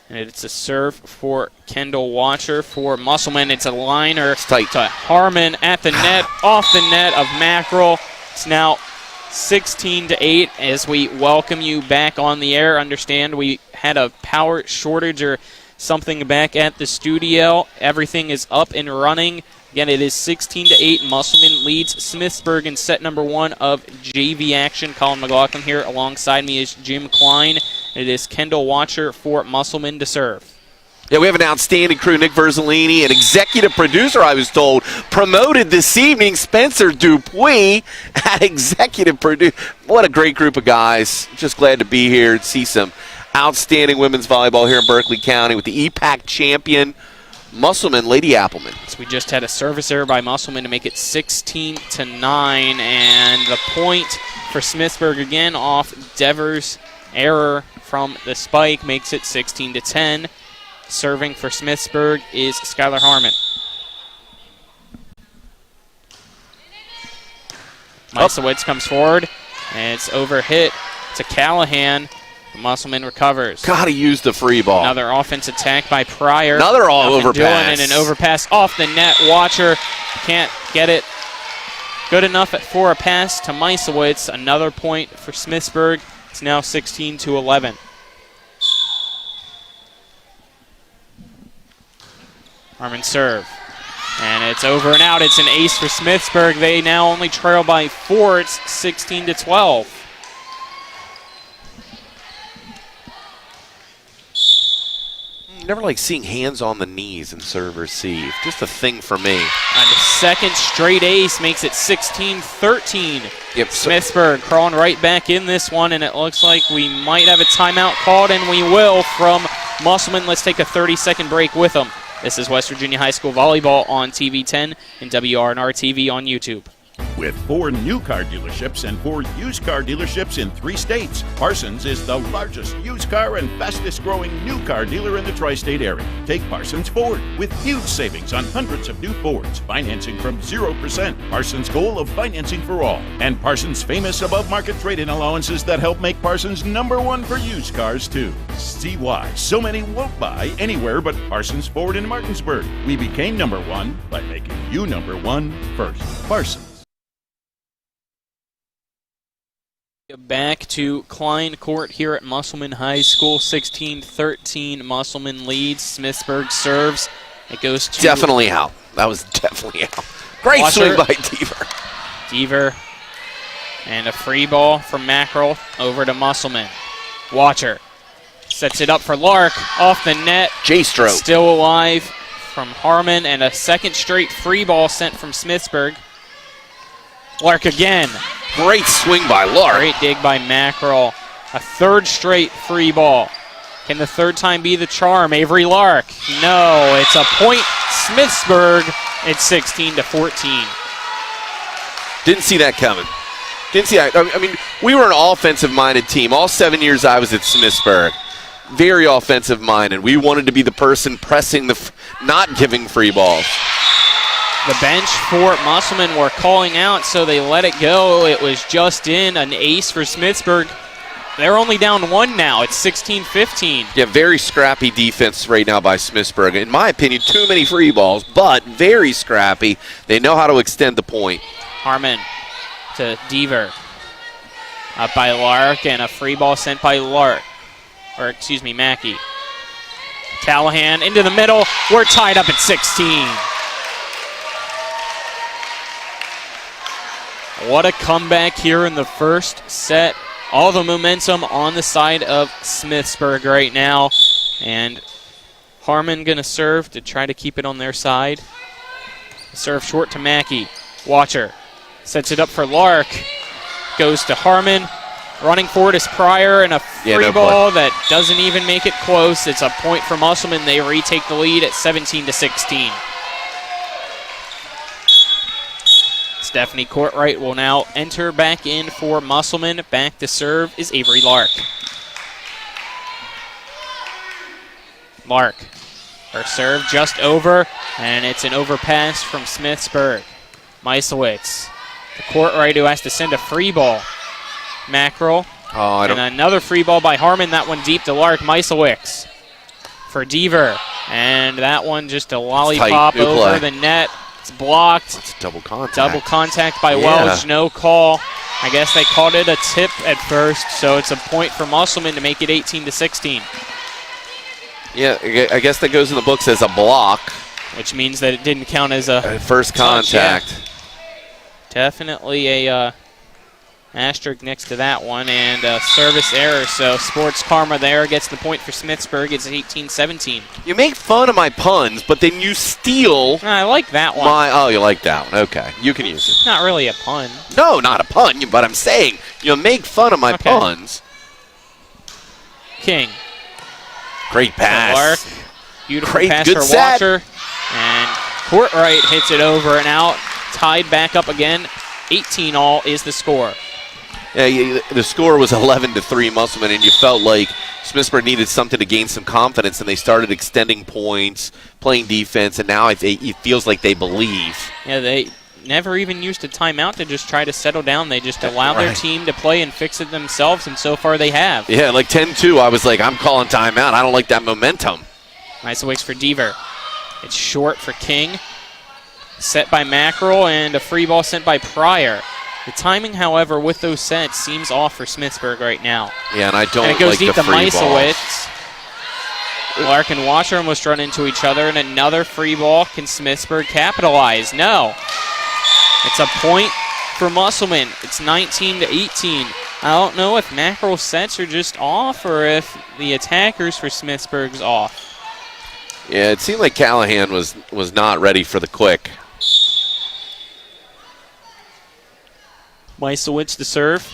And it's a serve for Kendall Watcher for Musselman. It's a liner to Harmon at the net, off the net of Mackerel. It's now 16-8 as we welcome you back on the air. Understand we had a power shortage or something back at the studio. Everything is up and running. Again, it is 16-8. Musselman leads Smithsburg in set number 1 of JV action. Colin McLaughlin here alongside me is Jim Klein. It is Kendall Watcher for Musselman to serve. Yeah, we have an outstanding crew. Nick Verzolini, an executive producer, I was told, promoted this evening. Spencer Dupuis at executive producer. What a great group of guys. Just glad to be here and see some outstanding women's volleyball here in Berkeley County with the EPAC champion, Musselman, Lady Appleman. So we just had a service error by Musselman to make it 16-9, and the point for Smithsburg again off Devers' error from the spike makes it 16-10. Serving for Smithsburg is Skylar Harmon. Meisowitz comes forward, and it's overhit to Callahan. Musselman recovers. Gotta use the free ball. Another offense attack by Pryor. Another overpass. And an overpass off the net. Watcher can't get it good enough for a pass to Meisowitz. Another point for Smithsburg. It's now 16-11. Harmon serve. And it's over and out. It's an ace for Smithsburg. They now only trail by 4. It's 16-12. Never like seeing hands on the knees and serve receive. Just a thing for me. And the second straight ace makes it 16-13. Yep. Smithsburg crawling right back in this one, and it looks like we might have a timeout called, and we will from Musselman. Let's take a 30-second break with them. This is West Virginia High School Volleyball on TV 10 and WRNR TV on YouTube. With 4 new car dealerships and 4 used car dealerships in 3 states, Parsons is the largest used car and fastest growing new car dealer in the tri-state area. Take Parsons Ford with huge savings on hundreds of new Fords, financing from 0%. Parsons' goal of financing for all. And Parsons' famous above-market trade-in allowances that help make Parsons #1 for used cars, too. See why so many won't buy anywhere but Parsons Ford in Martinsburg. We became #1 by making you #1 first. Parsons. Back to Klein Court here at Musselman High School. 16-13. Musselman leads. Smithsburg serves. It goes to... Definitely out. That was definitely out. Great Watcher. swing by Deaver. Deaver. And a free ball from Mackerel over to Musselman. Watcher sets it up for Lark. Off the net. J-stroke. Still alive from Harmon. And a second straight free ball sent from Smithsburg. Lark again. Great swing by Lark. Great dig by Mackerel. A third straight free ball. Can the third time be the charm? Avery Lark. No, it's a point Smithsburg. It's 16-14. Didn't see that coming. Didn't see that. I mean, we were an offensive-minded team. All 7 years I was at Smithsburg. Very offensive-minded. We wanted to be the person pressing the, not giving free balls. The bench for Musselman were calling out, so they let it go. It was just in, an ace for Smithsburg. They're only down 1 now. It's 16-15. Yeah, very scrappy defense right now by Smithsburg. In my opinion, too many free balls, but very scrappy. They know how to extend the point. Harmon to Deaver. Up by Lark, and a free ball sent by Lark. Or, excuse me, Mackey. Callahan into the middle. We're tied up at 16. What a comeback here in the first set. All the momentum on the side of Smithsburg right now. And Harmon going to serve to try to keep it on their side. Serve short to Mackey. Watcher sets it up for Lark. Goes to Harmon. Running forward is Pryor, and a free ball that doesn't even make it close. It's a point for Musselman. They retake the lead at 17-16. Stephanie Courtwright will now enter back in for Musselman. Back to serve is Avery Lark. Lark, her serve just over, and it's an overpass from Smithsburg. Meisowitz, the Courtwright who has to send a free ball. Mackerel, and another free ball by Harmon. That one deep to Lark. Meisowitz for Deaver. And that one just a lollipop Tight, over the net. It's blocked. It's double contact. Double contact by Welch, no call. I guess they called it a tip at first, so it's a point for Musselman to make it 18-16. Yeah, I guess that goes in the books as a block. Which means that it didn't count as a first contact. Touch, yeah. Definitely a asterisk next to that one, and a service error. So Sports Karma there gets the point for Smithsburg. It's 18-17. You make fun of my puns, but then you steal. I like that one. Oh, you like that one. Okay, you can use it. Not really a pun. No, not a pun, but I'm saying you make fun of my puns. King. Great pass. Lark. Beautiful Great, pass good for set. Watcher. And Courtright hits it over and out. Tied back up again. 18-all is the score. Yeah, the score was 11-3 Musselman, and you felt like Smithsburg needed something to gain some confidence, and they started extending points, playing defense, and now it feels like they believe. Yeah, they never even used a timeout to just try to settle down. They just allowed their team to play and fix it themselves, and so far they have. Yeah, like 10-2, I was like, I'm calling timeout. I don't like that momentum. Nice waits for Deaver. It's short for King. Set by Mackerel, and a free ball sent by Pryor. The timing, however, with those sets seems off for Smithsburg right now. Yeah, and I don't and it goes like deep the to free ball. Meisowitz. Lark and Watcher almost run into each other, and another free ball. Can Smithsburg capitalize? No. It's a point for Musselman. It's 19-18. I don't know if Mackerel's sets are just off or if the attackers for Smithsburg's off. Yeah, it seemed like Callahan was not ready for the quick. Meisowitz to serve.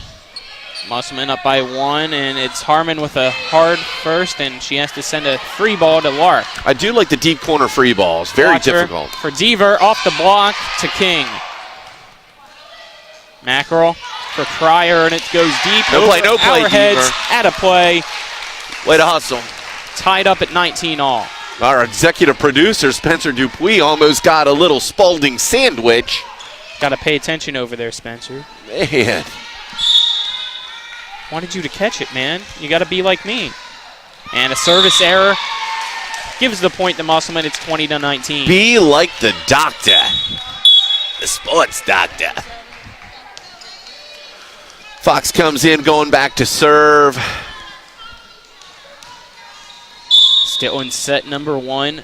Musselman up by one, and it's Harmon with a hard first, and she has to send a free ball to Lark. I do like the deep corner free balls. Very Watcher difficult. For Deaver, off the block to King. Mackerel for Pryor, and it goes deep. No play, our heads, out of play. Way to hustle. Tied up at 19-all. Our executive producer, Spencer Dupuis, almost got a little Spalding sandwich. Got to pay attention over there, Spencer. Man. Wanted you to catch it, man. You got to be like me. And a service error gives the point to Musselman. It's 20-19. Be like the doctor. The sports doctor. Fox comes in, going back to serve. Still in set number one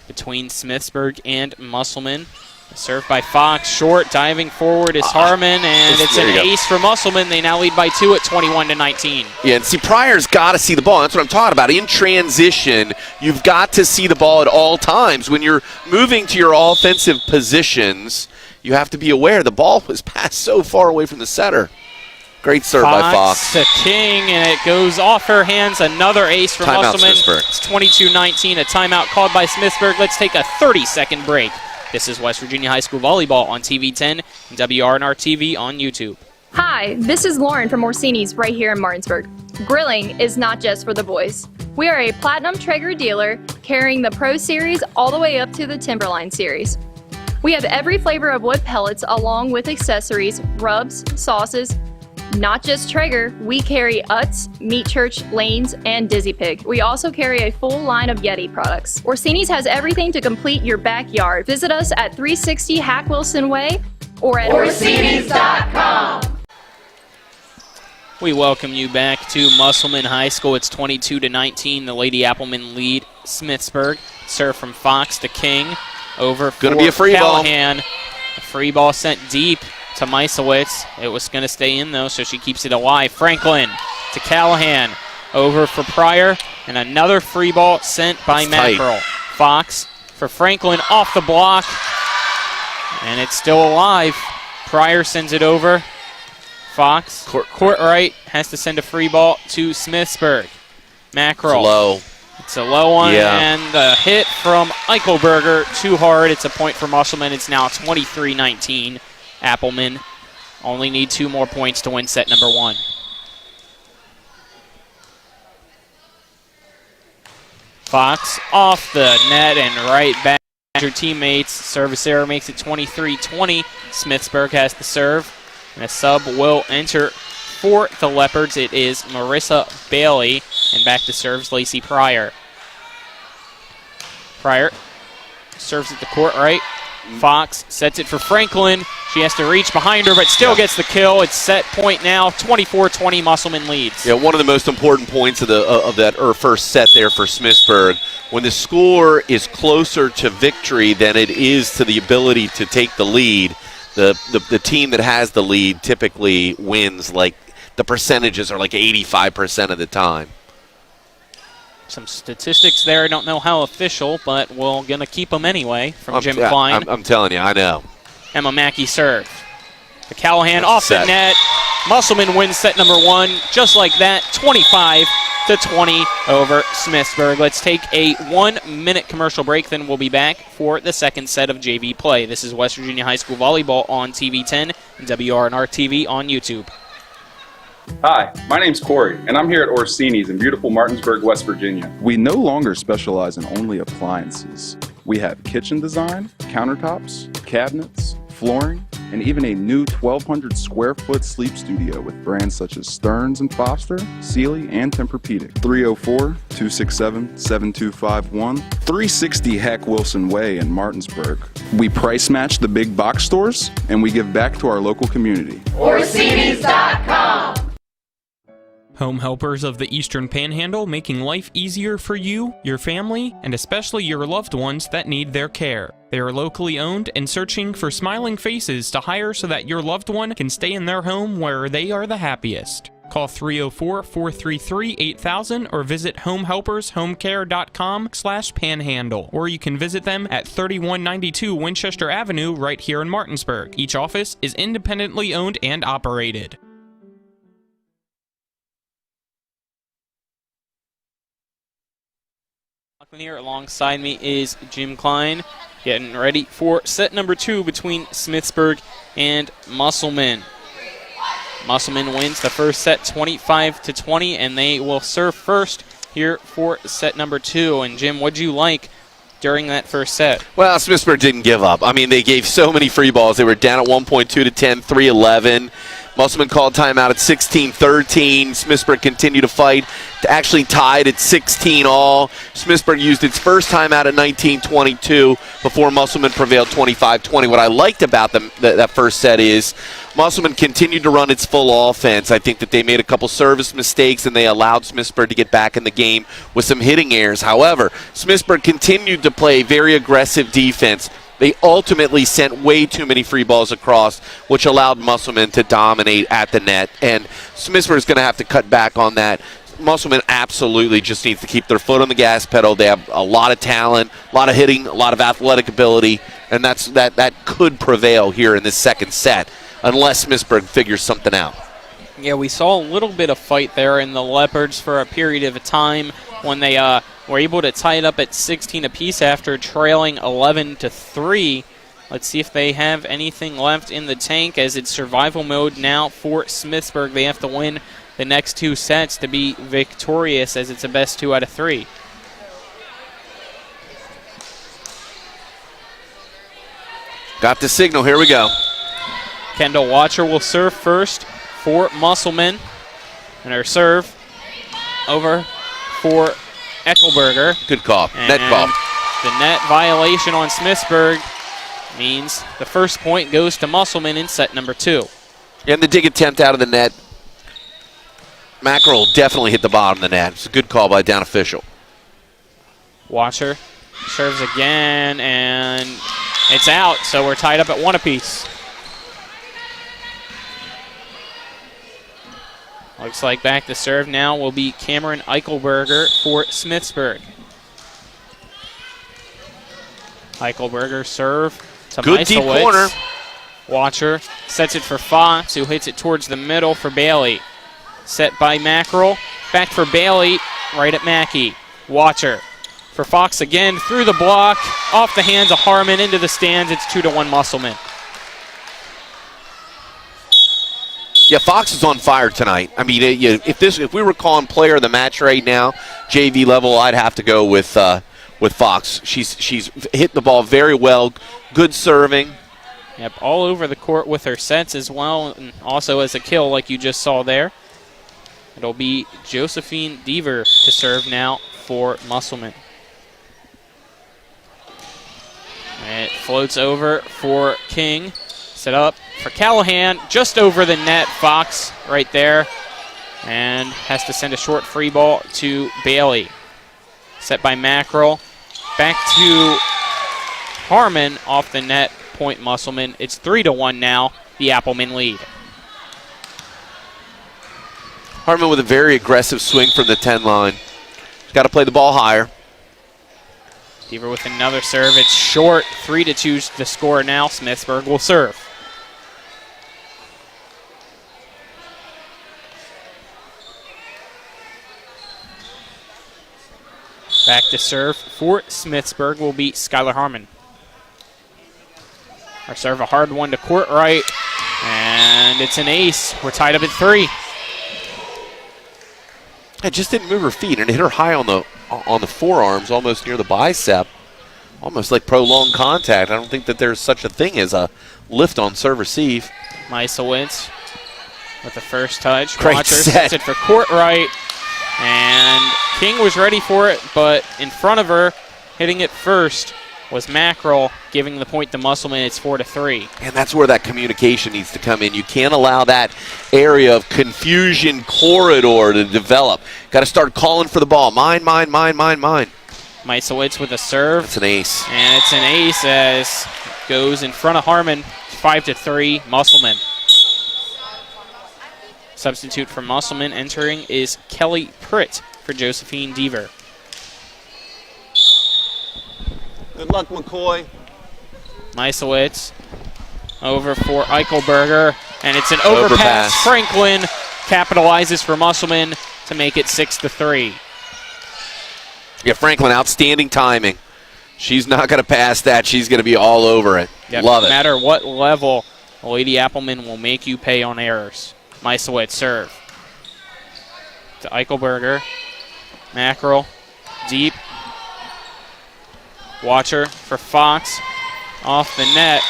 between Smithsburg and Musselman. Served by Fox, short, diving forward is Harmon, and it's an ace for Musselman. They now lead by 2 at 21-19. Yeah, and see, Pryor's got to see the ball. That's what I'm talking about. In transition, you've got to see the ball at all times. When you're moving to your offensive positions, you have to be aware the ball was passed so far away from the setter. Great serve by Fox. To King, and it goes off her hands. Another ace for Musselman. It's 22-19, a timeout called by Smithsburg. Let's take a 30-second break. This is West Virginia High School Volleyball on TV 10 and WRNR TV on YouTube. Hi, this is Lauren from Orsini's right here in Martinsburg. Grilling is not just for the boys. We are a Platinum Traeger dealer carrying the Pro Series all the way up to the Timberline Series. We have every flavor of wood pellets along with accessories, rubs, sauces. Not just Traeger, we carry Utz, Meat Church, Lanes, and Dizzy Pig. We also carry a full line of Yeti products. Orsini's has everything to complete your backyard. Visit us at 360 Hack Wilson Way or at Orsinis.com. We welcome you back to Musselman High School. It's 22-19. The Lady Applemen lead Smithsburg. Serve from Fox to King. Over for Gonna be a free Callahan. A free ball sent deep to Meisowitz. It was going to stay in, though, so she keeps it alive. Franklin to Callahan. Over for Pryor. And another free ball sent by Mackerel. Fox for Franklin off the block. And it's still alive. Pryor sends it over. Fox. Courtright has to send a free ball to Smithsburg. Mackerel. Low. It's a low one, and the hit from Eichelberger, too hard. It's a point for Musselman. It's now 23-19. Applemen only need 2 more points to win set number 1. Fox off the net and right back to her teammates. Service error makes it 23-20. Smithsburg has the serve, and a sub will enter for the Leopards. It is Marissa Bailey, and back to serves Lacey Pryor. Pryor serves at the court right. Fox sets it for Franklin. She has to reach behind her, but still gets the kill. It's set point now. 24-20, Musselman leads. Yeah, one of the most important points of that first set there for Smithsburg. When the score is closer to victory than it is to the ability to take the lead, the team that has the lead typically wins. Like the percentages are like 85% of the time. Some statistics there. I don't know how official, but we're going to keep them anyway from Jim Klein. I'm telling you, I know. Emma Mackey serve. The Callahan off the net. Musselman wins set number 1 just like that, 25-20 over Smithsburg. Let's take a 1-minute commercial break, then we'll be back for the second set of JV play. This is West Virginia High School Volleyball on TV 10 and WRNR TV on YouTube. Hi, my name's Corey, and I'm here at Orsini's in beautiful Martinsburg, West Virginia. We no longer specialize in only appliances. We have kitchen design, countertops, cabinets, flooring, and even a new 1,200 square foot sleep studio with brands such as Stearns & Foster, Sealy, and Tempur-Pedic. 304-267-7251, 360 Hack Wilson Way in Martinsburg. We price match the big box stores, and we give back to our local community. Orsinis.com. Home Helpers of the Eastern Panhandle, making life easier for you, your family, and especially your loved ones that need their care. They are locally owned and searching for smiling faces to hire so that your loved one can stay in their home where they are the happiest. Call 304-433-8000 or visit homehelpershomecare.com/panhandle, or you can visit them at 3192 Winchester Avenue right here in Martinsburg. Each office is independently owned and operated. Here alongside me is Jim Klein, getting ready for set number 2 between Smithsburg and Musselman. Musselman wins the first set 25-20, and they will serve first here for set number 2. And Jim, what'd you like during that first set? Well, Smithsburg didn't give up. I mean, they gave so many free balls. They were down at 1.2 to 10, 3-11. Musselman called timeout at 16-13. Smithsburg continued to fight, actually tied at 16 all. Smithsburg used its first timeout at 19-22 before Musselman prevailed 25-20. What I liked about that first set is Musselman continued to run its full offense. I think that they made a couple service mistakes and they allowed Smithsburg to get back in the game with some hitting errors. However, Smithsburg continued to play very aggressive defense. They ultimately sent way too many free balls across, which allowed Musselman to dominate at the net. And Smithsburg is going to have to cut back on that. Musselman absolutely just needs to keep their foot on the gas pedal. They have a lot of talent, a lot of hitting, a lot of athletic ability, and that could prevail here in this second set unless Smithsburg figures something out. Yeah, we saw a little bit of fight there in the Leopards for a period of time when they were able to tie it up at 16 apiece after trailing 11-3. Let's see if they have anything left in the tank, as it's survival mode now for Smithsburg. They have to win the next 2 sets to be victorious, as it's a best 2 out of 3. Got the signal. Here we go. Kendall Watcher will serve first for Musselman. And her serve over for Eckelberger. Good call. And Net call. The net violation on Smithsburg means the first point goes to Musselman in set number 2. And the dig attempt out of the net. Mackerel definitely hit the bottom of the net. It's a good call by down official. Watcher serves again, and it's out, so we're tied up at 1 apiece. Looks like back to serve now will be Cameron Eichelberger for Smithsburg. Eichelberger serve to Good deep Meiselwitz. corner. Watcher sets it for Fox, who hits it towards the middle for Bailey. Set by Mackerel. Back for Bailey, right at Mackey. Watcher for Fox again, through the block, off the hands of Harmon, into the stands. It's 2-1 Musselman. Yeah, Fox is on fire tonight. I mean, if we were calling player of the match right now, JV level, I'd have to go with Fox. She's hit the ball very well, good serving. Yep, all over the court with her sets as well, and also as a kill like you just saw there. It'll be Josephine Deaver to serve now for Musselman. It floats over for King. Set up for Callahan, just over the net. Fox right there. And has to send a short free ball to Bailey. Set by Mackerel. Back to Harmon off the net. Point Musselman. It's 3-1 now. The Applemen lead. Harmon with a very aggressive swing from the 10 line. He's got to play the ball higher. Deaver with another serve. It's short. 3-2 the score now. Smithsburg will serve. Back to serve for Smithsburg will be Skylar Harmon. Our serve, a hard one to court right, and it's an ace. We're tied up at 3. It just didn't move her feet, and it hit her high on the forearms, almost near the bicep, almost like prolonged contact. I don't think that there's such a thing as a lift on serve receive. Meisowitz with the first touch. Great Watcher set. sets it for court right, and King was ready for it, but in front of her, hitting it first, was Mackerel, giving the point to Musselman. It's 4-3. And that's where that communication needs to come in. You can't allow that area of confusion corridor to develop. Got to start calling for the ball. Mine, mine, mine, mine, mine. Meisowitz with a serve. It's an ace. And it's an ace as it goes in front of Harmon. 5-3, Musselman. Substitute for Musselman entering is Kelly Pritt for Josephine Deaver. Good luck, McCoy. Meisowitz over for Eichelberger, and it's an overpass. Franklin capitalizes for Musselman to make it 6-3. Yeah, Franklin, outstanding timing. She's not going to pass that. She's going to be all over it. Yep, Love it. No matter what level, Lady Appleman will make you pay on errors. Meisowitz serve to Eichelberger. Mackerel deep. Watcher for Fox off the net.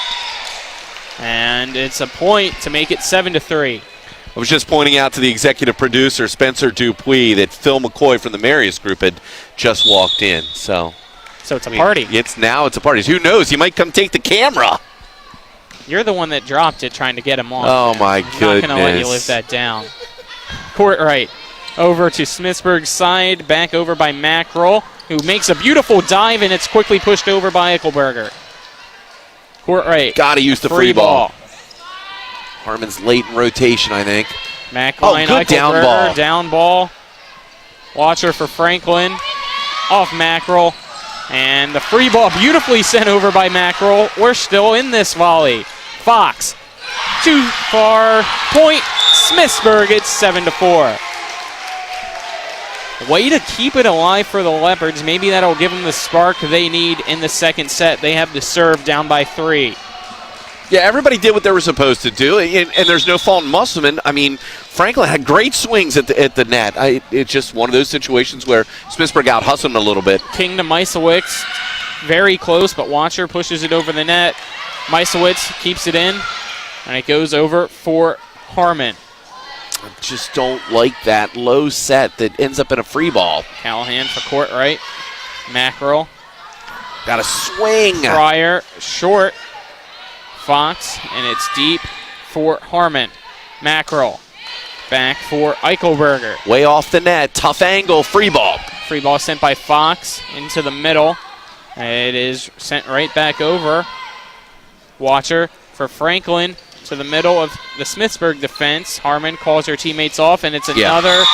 And it's a point to make it 7-3. I was just pointing out to the executive producer, Spencer Dupuis, that Phil McCoy from the Marius Group had just walked in. So it's a party. It's a party. Who knows? He might come take the camera. You're the one that dropped it trying to get him on. Oh, my goodness. I'm not going to let you live that down. Court right. Over to Smithsburg's side. Back over by Mackerel, who makes a beautiful dive, and it's quickly pushed over by Eichelberger. Court right. Got to use the free ball. Harmon's late in rotation, I think. Mackline, good down ball. Down ball. Watcher for Franklin. Off Mackerel. And the free ball beautifully sent over by Mackerel. We're still in this volley. Fox. Too far. Point. Smithsburg. It's 7-4. Way to keep it alive for the Leopards. Maybe that'll give them the spark they need in the second set. They have to serve down by 3. Yeah, everybody did what they were supposed to do, and there's no fault in Musselman. I mean, Franklin had great swings at the net. It's just one of those situations where Smithsburg out-hustled him a little bit. King to Meisowitz. Very close, but Watcher pushes it over the net. Meisowitz keeps it in, and it goes over for Harmon. I just don't like that low set that ends up in a free ball. Callahan for court right. Mackerel. Got a swing. Pryor short. Fox, and it's deep for Harmon. Mackerel. Back for Eichelberger. Way off the net. Tough angle. Free ball. Free ball sent by Fox into the middle. It is sent right back over. Watcher for Franklin to the middle of the Smithsburg defense. Harmon calls her teammates off, and it's another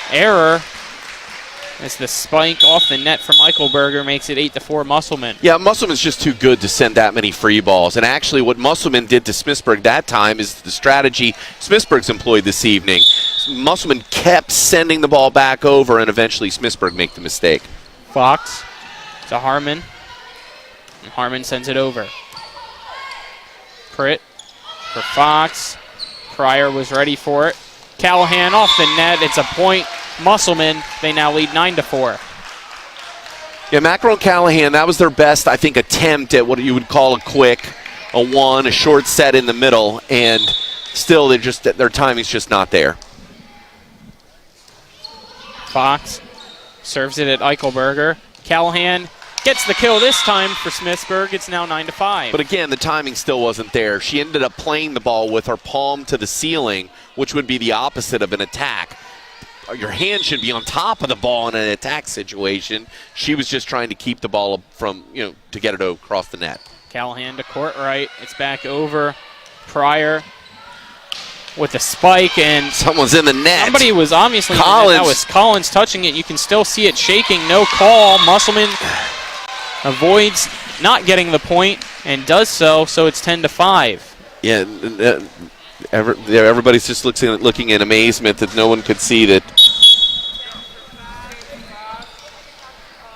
error as the spike off the net from Eichelberger makes it 8-4 Musselman. Yeah, Musselman's just too good to send that many free balls. And actually what Musselman did to Smithsburg that time is the strategy Smithsburg's employed this evening. Musselman kept sending the ball back over, and eventually Smithsburg make the mistake. Fox to Harmon. And Harmon sends it over. Pritt for Fox. Pryor was ready for it. Callahan off the net. It's a point. Musselman, they now lead 9-4. Yeah, Mackerel and Callahan, that was their best, I think, attempt at what you would call a quick, a one, a short set in the middle, and still their timing's just not there. Fox serves it at Eichelberger. Callahan Gets the kill this time for Smithsburg. It's now 9-5. But again, the timing still wasn't there. She ended up playing the ball with her palm to the ceiling, which would be the opposite of an attack. Your hand should be on top of the ball in an attack situation. She was just trying to keep the ball from, to get it across the net. Callahan to court right. It's back over. Pryor with the spike, and someone's in the net. Somebody was obviously Collins. in the net. That was Collins touching it. You can still see it shaking. No call. Musselman avoids not getting the point and does so it's 10-5. Yeah, everybody's just looking in amazement that no one could see that.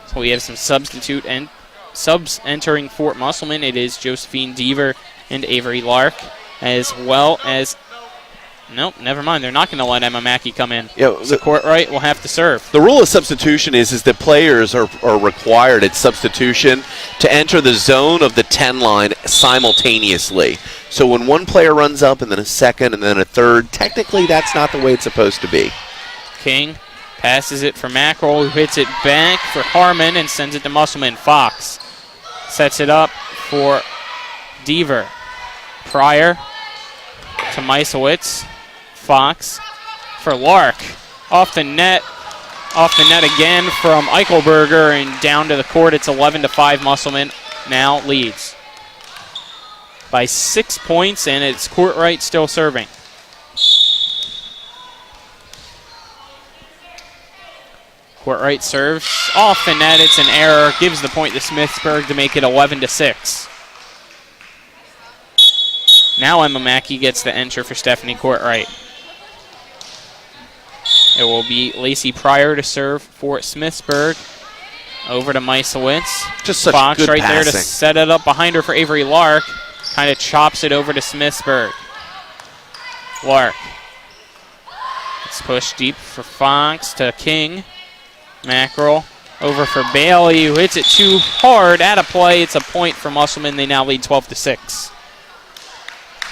So we have some subs entering Fort Musselman. It is Josephine Deaver and Avery Lark, as well as, nope, never mind. They're not going to let Emma Mackey come in. Yeah, so Courtright will have to serve. The rule of substitution is that players are required at substitution to enter the zone of the 10 line simultaneously. So when one player runs up and then a second and then a third, technically that's not the way it's supposed to be. King passes it for Mackerel, who hits it back for Harmon and sends it to Musselman. Fox sets it up for Deaver. Pryor to Meisowitz. Fox for Lark. Off the net again from Eichelberger, and down to the court. It's 11-5. Musselman now leads by 6 points, and it's Courtright still serving. Courtright serves off the net. It's an error. Gives the point to Smithsburg to make it 11-6. Now Emma Mackey gets the enter for Stephanie Courtright. It will be Lacey Pryor to serve for Smithsburg. Over to Meisowitz. Just such Fox good right passing. there to set it up behind her for Avery Lark. Kind of chops it over to Smithsburg. Lark. It's pushed deep for Fox to King. Mackerel over for Bailey, who hits it too hard. Out of play. It's a point for Musselman. They now lead 12-6.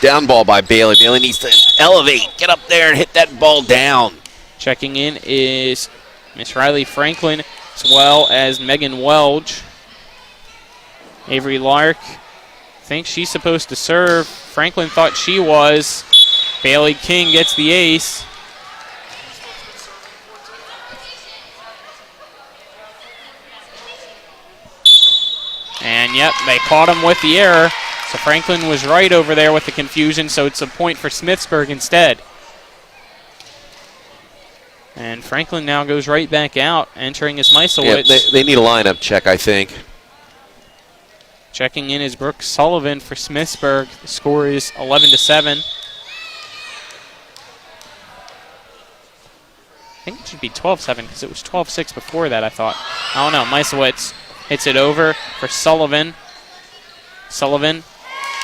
Down ball by Bailey. Bailey needs to elevate, get up there and hit that ball down. Checking in is Miss Riley Franklin, as well as Megan Welch. Avery Lark thinks she's supposed to serve. Franklin thought she was. Bailey King gets the ace. And yep, they caught him with the error. So Franklin was right over there with the confusion, so it's a point for Smithsburg instead. And Franklin now goes right back out, entering as Meisowitz. Yeah, they need a lineup check, I think. Checking in is Brooke Sullivan for Smithsburg. The score is 11-7. I think it should be 12-7 because it was 12-6 before that, I thought. Oh no, Meisowitz hits it over for Sullivan. Sullivan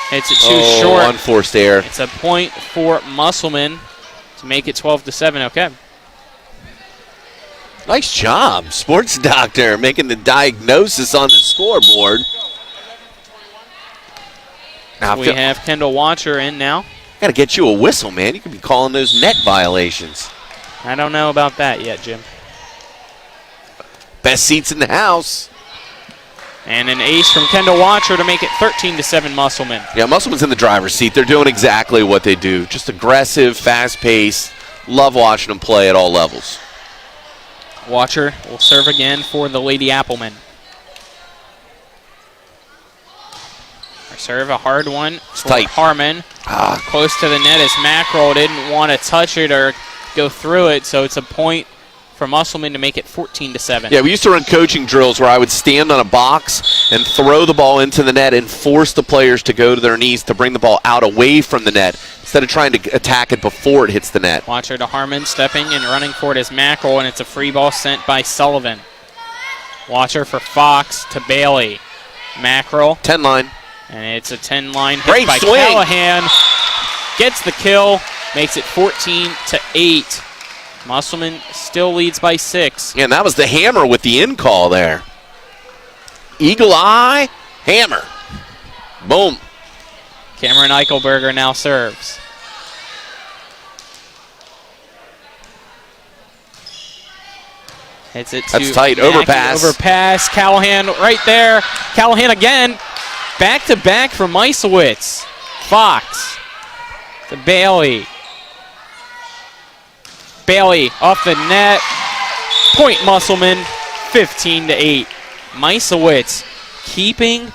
hits it too short. Unforced error. It's a point for Musselman to make it 12-7. Okay. Nice job, sports doctor, making the diagnosis on the scoreboard. Now We have Kendall Watcher in now. Got to get you a whistle, man. You could be calling those net violations. I don't know about that yet, Jim. Best seats in the house. And an ace from Kendall Watcher to make it 13-7 Musselman. Yeah, Musselman's in the driver's seat. They're doing exactly what they do. Just aggressive, fast-paced. Love watching them play at all levels. Watcher will serve again for the Lady Applemen. Serve, a hard one for tight. Harmon. Close to the net as Mackerel didn't want to touch it or go through it, so it's a point for Musselman to make it 14-7. Yeah, we used to run coaching drills where I would stand on a box and throw the ball into the net and force the players to go to their knees to bring the ball out away from the net instead of trying to attack it before it hits the net. Watcher to Harmon, stepping and running for it as Mackerel, and it's a free ball sent by Sullivan. Watcher for Fox to Bailey. Mackerel. 10 line. And it's a 10-line hit Great by swing. Callahan. Gets the kill, makes it 14-8. Musselman still leads by 6. Yeah, and that was the hammer with the in call there. Eagle eye, hammer. Boom. Cameron Eichelberger now serves. Hits it to That's tight. Mackey. Overpass. Overpass. Callahan right there. Callahan again. Back-to-back from Meisowitz. Fox to Bailey. Bailey off the net. Point Musselman, 15-8. Meisowitz keeping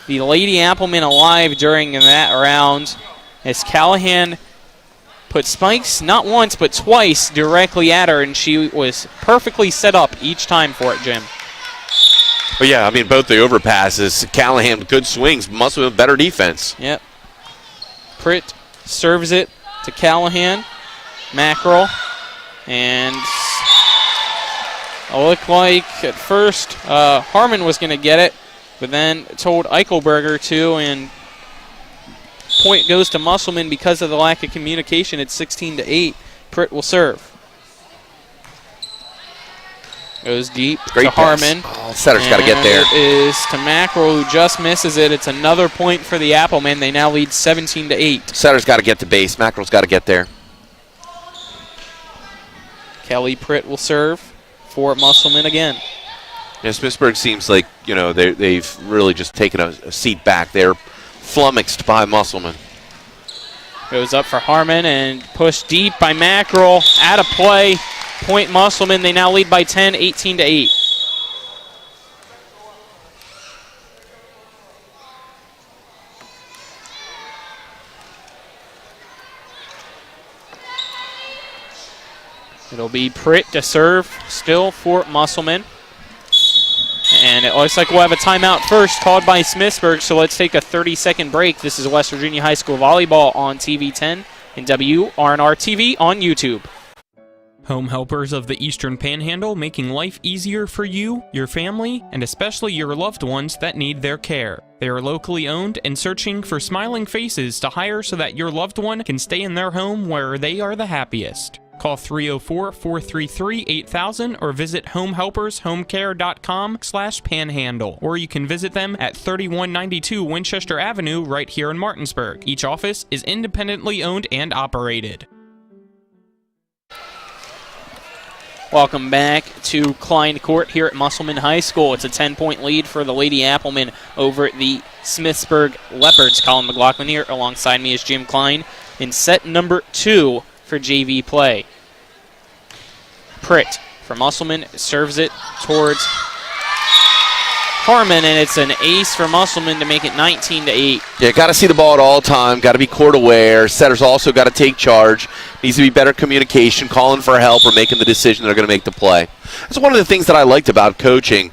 the Lady Applemen alive during that round as Callahan put spikes not once but twice directly at her, and she was perfectly set up each time for it, Jim. But yeah, I mean, both the overpasses. Callahan, good swings. Musselman, better defense. Yep. Pritt serves it to Callahan. Mackerel. And it looked like at first Harmon was going to get it, but then told Eichelberger to, and point goes to Musselman because of the lack of communication. It's 16-8. Pritt will serve. Goes deep Great to Harmon. Oh, setter's got to get there. It is to Mackerel, who just misses it. It's another point for the Applemen. They now lead 17-8. Setter's got to get to base. Mackerel's got to get there. Kelly Pritt will serve for Musselman again. Yeah, Smithsburg seems like, you know, they've really just taken a seat back. They're flummoxed by Musselman. Goes up for Harmon and pushed deep by Mackerel. Out of play. Point Musselman. They now lead by 10, 18-8. It'll be Pritt to serve still for Musselman. And it looks like we'll have a timeout first called by Smithsburg, so let's take a 30-second break. This is West Virginia High School Volleyball on TV 10 and WRNR TV on YouTube. Home helpers of the Eastern Panhandle, making life easier for you, your family, and especially your loved ones that need their care. They are locally owned and searching for smiling faces to hire so that your loved one can stay in their home where they are the happiest. Call 304-433-8000 or visit homehelpershomecare.com/panhandle. Or you can visit them at 3192 Winchester Avenue right here in Martinsburg. Each office is independently owned and operated. Welcome back to Klein Court here at Musselman High School. It's a 10-point lead for the Lady Applemen over the Smithsburg Leopards. Colin McLaughlin here alongside me is Jim Klein in set number 2 for JV play. Pritt for Musselman serves it towards Harmon, and it's an ace for Musselman to make it 19-8. Yeah, got to see the ball at all time. Got to be court aware. Setter's also got to take charge. Needs to be better communication, calling for help, or making the decision they're going to make the play. That's one of the things that I liked about coaching.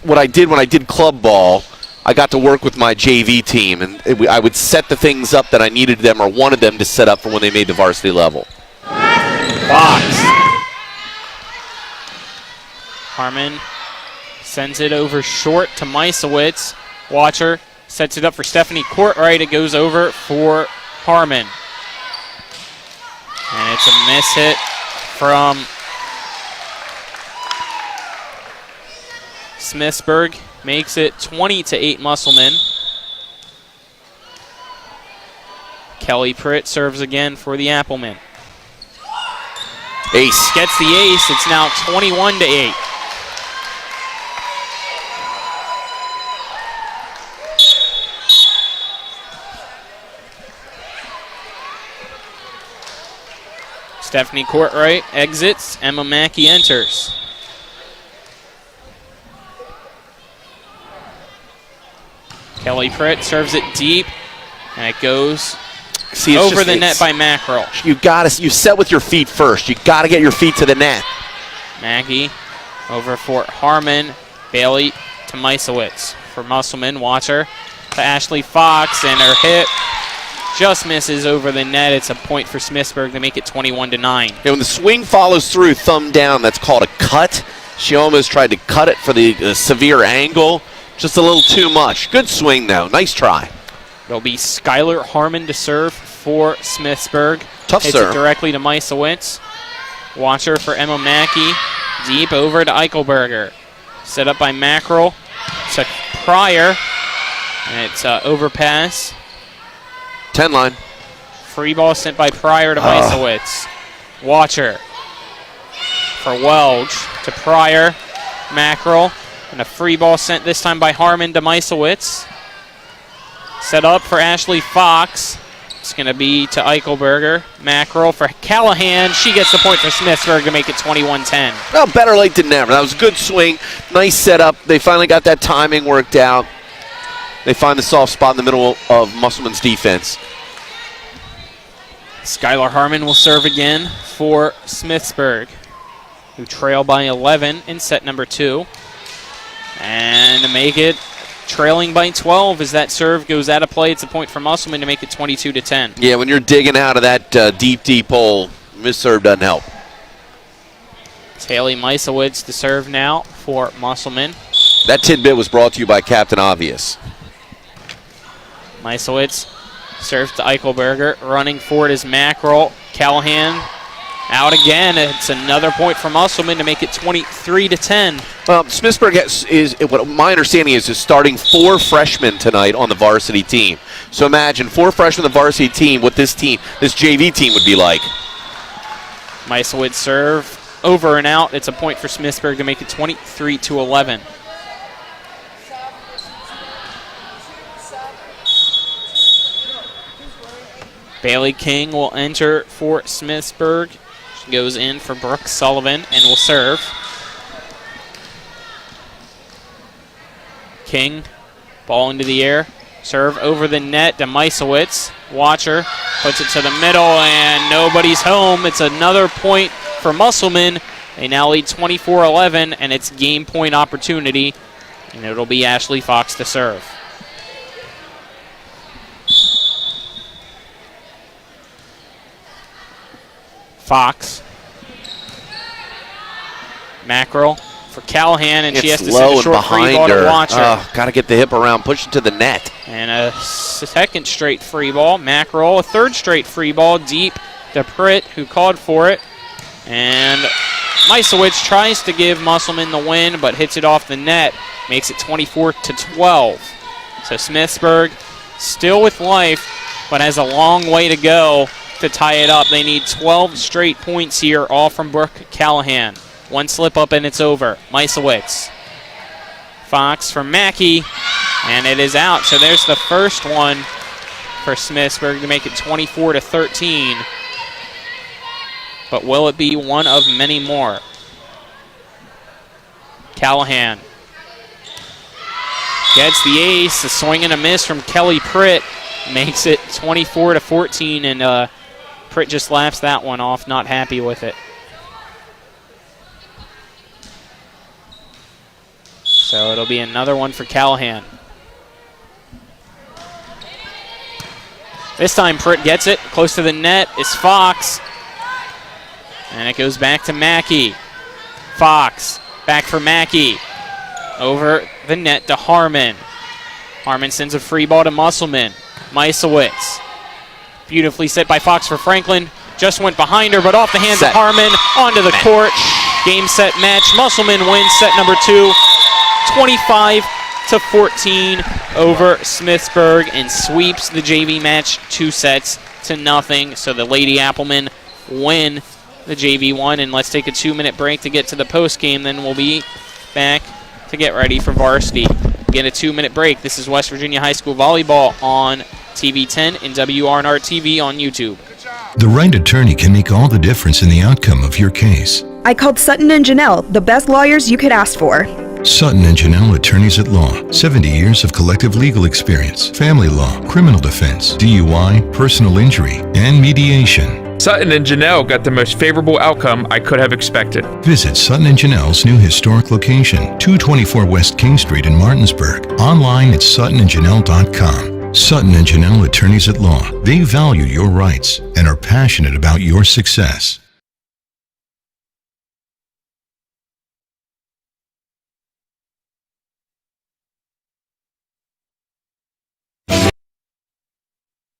What I did when I did club ball, I got to work with my JV team, and I would set the things up that I needed them or wanted them to set up for when they made the varsity level. Fox. Harmon sends it over short to Meisowitz. Watcher sets it up for Stephanie Courtright. It goes over for Harmon. And it's a miss hit from Smithsburg. Makes it 20-8 Musselman. Kelly Pritt serves again for the Applemen. Ace. Gets the ace. It's now 21-8. Stephanie Courtright exits. Emma Mackey enters. Kelly Pritt serves it deep, and it goes over the net by Mackerel. You set with your feet first. You got to get your feet to the net. Mackey over for Harmon. Bailey to Meisowitz. For Musselman, Watcher to Ashley Fox, and her hit just misses over the net. It's a point for Smithsburg to make it 21-9. When the swing follows through, thumb down, that's called a cut. She almost tried to cut it for the severe angle. Just a little too much. Good swing, though. Nice try. It'll be Skylar Harmon to serve for Smithsburg. Tough Hits serve. it directly to Meisowitz. Watcher for Emma Mackey. Deep over to Eichelberger. Set up by Mackerel to Pryor. And it's overpass. 10 line. Free ball sent by Pryor to Meisowitz. Watcher for Welch. to Pryor. Mackerel. And a free ball sent this time by Harmon to Meisowitz. Set up for Ashley Fox. It's going to be to Eichelberger. Mackerel for Callahan. She gets the point for Smithsburg to make it 21-10. Well, better late than never. That was a good swing. Nice setup. They finally got that timing worked out. They find the soft spot in the middle of Musselman's defense. Skylar Harmon will serve again for Smithsburg, who trail by 11 in set number 2. And to make it trailing by 12 as that serve goes out of play. It's a point for Musselman to make it 22-10. Yeah, when you're digging out of that deep hole, misserve doesn't help. It's Haley Meisowitz to serve now for Musselman. That tidbit was brought to you by Captain Obvious. Meisowitz serves to Eichelberger. Running forward is Mackerel. Callahan out again. It's another point for Musselman to make it 23-10. Well, Smithsburg is what my understanding is starting 4 freshmen tonight on the varsity team. So imagine 4 freshmen on the varsity team, what this JV team would be like. Meisowitz serve over and out. It's a point for Smithsburg to make it 23-11. Bailey King will enter for Smithsburg. She goes in for Brooke Sullivan and will serve. King, ball into the air. Serve over the net to Meisowitz. Watcher puts it to the middle and nobody's home. It's another point for Musselman. They now lead 24-11 and it's game point opportunity. And it'll be Ashley Fox to serve. Fox. Mackerel for Callahan, and she has to send a short free ball to Watcher. Got to get the hip around, push it to the net. And a second straight free ball. Mackerel, a third straight free ball deep to Pritt, who called for it. And Meisowitz tries to give Musselman the win, but hits it off the net. Makes it 24-12. So Smithsburg still with life, but has a long way to go to tie it up. They need 12 straight points here, all from Brooke Callahan. One slip up and it's over. Meisowitz. Fox for Mackey, and it is out. So there's the first one for Smithsburg to make it 24-13. But will it be one of many more? Callahan gets the ace. A swing and a miss from Kelly Pritt makes it 24-14, and Pritt just laps that one off, not happy with it. So it'll be another one for Callahan. This time Pritt gets it. Close to the net is Fox. And it goes back to Mackey. Fox back for Mackey. Over the net to Harmon. Harmon sends a free ball to Musselman. Meisowitz. Beautifully set by Fox for Franklin. Just went behind her, but off the hands of Harmon. Onto the court. Game, set, match. Musselman wins set number 2. 25-14 over Smithsburg and sweeps the JV match 2-0. So the Lady Applemen win the JV one. And let's take a 2-minute break to get to the post game. Then we'll be back to get ready for varsity. Again, a 2-minute break. This is West Virginia High School Volleyball on TV 10 and WRNR TV on YouTube. The right attorney can make all the difference in the outcome of your case. I called Sutton and Janelle, the best lawyers you could ask for. Sutton and Janelle Attorneys at Law. 70 years of collective legal experience, family law, criminal defense, DUI, personal injury, and mediation. Sutton and Janelle got the most favorable outcome I could have expected. Visit Sutton and Janelle's new historic location, 224 West King Street in Martinsburg. Online at suttonandjanelle.com. Sutton and Janelle Attorneys at Law. They value your rights and are passionate about your success.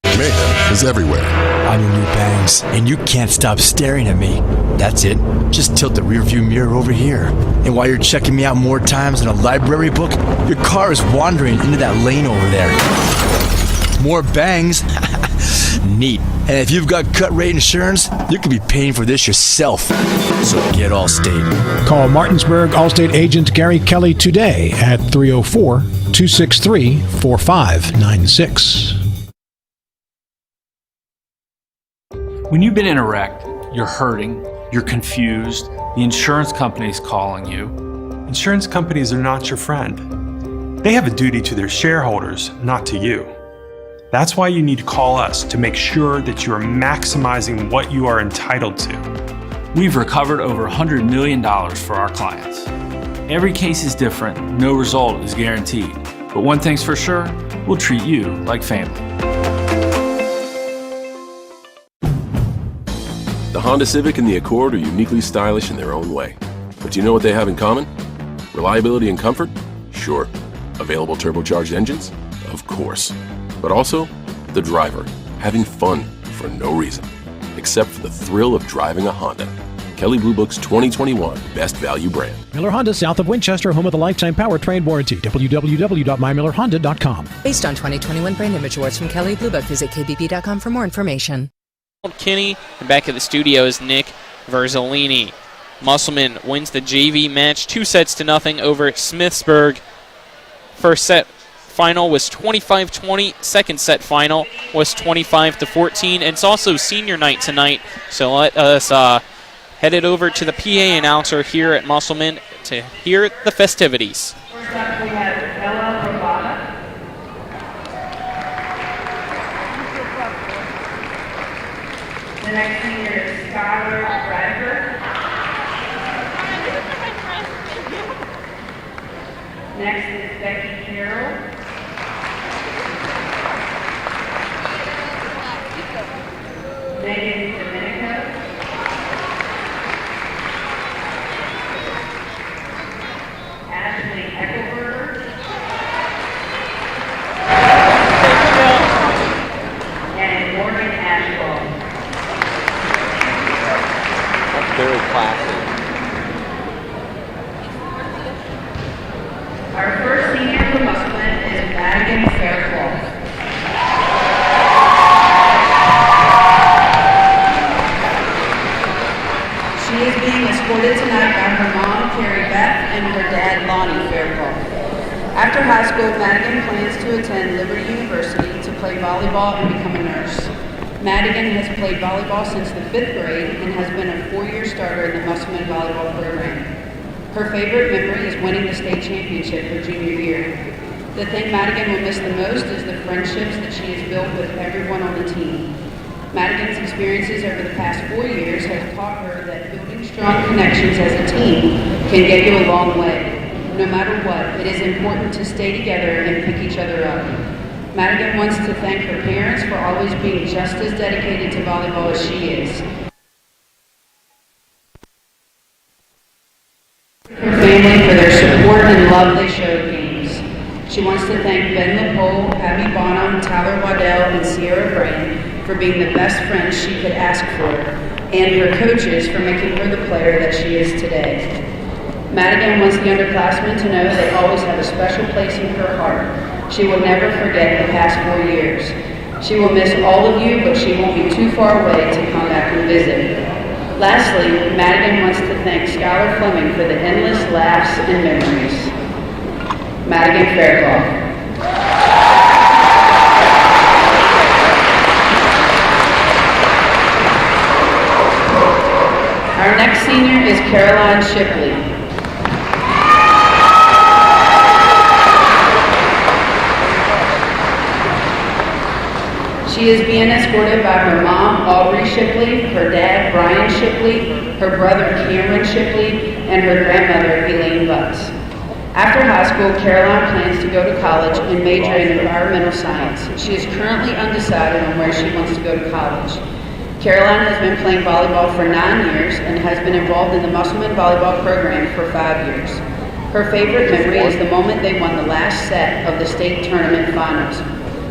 Mayhem is everywhere. I'm your new bangs, and you can't stop staring at me. That's it. Just tilt the rearview mirror over here. And while you're checking me out more times than a library book, your car is wandering into that lane over there. More bangs? Neat. And if you've got cut rate insurance, you could be paying for this yourself. So get Allstate. Call Martinsburg Allstate agent Gary Kelly today at 304-263-4596. When you've been in a wreck, you're hurting, you're confused, the insurance company's calling you. Insurance companies are not your friend. They have a duty to their shareholders, not to you. That's why you need to call us to make sure that you are maximizing what you are entitled to. We've recovered over $100 million for our clients. Every case is different, no result is guaranteed. But one thing's for sure, we'll treat you like family. The Honda Civic and the Accord are uniquely stylish in their own way. But do you know what they have in common? Reliability and comfort? Sure. Available turbocharged engines? Of course. But also, the driver, having fun for no reason, except for the thrill of driving a Honda. Kelley Blue Book's 2021 Best Value Brand. Miller Honda, south of Winchester, home of the lifetime powertrain warranty. www.mymillerhonda.com. Based on 2021 brand image awards from Kelley Blue Book, visit kbb.com for more information. Kinney, and back at the studio is Nick Verzolini. Musselman wins the JV match 2-0 over Smithsburg. First set final was 25-20. Second set final was 25-14. And it's also senior night tonight, so let us head it over to the PA announcer here at Musselman to hear the festivities. First up, we have Ella Robata. The next senior is Skylar Bradford. Next is Becky Carroll. Megan Domenico. Ashley Eckelberger. And Morgan Ashwell. That's very classy. Our first senior for Musselman is Madigan Fairclough. She is being escorted tonight by her mom, Carrie Beth, and her dad, Lonnie Fairclough. After high school, Madigan plans to attend Liberty University to play volleyball and become a nurse. Madigan has played volleyball since the 5th grade and has been a 4-year starter in the Musselman volleyball program. Her favorite memory is winning the state championship her junior year. The thing Madigan will miss the most is the friendships that she has built with everyone on the team. Madigan's experiences over the past 4 years have taught her that building strong connections as a team can get you a long way. No matter what, it is important to stay together and pick each other up. Madigan wants to thank her parents for always being just as dedicated to volleyball as she is. Her family for their support and love they show at games. She wants to thank Ben LaPole, Abby Bonham, Tyler Waddell, and Sierra Brand for being the best friends she could ask for, and her coaches for making her the player that she is today. Madigan wants the underclassmen to know they always have a special place in her heart. She will never forget the past 4 years. She will miss all of you, but she won't be too far away to come back and visit. Lastly, Madigan wants to thank Skylar Fleming for the endless laughs and memories. Madigan Fairclough. Our next senior is Caroline Shipley. She is being escorted by her mom, Aubrey Shipley, her dad, Brian Shipley, her brother, Cameron Shipley, and her grandmother, Elaine Butts. After high school, Caroline plans to go to college and major in environmental science. She is currently undecided on where she wants to go to college. Caroline has been playing volleyball for 9 years and has been involved in the Musselman volleyball program for 5 years. Her favorite memory is the moment they won the last set of the state tournament finals.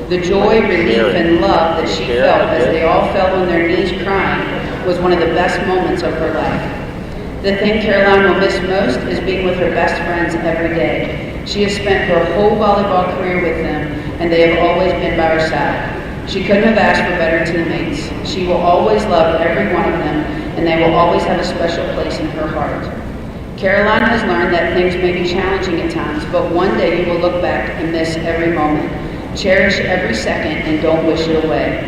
The joy, relief, and love that she felt as they all fell on their knees crying was one of the best moments of her life. The thing Caroline will miss most is being with her best friends every day. She has spent her whole volleyball career with them, and they have always been by her side. She couldn't have asked for better teammates. She will always love every one of them, and they will always have a special place in her heart. Caroline has learned that things may be challenging at times, but one day you will look back and miss every moment. Cherish every second and don't wish it away.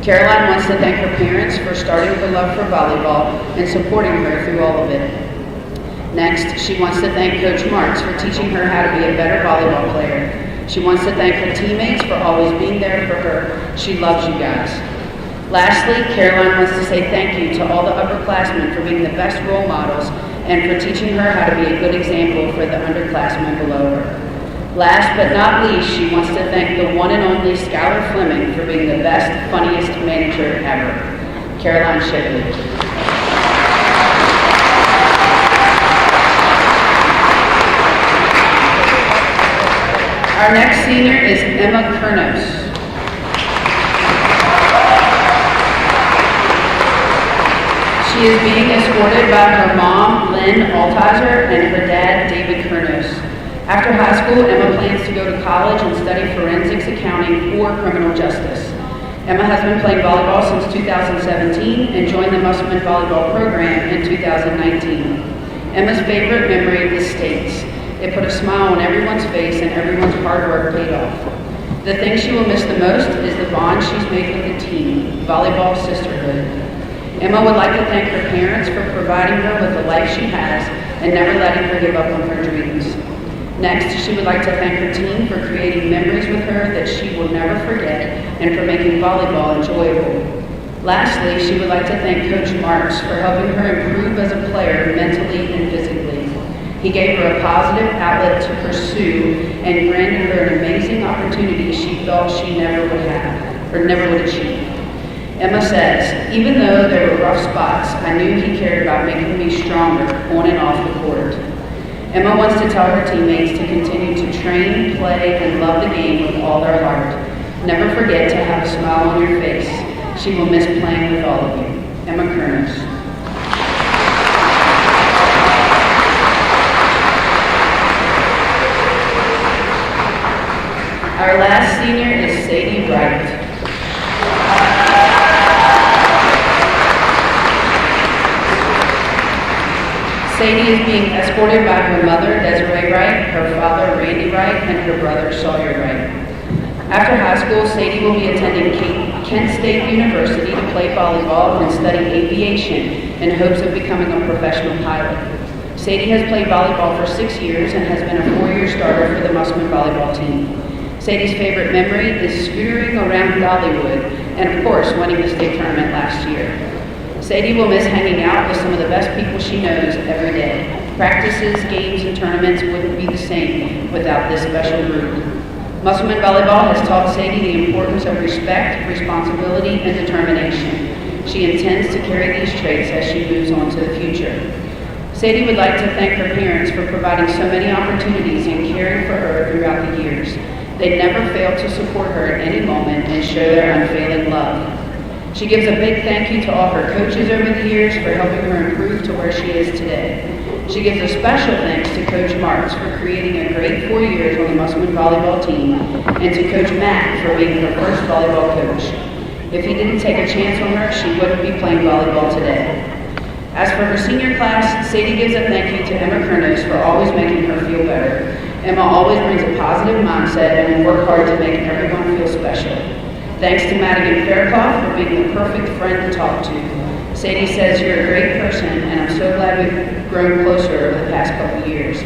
Caroline wants to thank her parents for starting her love for volleyball and supporting her through all of it. Next, she wants to thank Coach Marks for teaching her how to be a better volleyball player. She wants to thank her teammates for always being there for her. She loves you guys. Lastly, Caroline wants to say thank you to all the upperclassmen for being the best role models and for teaching her how to be a good example for the underclassmen below her. Last but not least, she wants to thank the one and only Skylar Fleming for being the best, funniest manager ever. Caroline Shipley. Our next senior is Emma Kurnos. She is being escorted by her mom, Lynn Altizer, and her dad, David Kurnos. After high school, Emma plans to go to college and study forensics accounting or criminal justice. Emma has been playing volleyball since 2017 and joined the Musselman volleyball program in 2019. Emma's favorite memory is states. It put a smile on everyone's face and everyone's hard work paid off. The thing she will miss the most is the bond she's made with the team, volleyball sisterhood. Emma would like to thank her parents for providing her with the life she has and never letting her give up on her dreams. Next, she would like to thank her team for creating memories with her that she will never forget and for making volleyball enjoyable. Lastly, she would like to thank Coach Marks for helping her improve as a player mentally and physically. He gave her a positive outlet to pursue and granted her an amazing opportunity she thought she never would have, or never would achieve. Emma says, even though there were rough spots, I knew he cared about making me stronger on and off the court. Emma wants to tell her teammates to continue to train, play, and love the game with all their heart. Never forget to have a smile on your face. She will miss playing with all of you. Emma Kurnos. Our last senior is Sadie Wright. Sadie is being escorted by her mother, Desiree Wright, her father, Randy Wright, and her brother, Sawyer Wright. After high school, Sadie will be attending Kent State University to play volleyball and study aviation in hopes of becoming a professional pilot. Sadie has played volleyball for 6 years and has been a 4-year starter for the Musselman volleyball team. Sadie's favorite memory is scootering around Dollywood and, of course, winning the state tournament last year. Sadie will miss hanging out with some of the best people she knows every day. Practices, games, and tournaments wouldn't be the same without this special group. Musselman volleyball has taught Sadie the importance of respect, responsibility, and determination. She intends to carry these traits as she moves on to the future. Sadie would like to thank her parents for providing so many opportunities and caring for her throughout the years. They never failed to support her at any moment and show their unfailing love. She gives a big thank you to all her coaches over the years for helping her improve to where she is today. She gives a special thanks to Coach Marks for creating a great 4 years on the Musselman volleyball team and to Coach Matt for being her first volleyball coach. If he didn't take a chance on her, she wouldn't be playing volleyball today. As for her senior class, Sadie gives a thank you to Emma Kurnos for always making her feel better. Emma always brings a positive mindset and will work hard to make everyone feel special. Thanks to Madigan Faircloth for being the perfect friend to talk to. Sadie says you're a great person, and I'm so glad we've grown closer over the past couple years.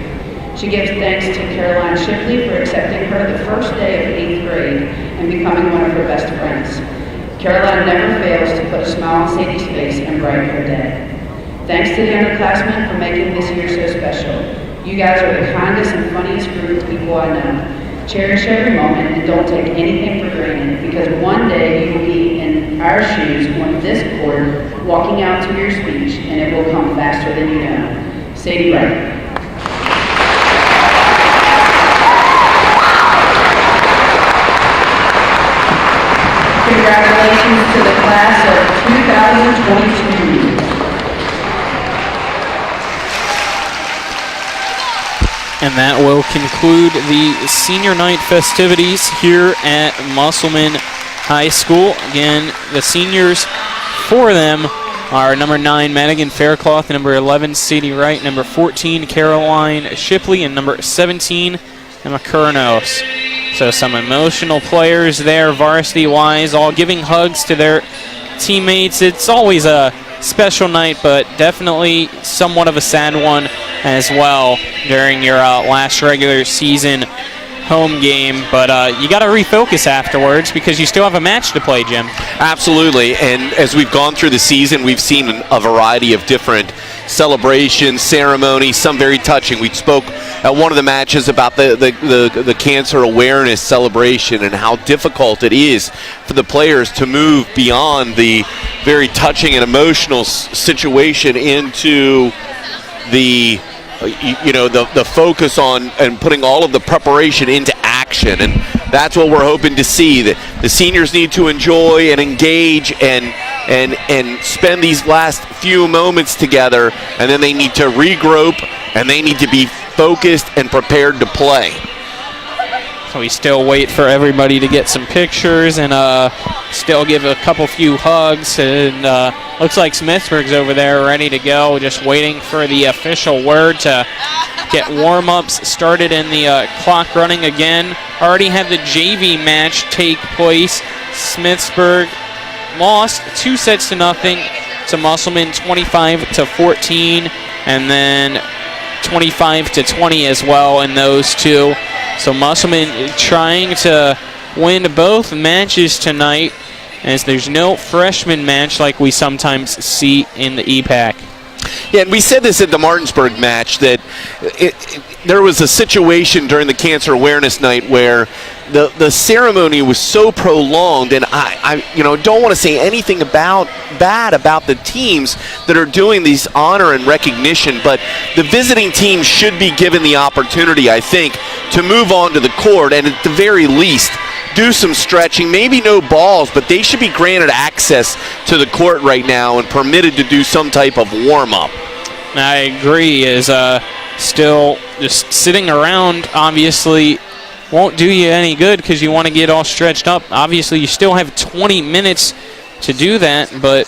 She gives thanks to Caroline Shipley for accepting her the first day of 8th grade and becoming one of her best friends. Caroline never fails to put a smile on Sadie's face and brighten her day. Thanks to the underclassmen for making this year so special. You guys are the kindest and funniest group of people I know. Cherish every moment and don't take anything for granted, because one day you will be in our shoes on this court, walking out to your speech, and it will come faster than you know. Sadie Wright. Congratulations to the class of 2022. And that will conclude the senior night festivities here at Musselman High School. Again, the seniors for them are number 9, Madigan Faircloth, number 11, Sadie Wright, number 14, Caroline Shipley, and number 17, Emma Kurnos. So some emotional players there, varsity-wise, all giving hugs to their teammates. It's always a special night, but definitely somewhat of a sad one as well during your last regular season home game, but you got to refocus afterwards because you still have a match to play, Jim. Absolutely, and as we've gone through the season, we've seen a variety of different celebrations, ceremonies, some very touching. We spoke at one of the matches about the cancer awareness celebration and how difficult it is for the players to move beyond the very touching and emotional situation into the focus on and putting all of the preparation into action, and that's what we're hoping to see. That the seniors need to enjoy and engage and spend these last few moments together, and then they need to regroup and they need to be focused and prepared to play. So we still wait for everybody to get some pictures and still give a few hugs, and looks like Smithsburg's over there ready to go, just waiting for the official word to get warm-ups started and the clock running again. Already had the JV match take place. Smithsburg lost 2-0 to Musselman, 25-14, and then 25-20 as well in those two. So Musselman trying to win both matches tonight, as there's no freshman match like we sometimes see in the EPAC. Yeah, and we said this at the Martinsburg match, that there was a situation during the Cancer Awareness Night where the ceremony was so prolonged, and I don't want to say anything bad about the teams that are doing these honor and recognition, but the visiting team should be given the opportunity, I think, to move on to the court and at the very least do some stretching, maybe no balls, but they should be granted access to the court right now and permitted to do some type of warm-up. I agree, is still just sitting around obviously won't do you any good because you want to get all stretched up. Obviously, you still have 20 minutes to do that, but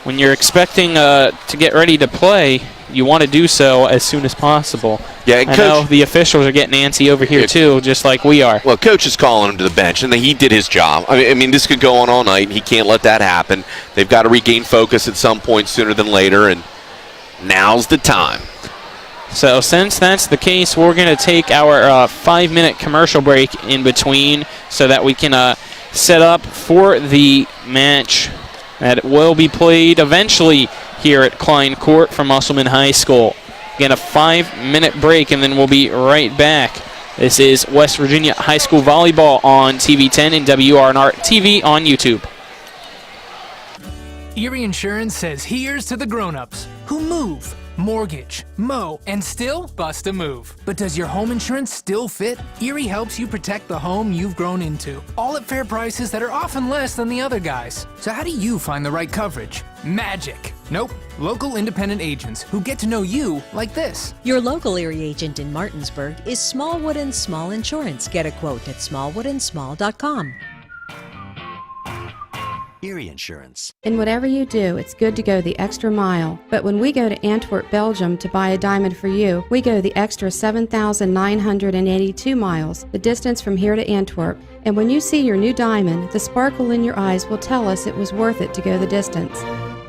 when you're expecting to get ready to play, you want to do so as soon as possible. Yeah, and I know the officials are getting antsy over here too, just like we are. Well, Coach is calling him to the bench, and he did his job. I mean, this could go on all night, and he can't let that happen. They've got to regain focus at some point sooner than later, and now's the time. So since that's the case, we're going to take our 5-minute commercial break in between so that we can set up for the match that will be played eventually here at Klein Court from Musselman High School. Again, a 5-minute break, and then we'll be right back. This is West Virginia High School Volleyball on TV10 and WRNR TV on YouTube. Erie Insurance says here's to the grown-ups who move, mortgage, mow, and still bust a move. But does your home insurance still fit? Erie helps you protect the home you've grown into, all at fair prices that are often less than the other guys. So how do you find the right coverage? Magic. Nope. Local independent agents who get to know you like this. Your local Erie agent in Martinsburg is Smallwood & Small Insurance. Get a quote at smallwoodandsmall.com. Erie Insurance. In whatever you do, it's good to go the extra mile. But when we go to Antwerp, Belgium to buy a diamond for you, we go the extra 7,982 miles, the distance from here to Antwerp. And when you see your new diamond, the sparkle in your eyes will tell us it was worth it to go the distance.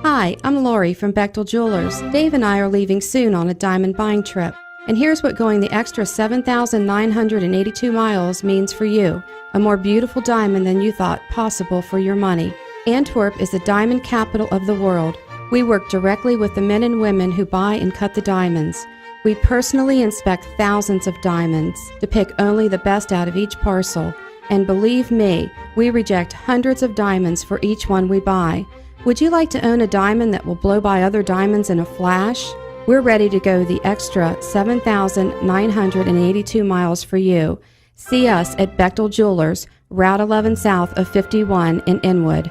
Hi, I'm Lori from Bechtel Jewelers. Dave and I are leaving soon on a diamond buying trip. And here's what going the extra 7,982 miles means for you. A more beautiful diamond than you thought possible for your money. Antwerp is the diamond capital of the world. We work directly with the men and women who buy and cut the diamonds. We personally inspect thousands of diamonds to pick only the best out of each parcel. And believe me, we reject hundreds of diamonds for each one we buy. Would you like to own a diamond that will blow by other diamonds in a flash? We're ready to go the extra 7,982 miles for you. See us at Bechtel Jewelers, Route 11 south of 51 in Inwood.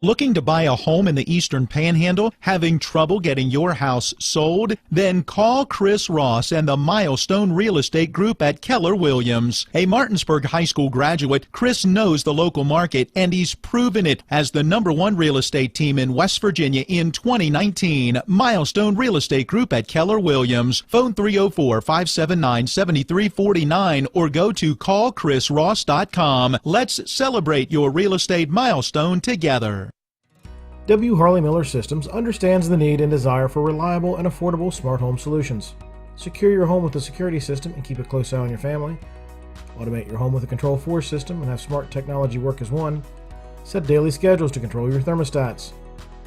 Looking to buy a home in the Eastern Panhandle? Having trouble getting your house sold? Then call Chris Ross and the Milestone Real Estate Group at Keller Williams. A Martinsburg High School graduate, Chris knows the local market, and he's proven it as the #1 real estate team in West Virginia in 2019. Milestone Real Estate Group at Keller Williams. Phone 304-579-7349 or go to callchrisross.com. Let's celebrate your real estate milestone together. W. Harley Miller Systems understands the need and desire for reliable and affordable smart home solutions. Secure your home with a security system and keep a close eye on your family. Automate your home with a Control4 system and have smart technology work as one. Set daily schedules to control your thermostats.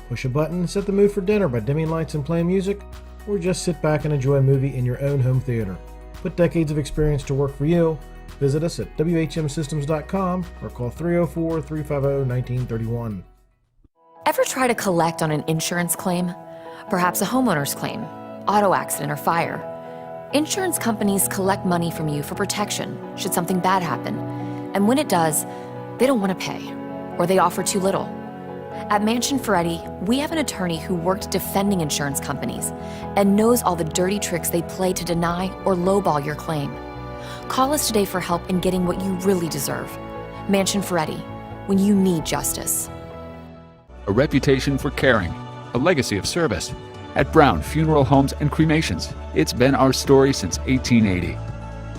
Push a button and set the mood for dinner by dimming lights and playing music, or just sit back and enjoy a movie in your own home theater. Put decades of experience to work for you. Visit us at whmsystems.com or call 304-350-1931. Ever try to collect on an insurance claim? Perhaps a homeowner's claim, auto accident, or fire. Insurance companies collect money from you for protection should something bad happen. And when it does, they don't want to pay, or they offer too little. At Mansion Ferretti, we have an attorney who worked defending insurance companies and knows all the dirty tricks they play to deny or lowball your claim. Call us today for help in getting what you really deserve. Mansion Ferretti, when you need justice. A reputation for caring, a legacy of service. At Brown Funeral Homes and Cremations, it's been our story since 1880.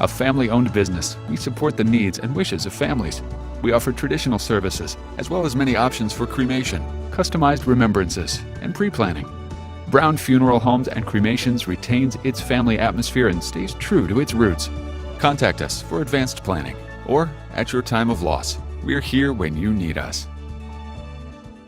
A family-owned business, we support the needs and wishes of families. We offer traditional services, as well as many options for cremation, customized remembrances, and pre-planning. Brown Funeral Homes and Cremations retains its family atmosphere and stays true to its roots. Contact us for advanced planning, or at your time of loss. We're here when you need us.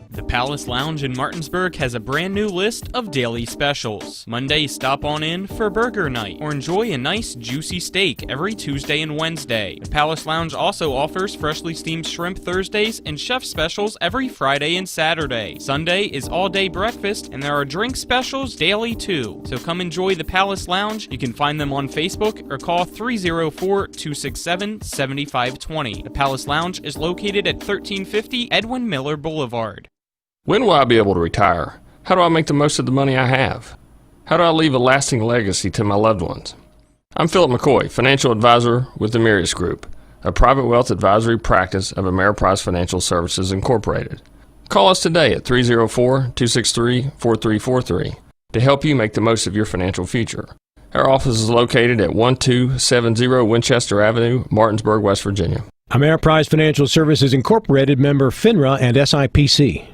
The Palace Lounge in Martinsburg has a brand new list of daily specials. Monday, stop on in for burger night or enjoy a nice juicy steak every Tuesday and Wednesday. The Palace Lounge also offers freshly steamed shrimp Thursdays and chef specials every Friday and Saturday. Sunday is all-day breakfast and there are drink specials daily too. So come enjoy the Palace Lounge. You can find them on Facebook or call 304-267-7520. The Palace Lounge is located at 1350 Edwin Miller Boulevard. When will I be able to retire? How do I make the most of the money I have? How do I leave a lasting legacy to my loved ones? I'm Philip McCoy, financial advisor with the Mirius Group, a private wealth advisory practice of Ameriprise Financial Services Incorporated. Call us today at 304-263-4343 to help you make the most of your financial future. Our office is located at 1270 Winchester Avenue, Martinsburg, West Virginia. Ameriprise Financial Services Incorporated, member FINRA and SIPC.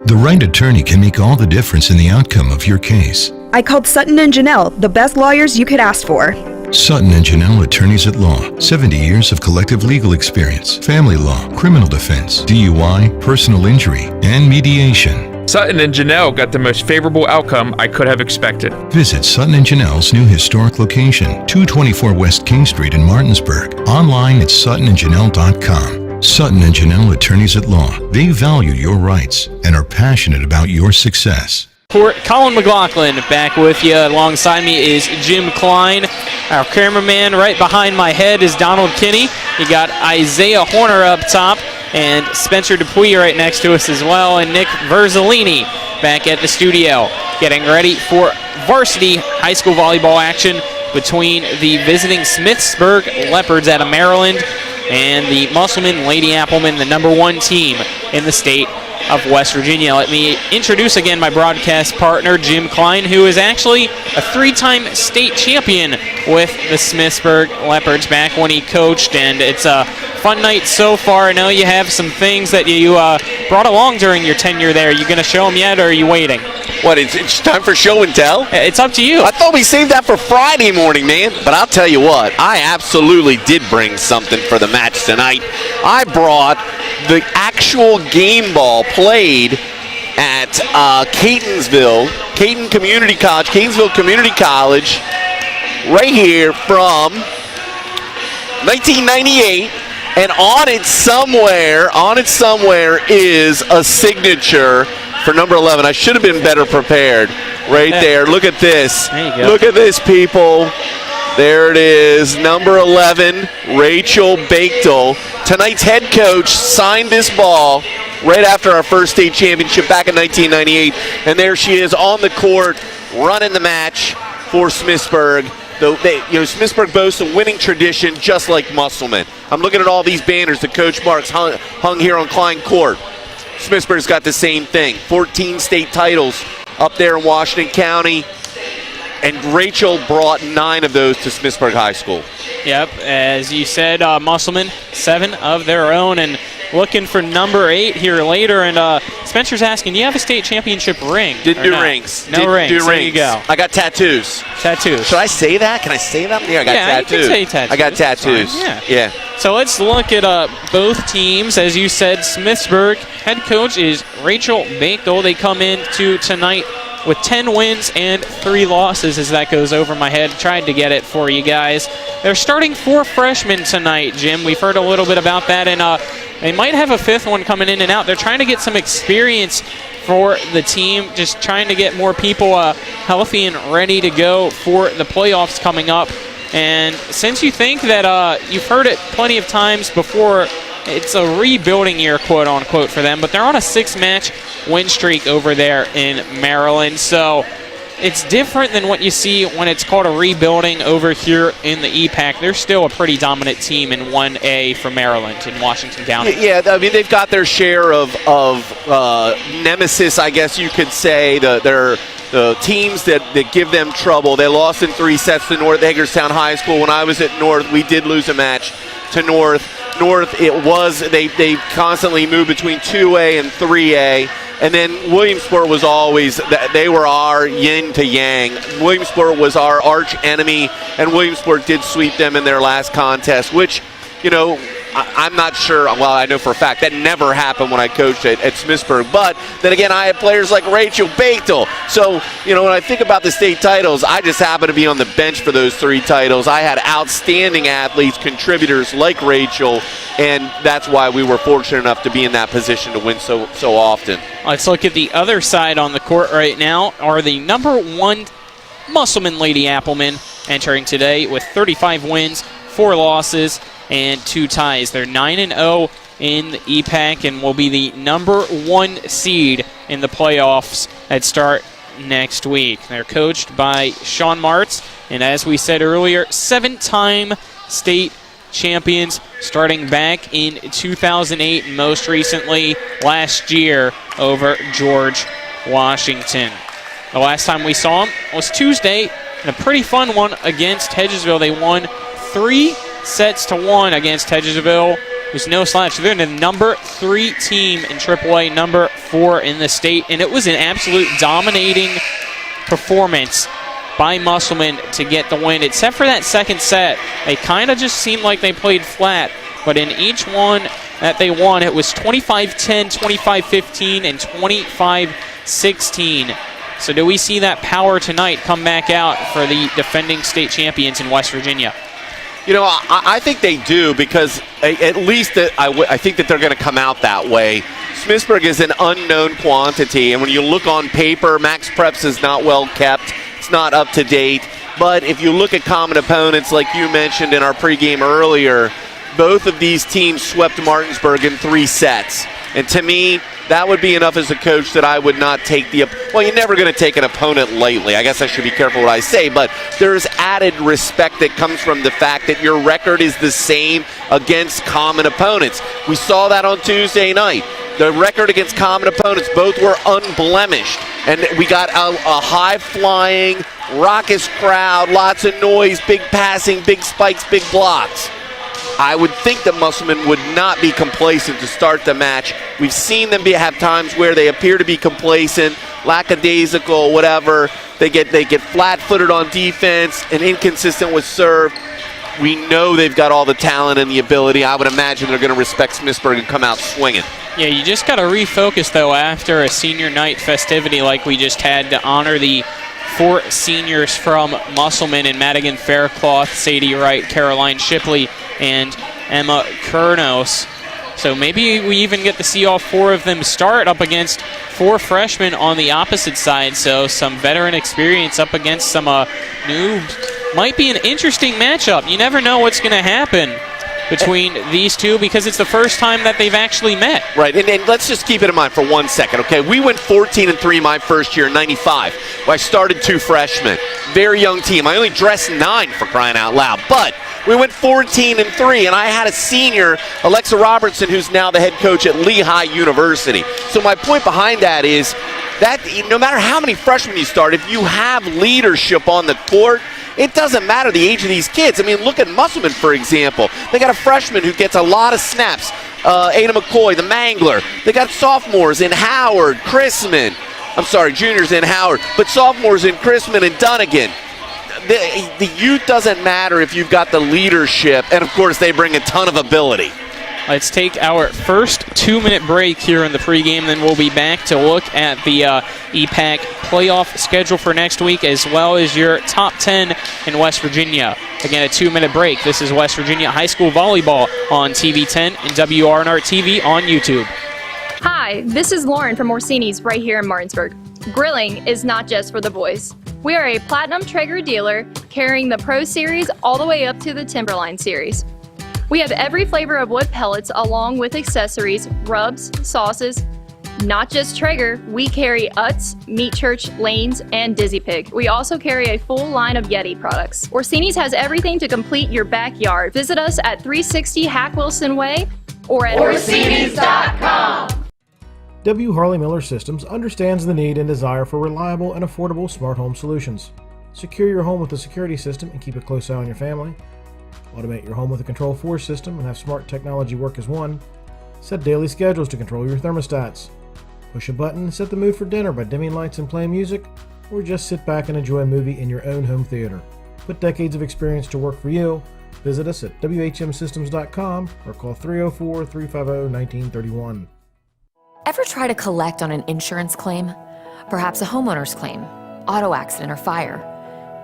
The right attorney can make all the difference in the outcome of your case. I called Sutton and Janelle, the best lawyers you could ask for. Sutton and Janelle Attorneys at Law. 70 years of collective legal experience, family law, criminal defense, DUI, personal injury, and mediation. Sutton and Janelle got the most favorable outcome I could have expected. Visit Sutton and Janelle's new historic location, 224 West King Street in Martinsburg. Online at suttonandjanelle.com. Sutton and Janelle Attorneys at Law. They value your rights and are passionate about your success. Colin McLaughlin back with you. Alongside me is Jim Klein. Our cameraman right behind my head is Donald Kinney. You got Isaiah Horner up top and Spencer Dupuy right next to us as well, and Nick Verzolini back at the studio getting ready for varsity high school volleyball action between the visiting Smithsburg Leopards out of Maryland and the Musselman Lady Applemen, the #1 team in the state of West Virginia. Let me introduce again my broadcast partner, Jim Klein, who is actually a 3-time state champion with the Smithsburg Leopards back when he coached, and it's a fun night so far. I know you have some things that you brought along during your tenure there. Are you going to show them yet, or are you waiting? What, it's time for show and tell? It's up to you. I thought we saved that for Friday morning, man. But I'll tell you what, I absolutely did bring something for the match tonight. I brought the actual game ball played at Catonsville Community College, right here from 1998. And on it somewhere is a signature for number 11. I should have been better prepared. Right there. Look at this. There you go. Look at this, people. There it is. Number 11, Rachel Bachtel. Tonight's head coach signed this ball right after our first state championship back in 1998. And there she is on the court, running the match for Smithsburg. Though Smithsburg boasts a winning tradition just like Musselman. I'm looking at all these banners that Coach Marks hung here on Klein Court. Smithsburg's got the same thing. 14 state titles up there in Washington County. And Rachel brought 9 of those to Smithsburg High School. Yep, as you said, Musselman, 7 of their own, and looking for number 8 here later. And Spencer's asking, do you have a state championship ring? Didn't do rings. No rings. Do There rings. you go. I got tattoos. Tattoos. Should I say that? Can I say that? Yeah, I got tattoos. You can say tattoos. I got tattoos. Yeah. So let's look at both teams. As you said, Smithsburg head coach is Rachel Bakel. They come into tonight with 10 wins and 3 losses, as that goes over my head. Tried to get it for you guys. They're starting 4 freshmen tonight, Jim. We've heard a little bit about that, and they might have a 5th one coming in and out. They're trying to get some experience for the team, just trying to get more people healthy and ready to go for the playoffs coming up. And since you think that you've heard it plenty of times before, it's a rebuilding year, quote-unquote, for them, but they're on a 6-match win streak over there in Maryland. So it's different than what you see when it's called a rebuilding over here in the EPAC. They're still a pretty dominant team in 1A for Maryland in Washington County. Yeah, I mean, they've got their share of nemesis, I guess you could say. The teams that give them trouble. They lost in 3 sets to North Hagerstown High School. When I was at North, we did lose a match to North. They constantly moved between 2A and 3A. And then Williamsport was always, they were our yin to yang. Williamsport was our arch enemy, and Williamsport did sweep them in their last contest, which, I'm not sure. Well, I know for a fact that never happened when I coached at Smithsburg. But then again, I had players like Rachel Bakel. So, when I think about the state titles, I just happen to be on the bench for those 3 titles. I had outstanding athletes, contributors like Rachel, and that's why we were fortunate enough to be in that position to win so often. Let's look at the other side on the court right now. Are the number 1 Musselman Lady Applemen entering today with 35 wins, 4 losses, and 2 ties. They're 9-0 in the EPAC and will be the number 1 seed in the playoffs that start next week. They're coached by Sean Martz, and as we said earlier, 7-time state champions starting back in 2008 and most recently last year over George Washington. The last time we saw them was Tuesday in a pretty fun one against Hedgesville. They won 3 sets to 1 against Hedgesville. It was no slouch. They're the number 3 team in AAA, number 4 in the state, and it was an absolute dominating performance by Musselman to get the win. Except for that second set, they kind of just seemed like they played flat, but in each one that they won, it was 25-10, 25-15, and 25-16. So do we see that power tonight come back out for the defending state champions in West Virginia? I think they do, because at least I think that they're going to come out that way. Smithsburg is an unknown quantity, and when you look on paper, Max Preps is not well kept. It's not up to date. But if you look at common opponents, like you mentioned in our pregame earlier, both of these teams swept Martinsburg in 3 sets. And to me, that would be enough as a coach that I would not take you're never going to take an opponent lightly. I guess I should be careful what I say, but there's added respect that comes from the fact that your record is the same against common opponents. We saw that on Tuesday night. The record against common opponents, both were unblemished. And we got a high-flying, raucous crowd, lots of noise, big passing, big spikes, big blocks. I would think that Musselman would not be complacent to start the match. We've seen them have times where they appear to be complacent, lackadaisical, whatever. They get flat-footed on defense and inconsistent with serve. We know they've got all the talent and the ability. I would imagine they're going to respect Smithsburg and come out swinging. Yeah, you just got to refocus, though, after a senior night festivity like we just had to honor the 4 seniors from Musselman and Madigan Faircloth, Sadie Wright, Caroline Shipley, and Emma Kurnos. So maybe we even get to see all 4 of them start up against 4 freshmen on the opposite side. So some veteran experience up against some noobs. Might be an interesting matchup. You never know what's going to happen. between these two because it's the first time that they've actually met. Right, and let's just keep it in mind for 1 second, okay? We went 14-3 my first year in 95. I started 2 freshmen. Very young team. I only dressed 9 for crying out loud. But we went 14-3, and I had a senior, Alexa Robertson, who's now the head coach at Lehigh University. So my point behind that is that no matter how many freshmen you start, if you have leadership on the court, it doesn't matter the age of these kids. I mean, look at Musselman, for example. They got a freshman who gets a lot of snaps. Ada McCoy, the Mangler. They got sophomores in Howard, Chrisman. I'm sorry, juniors in Howard, but sophomores in Chrisman and Dunnigan. The youth doesn't matter if you've got the leadership, and of course they bring a ton of ability. Let's take our first 2-minute break here in the pregame, then we'll be back to look at the EPAC playoff schedule for next week, as well as your top 10 in West Virginia. Again, a 2-minute break. This is West Virginia High School Volleyball on TV 10 and WRNR TV on YouTube. Hi, this is Lauren from Orsini's right here in Martinsburg. Grilling is not just for the boys. We are a Platinum Traeger dealer carrying the Pro Series all the way up to the Timberline Series. We have every flavor of wood pellets along with accessories, rubs, sauces. Not just Traeger, we carry Utz, Meat Church, Lanes, and Dizzy Pig. We also carry a full line of Yeti products. Orsini's has everything to complete your backyard. Visit us at 360 Hack Wilson Way or at Orsinis.com. W. Harley Miller Systems understands the need and desire for reliable and affordable smart home solutions. Secure your home with a security system and keep a close eye on your family. Automate your home with a Control4 system and have smart technology work as one. Set daily schedules to control your thermostats. Push a button and set the mood for dinner by dimming lights and playing music, or just sit back and enjoy a movie in your own home theater. Put decades of experience to work for you. Visit us at WHMsystems.com or call 304-350-1931. Ever try to collect on an insurance claim? Perhaps a homeowner's claim, auto accident, or fire?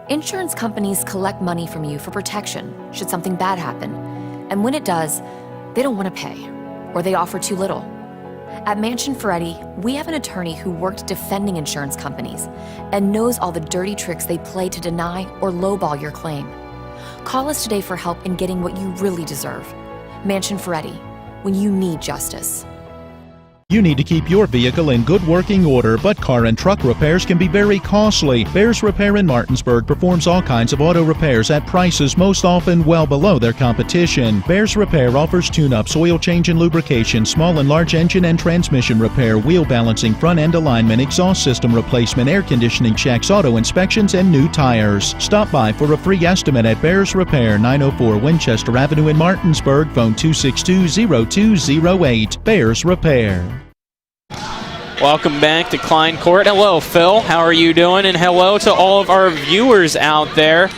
Insurance companies collect money from you for protection should something bad happen. And when it does, they don't want to pay, or they offer too little. At Mansion Ferretti, we have an attorney who worked defending insurance companies and knows all the dirty tricks they play to deny or lowball your claim. Call us today for help in getting what you really deserve. Mansion Ferretti, when you need justice. You need to keep your vehicle in good working order, but car and truck repairs can be very costly. Bears Repair in Martinsburg performs all kinds of auto repairs at prices most often well below their competition. Bears Repair offers tune-ups, oil change and lubrication, small and large engine and transmission repair, wheel balancing, front end alignment, exhaust system replacement, air conditioning checks, auto inspections, and new tires. Stop by for a free estimate at Bears Repair, 904 Winchester Avenue in Martinsburg, phone 262-0208. Bears Repair. Welcome back to Klein Court. Hello, Phil. How are you doing? And hello to all of our viewers out there.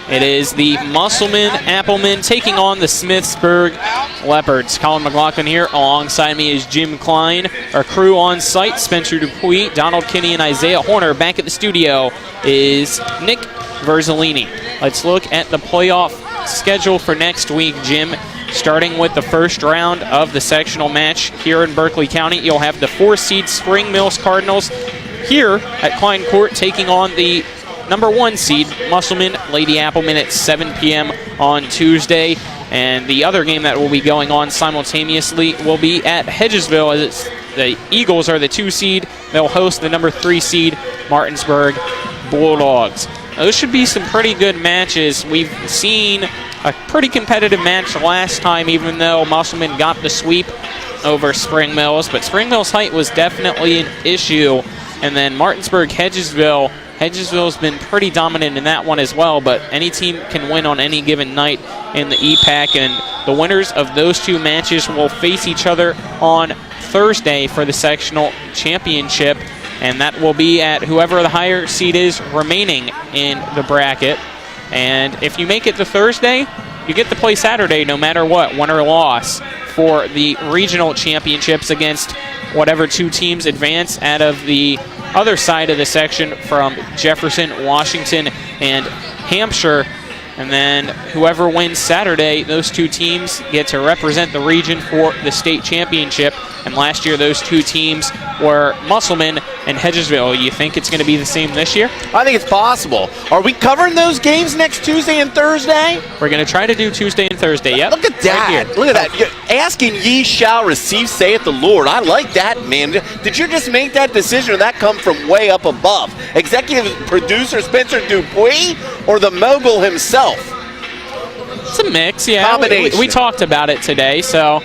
It is the Musselman Applemen taking on the Smithsburg Leopards. Colin McLaughlin here. Alongside me is Jim Klein. Our crew on site, Spencer Dupuis, Donald Kinney, and Isaiah Horner. Back at the studio is Nick Verzolini. Let's look at the playoff schedule for next week, Jim. Starting with the first round of the sectional match here in Berkeley County, you'll have the 4-seed Spring Mills Cardinals here at Klein Court taking on the number 1 seed Musselman Lady Applemen at 7 p.m. on Tuesday. And the other game that will be going on simultaneously will be at Hedgesville, as the Eagles are the 2 seed. They'll host the number 3 seed Martinsburg Bulldogs. Now, those should be some pretty good matches. We've seen a pretty competitive match last time, even though Musselman got the sweep over Spring Mills. But Spring Mills' height was definitely an issue. And then Hedgesville's been pretty dominant in that one as well. But any team can win on any given night in the EPAC. And the winners of those 2 matches will face each other on Thursday for the sectional championship. And that will be at whoever the higher seed is remaining in the bracket. And if you make it to Thursday, you get to play Saturday no matter what, win or loss, for the regional championships against whatever 2 teams advance out of the other side of the section from Jefferson, Washington, and Hampshire. And then whoever wins Saturday, those 2 teams get to represent the region for the state championship. And last year, those 2 teams were Musselman and Hedgesville. You think it's going to be the same this year? I think it's possible. Are we covering those games next Tuesday and Thursday? We're going to try to do Tuesday and Thursday, yep. Look at that. Right Look at that. You're asking ye shall receive, saith the Lord. I like that, man. Did you just make that decision, or that come from way up above? Executive producer Spencer Dupuis or the mogul himself? It's a mix, yeah. Combination. We talked about it today, so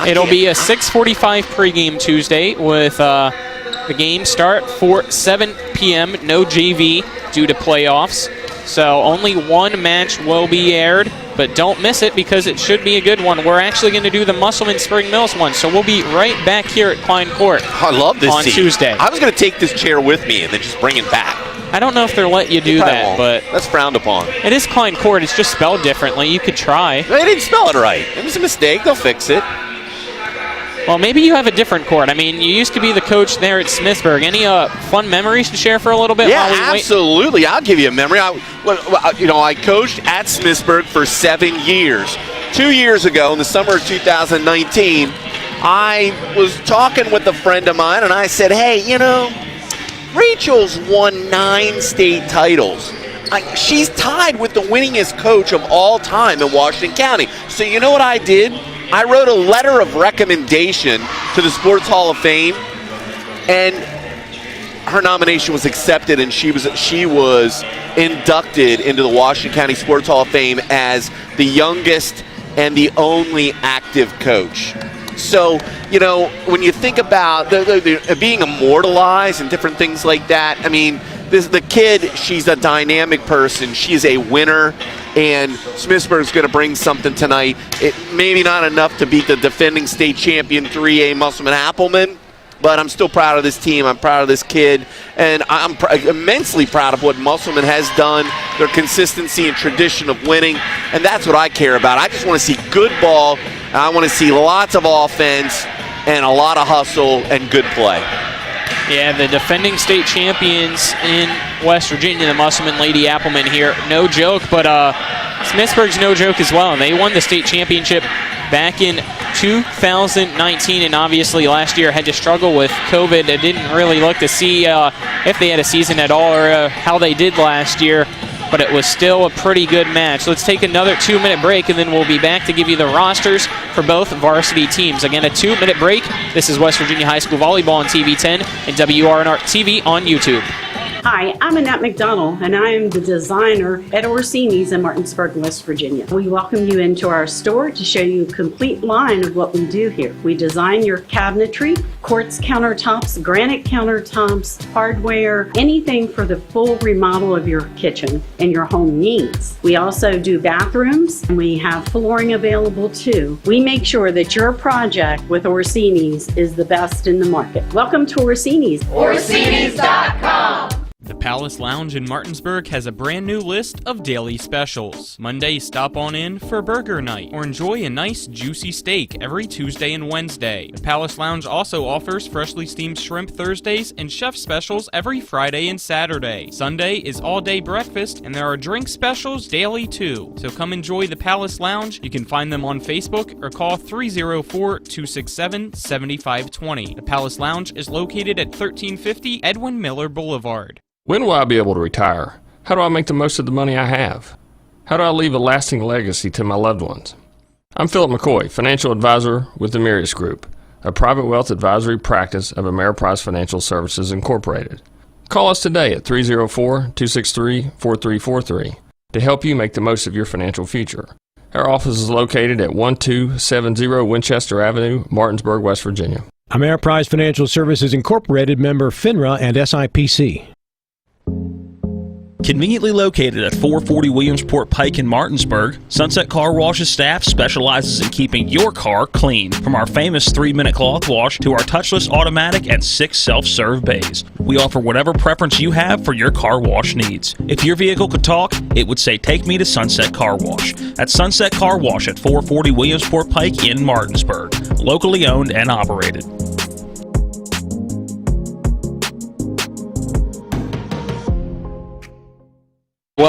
it'll be a 6:45 pregame Tuesday with the game start for 7 p.m. No JV due to playoffs. So only one match will be aired, but don't miss it because it should be a good one. We're actually going to do the Musselman Spring Mills one, so we'll be right back here at Klein Court. I love this on team. Tuesday. I was going to take this chair with me and then just bring it back. I don't know if they'll let you do that, but that's frowned upon. It is Klein Court. It's just spelled differently. You could try. They didn't spell it right. It was a mistake. They'll fix it. Well, maybe you have a different court. I mean, you used to be the coach there at Smithsburg. Any fun memories to share for a little bit? Yeah, while we absolutely. I'll give you a memory. I coached at Smithsburg for 7 years. 2 years ago, in the summer of 2019, I was talking with a friend of mine, and I said, hey, Rachel's won 9 state titles. She's tied with the winningest coach of all time in Washington County. So you know what I did? I wrote a letter of recommendation to the Sports Hall of Fame, and her nomination was accepted, and she was inducted into the Washington County Sports Hall of Fame as the youngest and the only active coach. So, when you think about being immortalized and different things like that, I mean, the kid, she's a dynamic person. She's a winner, and Smithsburg's going to bring something tonight. It maybe not enough to beat the defending state champion 3A Musselman Appleman, but I'm still proud of this team. I'm proud of this kid, and I'm immensely proud of what Musselman has done, their consistency and tradition of winning, and that's what I care about. I just want to see good ball, and I want to see lots of offense and a lot of hustle and good play. Yeah, the defending state champions in West Virginia, the Musselman Lady Appleman here. No joke, but Smithsburg's no joke as well. They won the state championship back in 2019, and obviously last year had to struggle with COVID. It didn't really look to see if they had a season at all or how they did last year, but it was still a pretty good match. Let's take another 2-minute break, and then we'll be back to give you the rosters for both varsity teams. Again, a 2-minute break. This is West Virginia High School Volleyball on TV 10 and WRNR TV on YouTube. Hi, I'm Annette McDonald, and I am the designer at Orsini's in Martinsburg, West Virginia. We welcome you into our store to show you a complete line of what we do here. We design your cabinetry, quartz countertops, granite countertops, hardware, anything for the full remodel of your kitchen and your home needs. We also do bathrooms, and we have flooring available too. We make sure that your project with Orsini's is the best in the market. Welcome to Orsini's. Orsini's.com. The Palace Lounge in Martinsburg has a brand new list of daily specials. Monday, stop on in for burger night or enjoy a nice juicy steak every Tuesday and Wednesday. The Palace Lounge also offers freshly steamed shrimp Thursdays and chef specials every Friday and Saturday. Sunday is all-day breakfast, and there are drink specials daily too. So come enjoy the Palace Lounge. You can find them on Facebook or call 304-267-7520. The Palace Lounge is located at 1350 Edwin Miller Boulevard. When will I be able to retire? How do I make the most of the money I have? How do I leave a lasting legacy to my loved ones? I'm Philip McCoy, financial advisor with the Mirius Group, a private wealth advisory practice of Ameriprise Financial Services Incorporated. Call us today at 304-263-4343 to help you make the most of your financial future. Our office is located at 1270 Winchester Avenue, Martinsburg, West Virginia. Ameriprise Financial Services Incorporated, member FINRA and SIPC. Conveniently located at 440 Williamsport Pike in Martinsburg, Sunset Car Wash's staff specializes in keeping your car clean. From our famous 3-minute cloth wash to our touchless automatic and 6 self-serve bays, we offer whatever preference you have for your car wash needs. If your vehicle could talk, it would say, "Take me to Sunset Car Wash." That's Sunset Car Wash at 440 Williamsport Pike in Martinsburg. Locally owned and operated.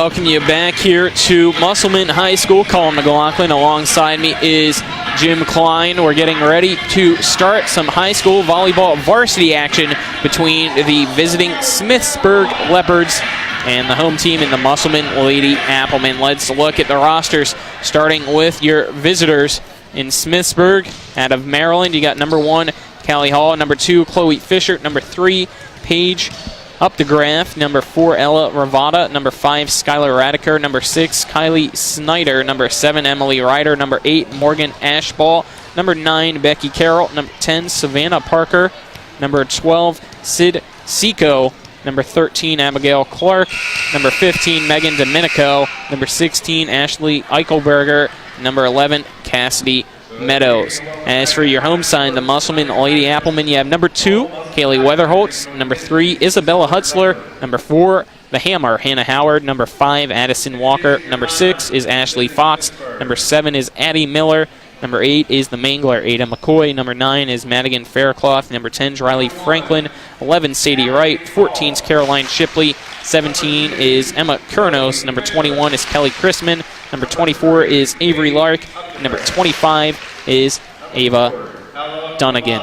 welcome you back here to Musselman High School. Colin McLaughlin alongside me is Jim Klein. We're getting ready to start some high school volleyball varsity action between the visiting Smithsburg Leopards and the home team in the Musselman Lady Applemen. Let's look at the rosters, starting with your visitors in Smithsburg. Out of Maryland, you got number 1, Callie Hall, number 2, Chloe Fisher, number 3, Paige Updegraff, number 4, Ella Ravada, number 5, Skylar Radiker, number 6, Kylie Snyder, number 7, Emily Ryder, number 8, Morgan Ashball, number 9, Becky Carroll, number 10, Savannah Parker, number 12, Sid Seco, number 13, Abigail Clark, number 15, Megan Domenico, number 16, Ashley Eichelberger, number 11, Cassidy Meadows. As for your home side, the Musselman Lady Applemen, you have number 2, Kaylee Weatherholtz, number 3, Isabella Hutzler, number 4, the Hammer, Hannah Howard, number 5, Addison Walker, number 6 is Ashley Fox, number 7 is Addie Miller, number 8 is the Mangler, Ada McCoy, number 9 is Madigan Faircloth, number 10 is Riley Franklin, 11 Sadie Wright, 14 is Caroline Shipley, 17 is Emma Kurnos, number 21 is Kelly Chrisman, number 24 is Avery Lark, number 25 is Ava Dunnigan.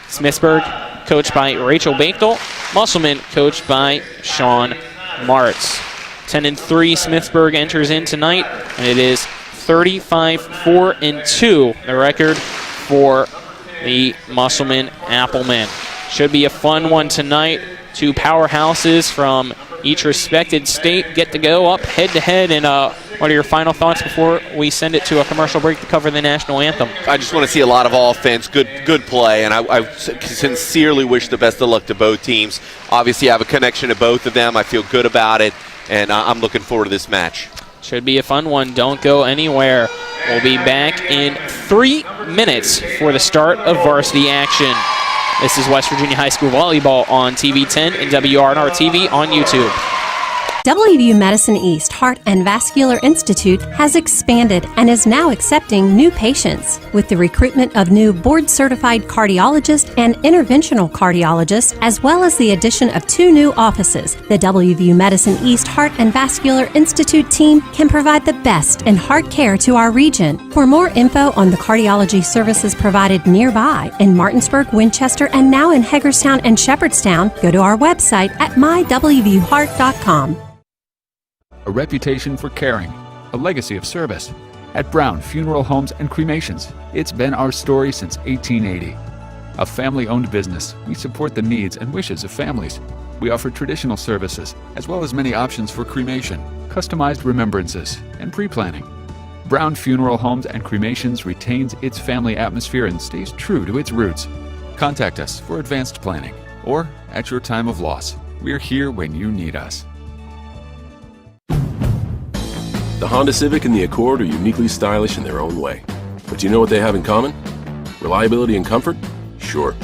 Smithsburg, coached by Rachel Bechtel. Musselman, coached by Sean Martz. 10-3, Smithsburg enters in tonight, and it is 35-4-2, the record for the Musselman Applemen. Should be a fun one tonight. Two powerhouses from each respected state get to go up head-to-head. And what are your final thoughts before we send it to a commercial break to cover the national anthem? I just want to see a lot of offense, good play, and I sincerely wish the best of luck to both teams. Obviously, I have a connection to both of them. I feel good about it, and I'm looking forward to this match. Should be a fun one. Don't go anywhere. We'll be back in 3 minutes for the start of varsity action. This is West Virginia High School Volleyball on TV 10 and WRNR TV on YouTube. WVU Medicine East Heart and Vascular Institute has expanded and is now accepting new patients. With the recruitment of new board-certified cardiologists and interventional cardiologists, as well as the addition of 2 new offices, the WVU Medicine East Heart and Vascular Institute team can provide the best in heart care to our region. For more info on the cardiology services provided nearby in Martinsburg, Winchester, and now in Hagerstown and Shepherdstown, go to our website at mywvuheart.com. A reputation for caring, a legacy of service. At Brown Funeral Homes and Cremations, it's been our story since 1880. A family-owned business, we support the needs and wishes of families. We offer traditional services, as well as many options for cremation, customized remembrances, and pre-planning. Brown Funeral Homes and Cremations retains its family atmosphere and stays true to its roots. Contact us for advanced planning, or at your time of loss. We're here when you need us. The Honda Civic and the Accord are uniquely stylish in their own way. But do you know what they have in common? Reliability and comfort? Sure.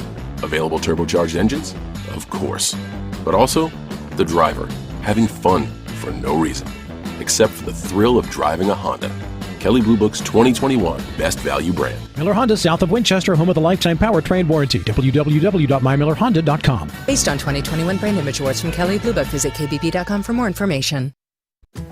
Available turbocharged engines? Of course. But also, the driver, having fun for no reason, except for the thrill of driving a Honda. Kelley Blue Book's 2021 Best Value Brand. Miller Honda, south of Winchester, home of the lifetime powertrain warranty. www.mymillerhonda.com. Based on 2021 Brand Image Awards from Kelley Blue Book, visit kbb.com for more information.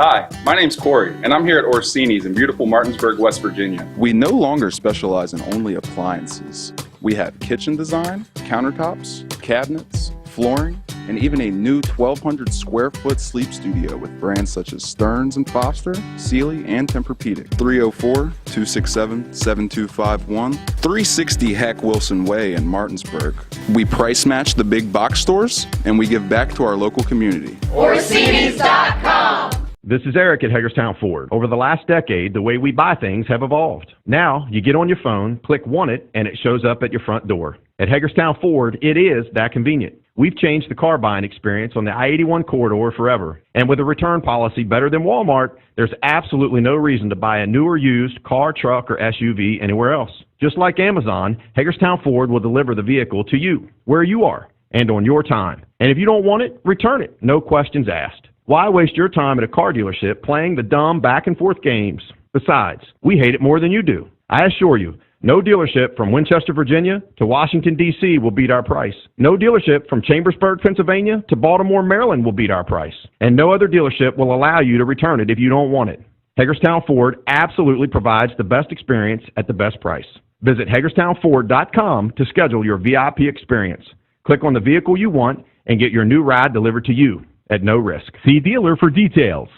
Hi, my name's Corey, and I'm here at Orsini's in beautiful Martinsburg, West Virginia. We no longer specialize in only appliances. We have kitchen design, countertops, cabinets, flooring, and even a new 1,200 square foot sleep studio with brands such as Stearns & Foster, Sealy, and Tempur-Pedic. 304-267-7251, 360 Hack Wilson Way in Martinsburg. We price match the big box stores, and we give back to our local community. Orsini's.com. This is Eric at Hagerstown Ford. Over the last decade, the way we buy things have evolved. Now, you get on your phone, click Want It, and it shows up at your front door. At Hagerstown Ford, it is that convenient. We've changed the car buying experience on the I-81 corridor forever. And with a return policy better than Walmart, there's absolutely no reason to buy a new or used car, truck, or SUV anywhere else. Just like Amazon, Hagerstown Ford will deliver the vehicle to you, where you are, and on your time. And if you don't want it, return it. No questions asked. Why waste your time at a car dealership playing the dumb back-and-forth games? Besides, we hate it more than you do. I assure you, No dealership from Winchester, Virginia to Washington, D.C. will beat our price. No dealership from Chambersburg, Pennsylvania to Baltimore, Maryland will beat our price. And no other dealership will allow you to return it if you don't want it. Hagerstown Ford absolutely provides the best experience at the best price. Visit HagerstownFord.com to schedule your VIP experience. Click on the vehicle you want and get your new ride delivered to you at no risk. See dealer for details.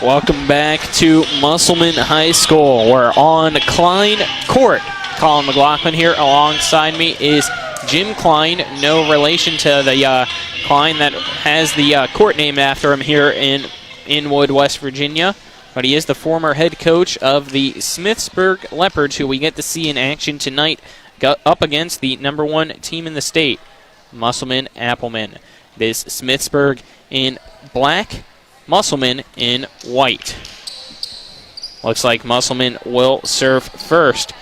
Welcome back to Musselman High School. We're on Klein Court. Colin McLaughlin here alongside me is Jim Klein, no relation to the Klein that has the court named after him here in Inwood, West Virginia. But he is the former head coach of the Smithsburg Leopards, who we get to see in action tonight, up against the #1 team in the state, Musselman Appleman. It is Smithsburg in black, Musselman in white. Looks like Musselman will serve first,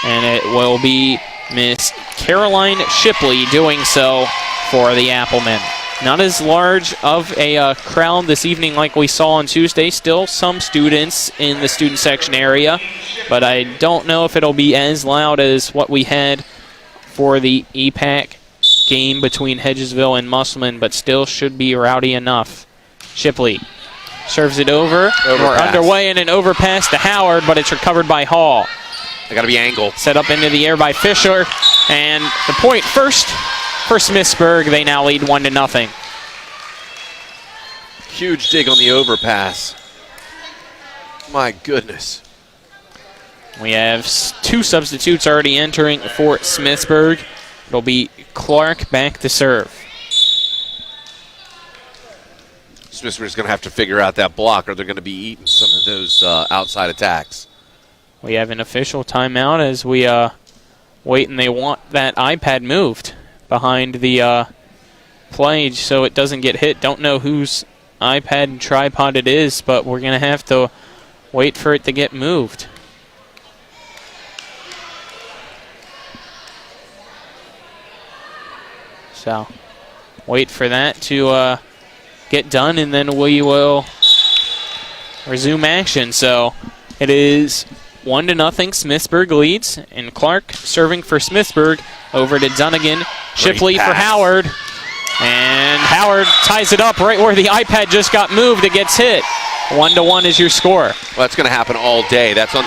and it will be Miss Caroline Shipley doing so for the Applemen. Not as large of a crowd this evening like we saw on Tuesday. Still some students in the student section area, but I don't know if it'll be as loud as what we had for the EPAC game between Hedgesville and Musselman, but still should be rowdy enough. Shipley serves it over. We're underway in an overpass to Howard, but it's recovered by Hall. They got to be angled. Set up into the air by Fisher, and the point first for Smithsburg. They now lead 1-0. Huge dig on the overpass. My goodness. We have 2 substitutes already entering for Smithsburg. It'll be Clark back to serve. Smithsburg's going to have to figure out that block, or they're going to be eating some of those outside attacks. We have an official timeout as we wait, and they want that iPad moved behind the play so it doesn't get hit. Don't know whose iPad and tripod it is, but we're going to have to wait for it to get moved. So wait for that to get done, and then we will resume action. So it is 1-0. Smithsburg leads, and Clark serving for Smithsburg over to Dunnigan. Shipley for Howard, and Howard ties it up right where the iPad just got moved. It gets hit. 1-1 is your score. Well, that's going to happen all day. That's on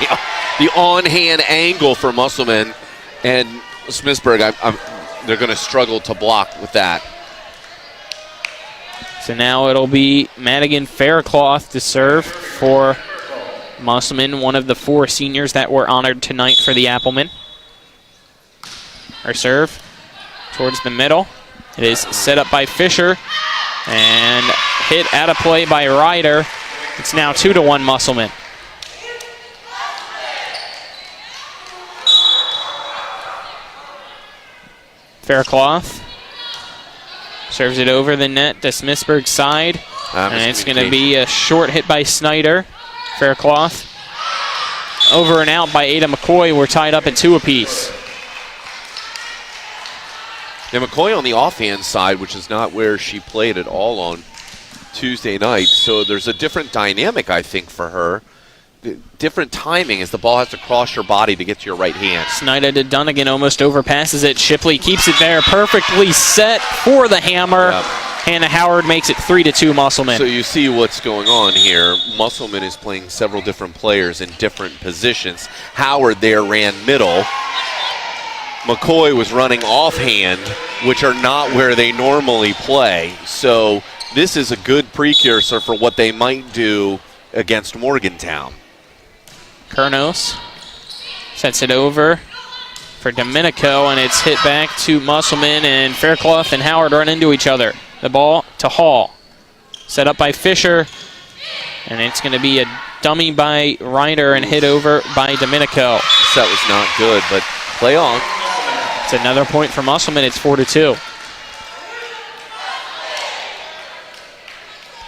the on-hand angle for Musselman, and Smithsburg, they're going to struggle to block with that. So now it'll be Madigan Faircloth to serve for Musselman, one of the 4 seniors that were honored tonight for the Applemen. Her serve towards the middle. It is set up by Fisher and hit out of play by Ryder. It's now 2-1 Musselman. Faircloth serves it over the net to Smithsburg's side, and it's going to be a short hit by Snyder. Faircloth over and out by Ada McCoy. We're tied up at 2 apiece. Now McCoy on the offhand side, which is not where she played at all on Tuesday night, so there's a different dynamic, I think, for her. Different timing as the ball has to cross your body to get to your right hand. Snyder to Dunnigan, almost overpasses it. Shipley keeps it there, perfectly set for the hammer. Yep. Hannah Howard makes it 3-2 Musselman. So you see what's going on here. Musselman is playing several different players in different positions. Howard there ran middle. McCoy was running offhand, which are not where they normally play. So this is a good precursor for what they might do against Morgantown. Kurnos sets it over for Domenico, and it's hit back to Musselman, and Faircloth and Howard run into each other. The ball to Hall. Set up by Fisher, and it's going to be a dummy by Ryder and hit over by Domenico. That was not good, but play on. It's another point for Musselman. It's 4-2.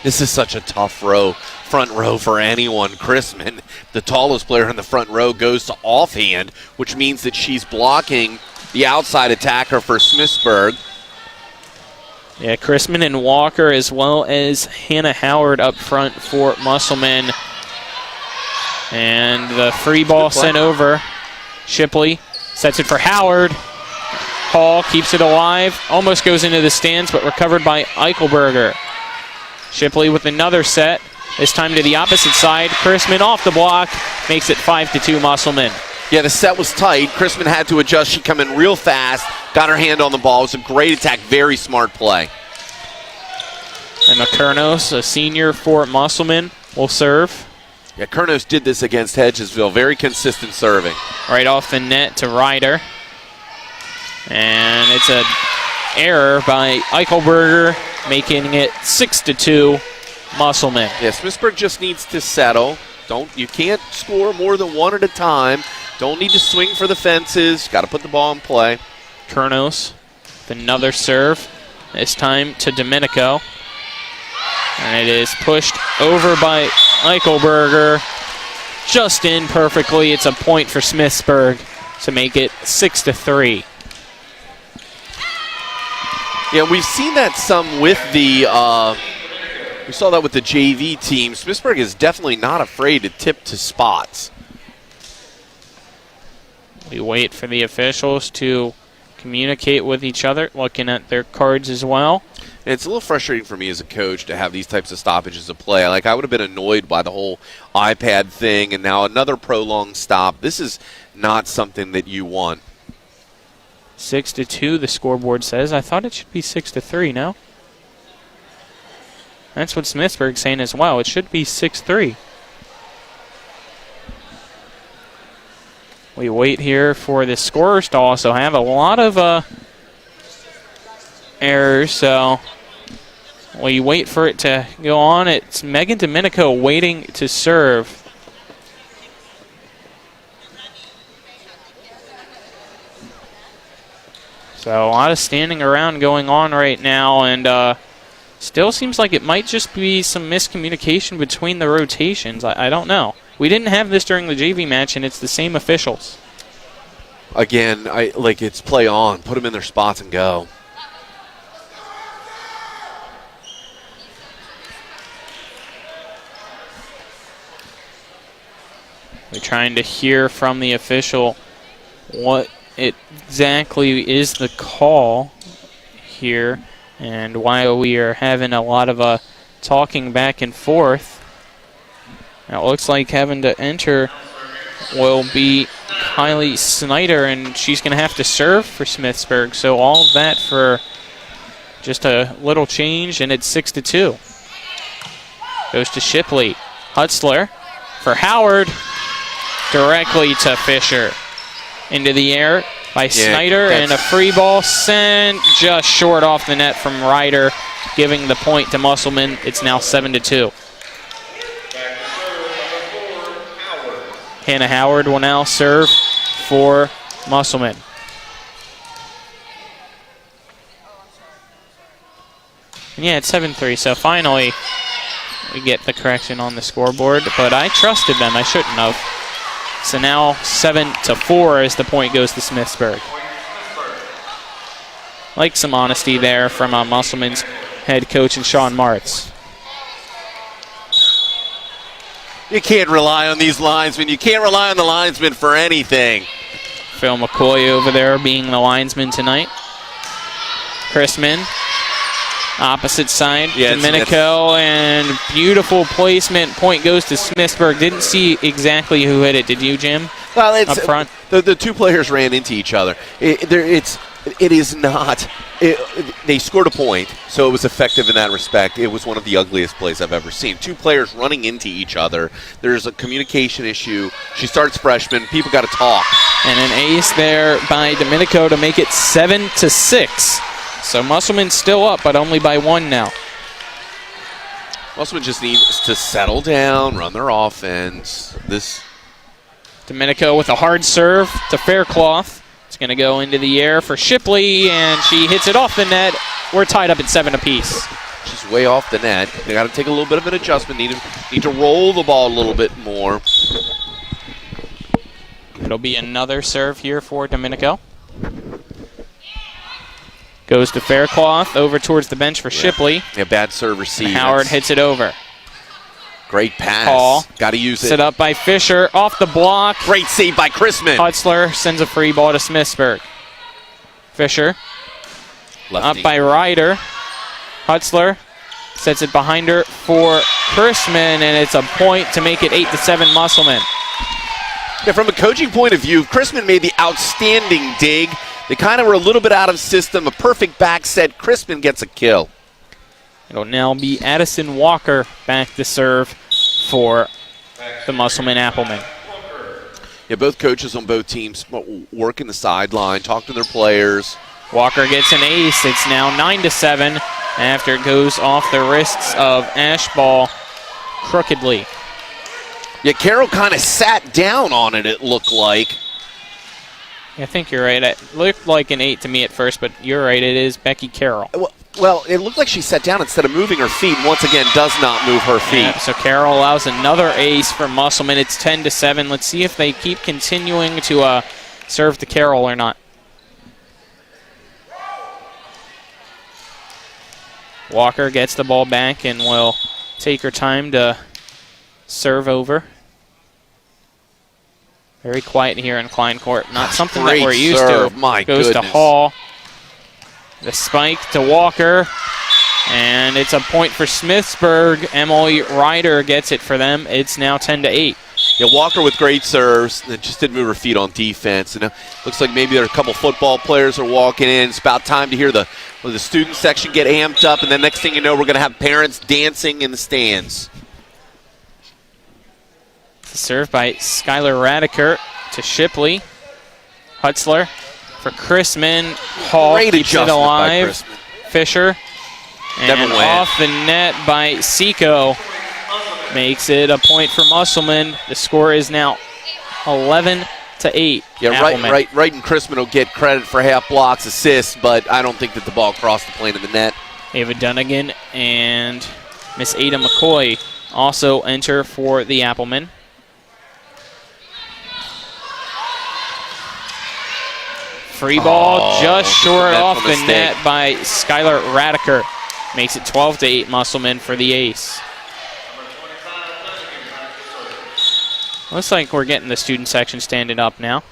This is such a tough front row for anyone. Chrisman, the tallest player in the front row, goes to offhand, which means that she's blocking the outside attacker for Smithsburg. Yeah, Chrisman and Walker, as well as Hannah Howard up front for Musselman. And the free ball sent over. Shipley sets it for Howard. Hall keeps it alive. Almost goes into the stands, but recovered by Eichelberger. Shipley with another set. This time to the opposite side. Chrisman off the block. Makes it 5-2 Musselman. Yeah, the set was tight. Chrisman had to adjust. She come in real fast. Got her hand on the ball. It was a great attack. Very smart play. And McKernos, a senior for Musselman, will serve. Yeah, Kernos did this against Hedgesville. Very consistent serving. Right off the net to Ryder. And it's an error by Eichelberger, making it 6-2 Musselman. Yeah, Smithsburg just needs to settle. You can't score more than one at a time. Don't need to swing for the fences. Got to put the ball in play. Kernos with another serve. This time to Domenico. And it is pushed over by Eichelberger. Just in perfectly. It's a point for Smithsburg to make it 6-3. Yeah, we've seen that some with the, we saw that with the JV team. Smithsburg is definitely not afraid to tip to spots. We wait for the officials to communicate with each other, looking at their cards as well. And it's a little frustrating for me as a coach to have these types of stoppages of play. Like, I would have been annoyed by the whole iPad thing, and now another prolonged stop. This is not something that you want. 6-2, the scoreboard says. I thought it should be 6-3, no? That's what Smithsburg's saying as well. It should be 6-3. We wait here for the scorers to also have a lot of errors, so we wait for it to go on. It's Megan Domenico waiting to serve. So a lot of standing around going on right now, and still seems like it might just be some miscommunication between the rotations. I don't know. We didn't have this during the JV match, and it's the same officials. Again, it's play on. Put them in their spots and go. We're trying to hear from the official what exactly is the call here and why we are having a lot of talking back and forth. Now it looks like having to enter will be Kylie Snyder, and she's going to have to serve for Smithsburg. So all of that for just a little change, and it's 6-2. Goes to Shipley. Hutzler for Howard. Directly to Fisher. Into the air by Snyder, and a free ball sent just short off the net from Ryder, giving the point to Musselman. It's now 7-2. Hannah Howard will now serve for Musselman. And yeah, it's 7-3, so finally we get the correction on the scoreboard, but I trusted them. I shouldn't have. So now 7-4 as the point goes to Smithsburg. Like some honesty there from Musselman's head coach and Sean Martz. You can't rely on these linesmen. You can't rely on the linesmen for anything. Phil McCoy over there being the linesman tonight. Chrisman. Opposite side, Domenico, and beautiful placement. Point goes to Smithsburg. Didn't see exactly who hit it. Did you, Jim? Well, it's up front. The two players ran into each other. It is not. They scored a point, so it was effective in that respect. It was one of the ugliest plays I've ever seen. Two players running into each other. There's a communication issue. She starts freshman. People got to talk. And an ace there by Domenico to make it 7-6. So Musselman's still up, but only by one now. Musselman just needs to settle down, run their offense. Domenico with a hard serve to Faircloth. It's going to go into the air for Shipley, and she hits it off the net. We're tied up at 7 apiece. She's way off the net. They got to take a little bit of an adjustment. Need to roll the ball a little bit more. It'll be another serve here for Domenico. Goes to Faircloth, over towards the bench for Shipley. Yeah, bad serve receive. And Howard hits it over. Great pass. Hall. Got to use it. Set up by Fisher. Off the block. Great save by Chrisman. Hutzler sends a free ball to Smithsburg. Fisher. Lefty. Up by Ryder. Hutzler sets it behind her for Chrisman, and it's a point to make it 8-7 Musselman. Yeah, from a coaching point of view, Chrisman made the outstanding dig. They kind of were a little bit out of system. A perfect back set. Chrisman gets a kill. It'll now be Addison Walker back to serve for the Musselman Applemen. Yeah, both coaches on both teams working the sideline, talk to their players. Walker gets an ace. It's now 9-7 after it goes off the wrists of Ashball crookedly. Yeah, Carroll kind of sat down on it looked like. I think you're right. It looked like an 8 to me at first, but you're right. It is Becky Carroll. Well, it looked like she sat down instead of moving her feet. Once again, does not move her feet. Yeah, so Carroll allows another ace for Musselman. It's 10-7. Let's see if they keep continuing to serve to Carroll or not. Walker gets the ball back and will take her time to serve over. Very quiet here in Klein Court. Not something that we're used to. My Goes goodness. to Hall. The spike to Walker. And it's a point for Smithsburg. Emily Ryder gets it for them. It's now 10-8. Yeah, Walker with great serves. That just didn't move her feet on defense. And it looks like maybe there are a couple football players are walking in. It's about time to hear the student section get amped up. And then next thing you know, we're going to have parents dancing in the stands. Served by Skylar Radiker to Shipley. Hutzler for Chrisman. Hall Great keeps it adjustment by alive. Chrisman. Fisher. Never And went. off the net by Seco. Makes it a point for Musselman. The score is now 11-8. Yeah, Appleman. Wright and Chrisman will get credit for half blocks, assists, but I don't think that the ball crossed the plane of the net. Ava Dunnigan and Miss Ada McCoy also enter for the Applemen. Free ball just short off the net by Skylar Radiker. Makes it 12-8 Musselman for the ace. Looks like we're getting the student section standing up now.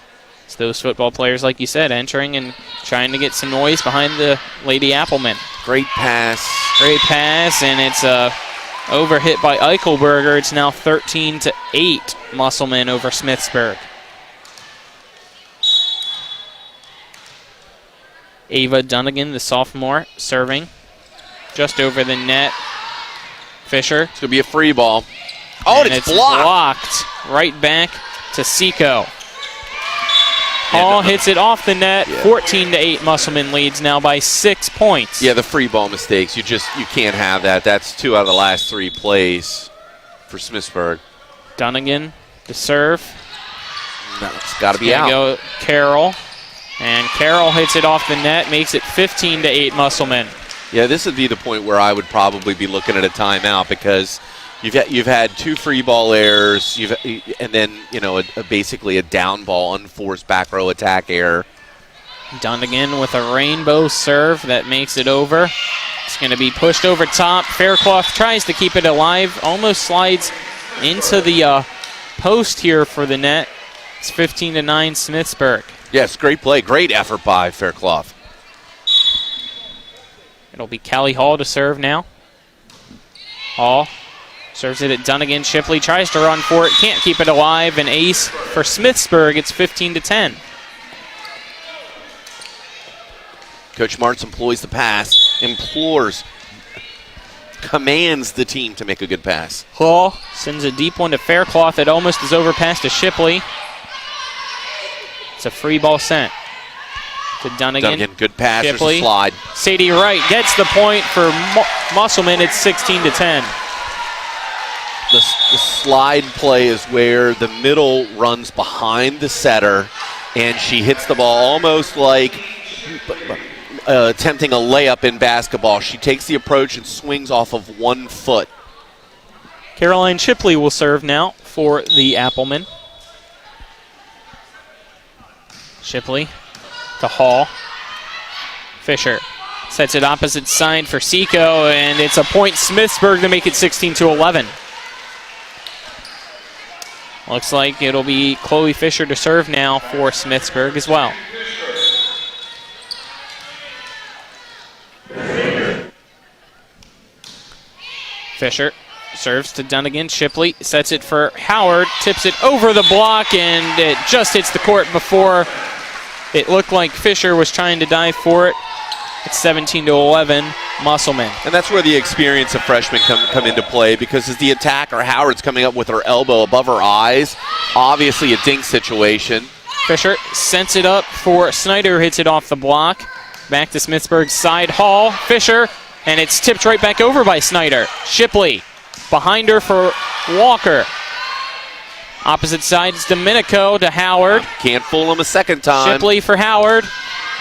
It's those football players, like you said, entering and trying to get some noise behind the Lady Applemen. Great pass. Great pass, and it's overhit by Eichelberger. It's now 13-8 Musselman over Smithsburg. Ava Dunnigan, the sophomore, serving just over the net. Fisher. It's going to be a free ball. Oh, and it's blocked. Right back to Seco. Hall hits it off the net. 14-8 Musselman leads now by 6 points. Yeah, the free ball mistakes. You can't have that. That's 2 out of the last 3 plays for Smithsburg. Dunnigan to serve. It's got to be out. Go Carroll. And Carroll hits it off the net, makes it 15-8 Musselman. Yeah, this would be the point where I would probably be looking at a timeout because you've had 2 free ball errors, and then basically a down ball, unforced back row attack error. Dunnigan with a rainbow serve that makes it over. It's going to be pushed over top. Faircloth tries to keep it alive, almost slides into the post here for the net. It's 15-9 Smithsburg. Yes, great play, great effort by Faircloth. It'll be Callie Hall to serve now. Hall serves it at Dunnigan. Shipley tries to run for it, can't keep it alive. An ace for Smithsburg. It's 15-10. Coach Martz employs the pass, commands the team to make a good pass. Hall sends a deep one to Faircloth. It almost is overpassed to Shipley. It's a free ball sent to Dunnigan. Good pass. Shipley. There's a slide. Sadie Wright gets the point for Musselman. It's 16-10. The slide play is where the middle runs behind the setter, and she hits the ball almost like attempting a layup in basketball. She takes the approach and swings off of 1 foot. Caroline Shipley will serve now for the Applemen. Shipley to Hall. Fisher sets it opposite side for Seco, and it's a point Smithsburg to make it 16-11. Looks like it'll be Chloe Fisher to serve now for Smithsburg as well. Fisher serves to Dunnigan. Shipley sets it for Howard, tips it over the block, and it just hits the court before it looked like Fisher was trying to dive for it. It's 17-11, Musselman. And that's where the experience of freshmen come into play, because as the attacker, Howard's coming up with her elbow above her eyes. Obviously a dink situation. Fisher sends it up for Snyder, hits it off the block. Back to Smithsburg's side. Hall, Fisher, and it's tipped right back over by Snyder. Shipley behind her for Walker. Opposite side is Domenico to Howard. Can't fool him a second time. Shipley for Howard.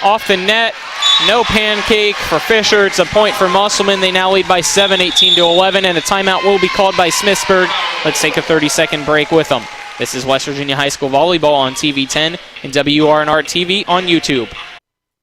Off the net. No pancake for Fisher. It's a point for Musselman. They now lead by 7, 18-11, and a timeout will be called by Smithsburg. Let's take a 30-second break with them. This is West Virginia High School Volleyball on TV 10 and WRNR TV on YouTube.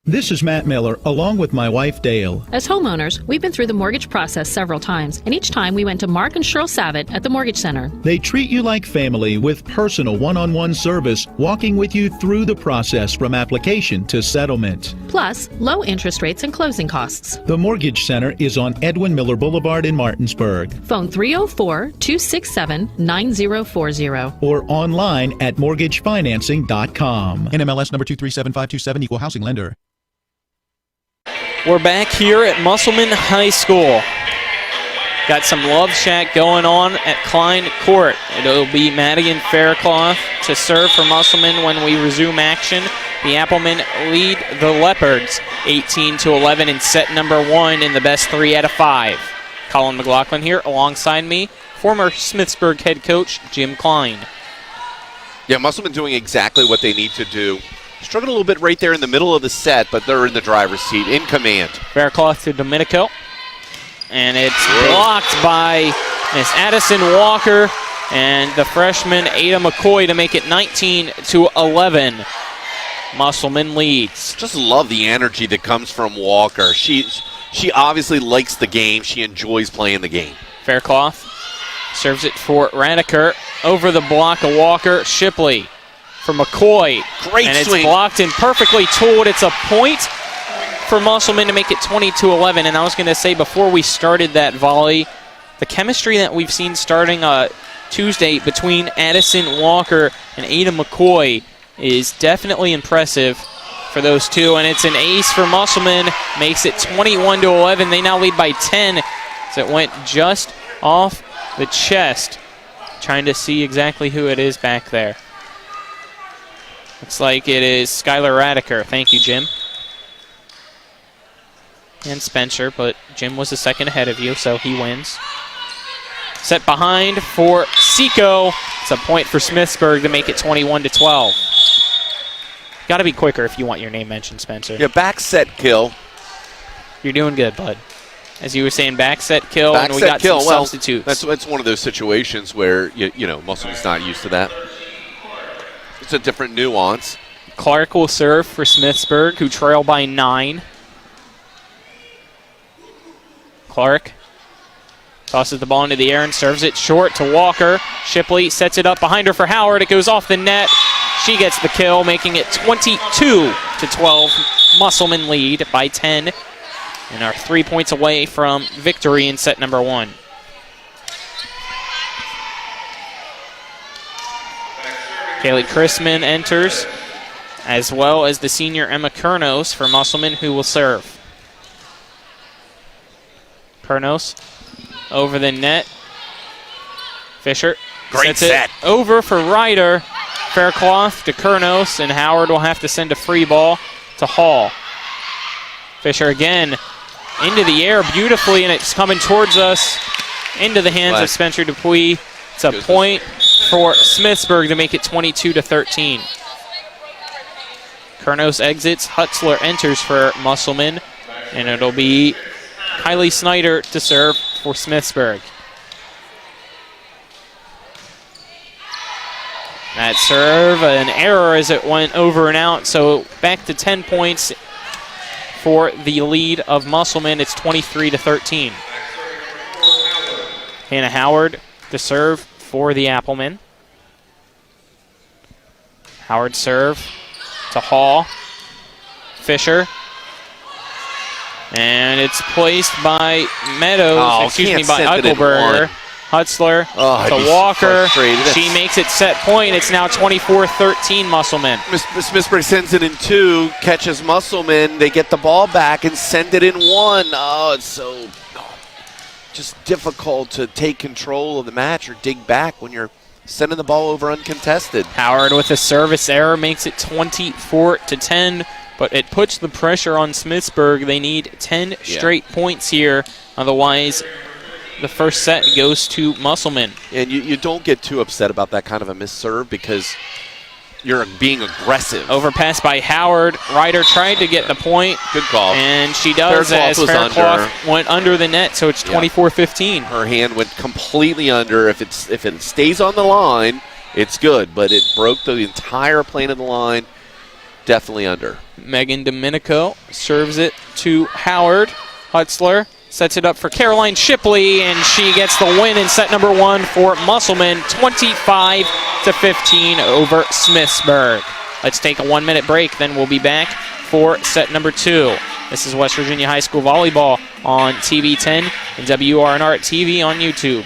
This is Matt Miller, along with my wife, Dale. As homeowners, we've been through the mortgage process several times, and each time we went to Mark and Cheryl Savitt at the Mortgage Center. They treat you like family with personal one-on-one service, walking with you through the process from application to settlement. Plus, low interest rates and closing costs. The Mortgage Center is on Edwin Miller Boulevard in Martinsburg. Phone 304-267-9040. Or online at mortgagefinancing.com. NMLS number 237527, Equal Housing Lender. We're back here at Musselman High School. Got some love shack going on at Klein Court. It'll be Madigan Faircloth to serve for Musselman when we resume action. The Applemen lead the Leopards 18-11 in set number 1 in the best 3 out of 5. Colin McLaughlin here alongside me, former Smithsburg head coach Jim Klein. Yeah, Musselman doing exactly what they need to do. Struggled a little bit right there in the middle of the set, but they're in the driver's seat, in command. Faircloth to Domenico. And it's blocked by Miss Addison Walker and the freshman Ada McCoy to make it 19-11. Musselman leads. Just love the energy that comes from Walker. She obviously likes the game. She enjoys playing the game. Faircloth serves it for Radiker. Over the block of Walker. Shipley for McCoy. Great and swing. It's blocked and perfectly tooled. It's a point for Musselman to make it 22-11. And I was going to say before we started that volley, the chemistry that we've seen starting Tuesday between Addison Walker and Ada McCoy is definitely impressive for those two. And it's an ace for Musselman. Makes it 21-11. They now lead by 10. So it went just off the chest. Trying to see exactly who it is back there. Looks like it is Skylar Radiker. Thank you, Jim. And Spencer, but Jim was a second ahead of you, so he wins. Set behind for Seco. It's a point for Smithsburg to make it 21-12. Got to be quicker if you want your name mentioned, Spencer. Yeah, back set kill. You're doing good, bud. As you were saying, back set kill, Back and we set got kill. some Well, substitutes. that's one of those situations where, you know, Musselman's not used to that. It's a different nuance. Clark will serve for Smithsburg, who trail by 9. Clark tosses the ball into the air and serves it short to Walker. Shipley sets it up behind her for Howard. It goes off the net. She gets the kill, making it 22-12. Musselman lead by 10 and are 3 points away from victory in set number 1. Kaylee Chrisman enters, as well as the senior Emma Kurnos for Musselman, who will serve. Kurnos over the net. Fisher Great sets set. it over for Ryder. Faircloth to Kurnos, and Howard will have to send a free ball to Hall. Fisher again into the air beautifully, and it's coming towards us into the hands of Spencer Dupuis. It's a point for Smithsburg to make it 22-13. Kurnos exits. Hutzler enters for Musselman, and it'll be Kylie Snyder to serve for Smithsburg. That serve, an error as it went over and out, so back to 10 points for the lead of Musselman. It's 23-13. Hannah Howard to serve for the Applemen. Howard serve to Hall. Fisher. And it's placed by Meadows, by Eichelberger. Hutzler to Walker. She makes it set point. It's now 24-13 Musselman. Smithsburg sends it in 2, catches Musselman. They get the ball back and send it in 1. Oh, it's so just difficult to take control of the match or dig back when you're sending the ball over uncontested. Howard with a service error makes it 24-10, but it puts the pressure on Smithsburg. They need 10 straight points here. Otherwise, the first set goes to Musselman. And you don't get too upset about that kind of a missed serve because you're being aggressive. Overpass by Howard. Ryder tried to get the point. Good call. And she does, as Faircloth went under the net, so it's 24-15. Her hand went completely under. If it stays on the line, it's good, but it broke the entire plane of the line. Definitely under. Megan Domenico serves it to Howard. Hutzler sets it up for Caroline Shipley, and she gets the win in set number 1 for Musselman, 25-15 over Smithsburg. Let's take a 1-minute break, then we'll be back for set number 2. This is West Virginia High School Volleyball on TV 10 and WRNR TV on YouTube.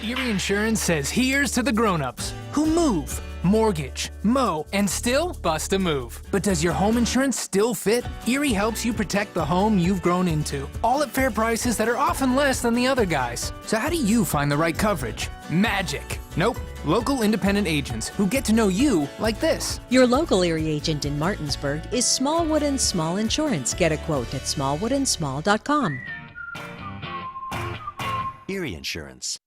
Erie Insurance says here's to the grown-ups who move, mortgage, mow, and still bust a move. But does your home insurance still fit? Erie helps you protect the home you've grown into, all at fair prices that are often less than the other guys. So how do you find the right coverage? Magic. Nope. Local independent agents who get to know you like this. Your local Erie agent in Martinsburg is Smallwood & Small Insurance. Get a quote at smallwoodandsmall.com. Erie Insurance.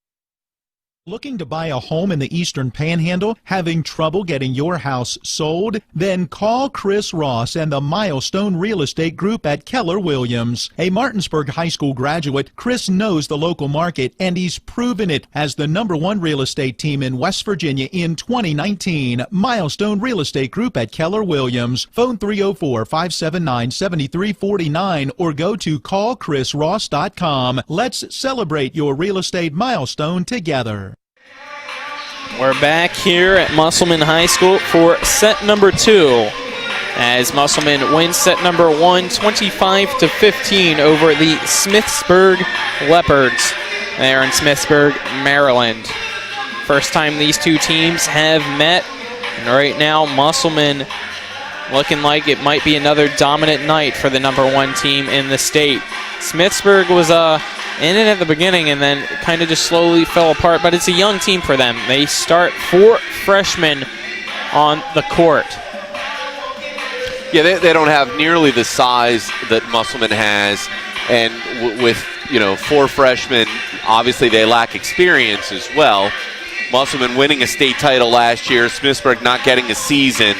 Looking to buy a home in the Eastern Panhandle? Having trouble getting your house sold? Then call Chris Ross and the Milestone Real Estate Group at Keller Williams. A Martinsburg High School graduate, Chris knows the local market, and he's proven it as the #1 real estate team in West Virginia in 2019. Milestone Real Estate Group at Keller Williams. Phone 304-579-7349 or go to callchrisross.com. Let's celebrate your real estate milestone together. We're back here at Musselman High School for set number 2 as Musselman wins set number 1 25-15 over the Smithsburg Leopards there in Smithsburg, Maryland. First time these two teams have met, and right now Musselman looking like it might be another dominant night for the #1 team in the state. Smithsburg was in it at the beginning and then kind of just slowly fell apart, but it's a young team for them. They start 4 freshmen on the court. Yeah, they don't have nearly the size that Musselman has, and with 4 freshmen, obviously they lack experience as well. Musselman winning a state title last year, Smithsburg not getting a season.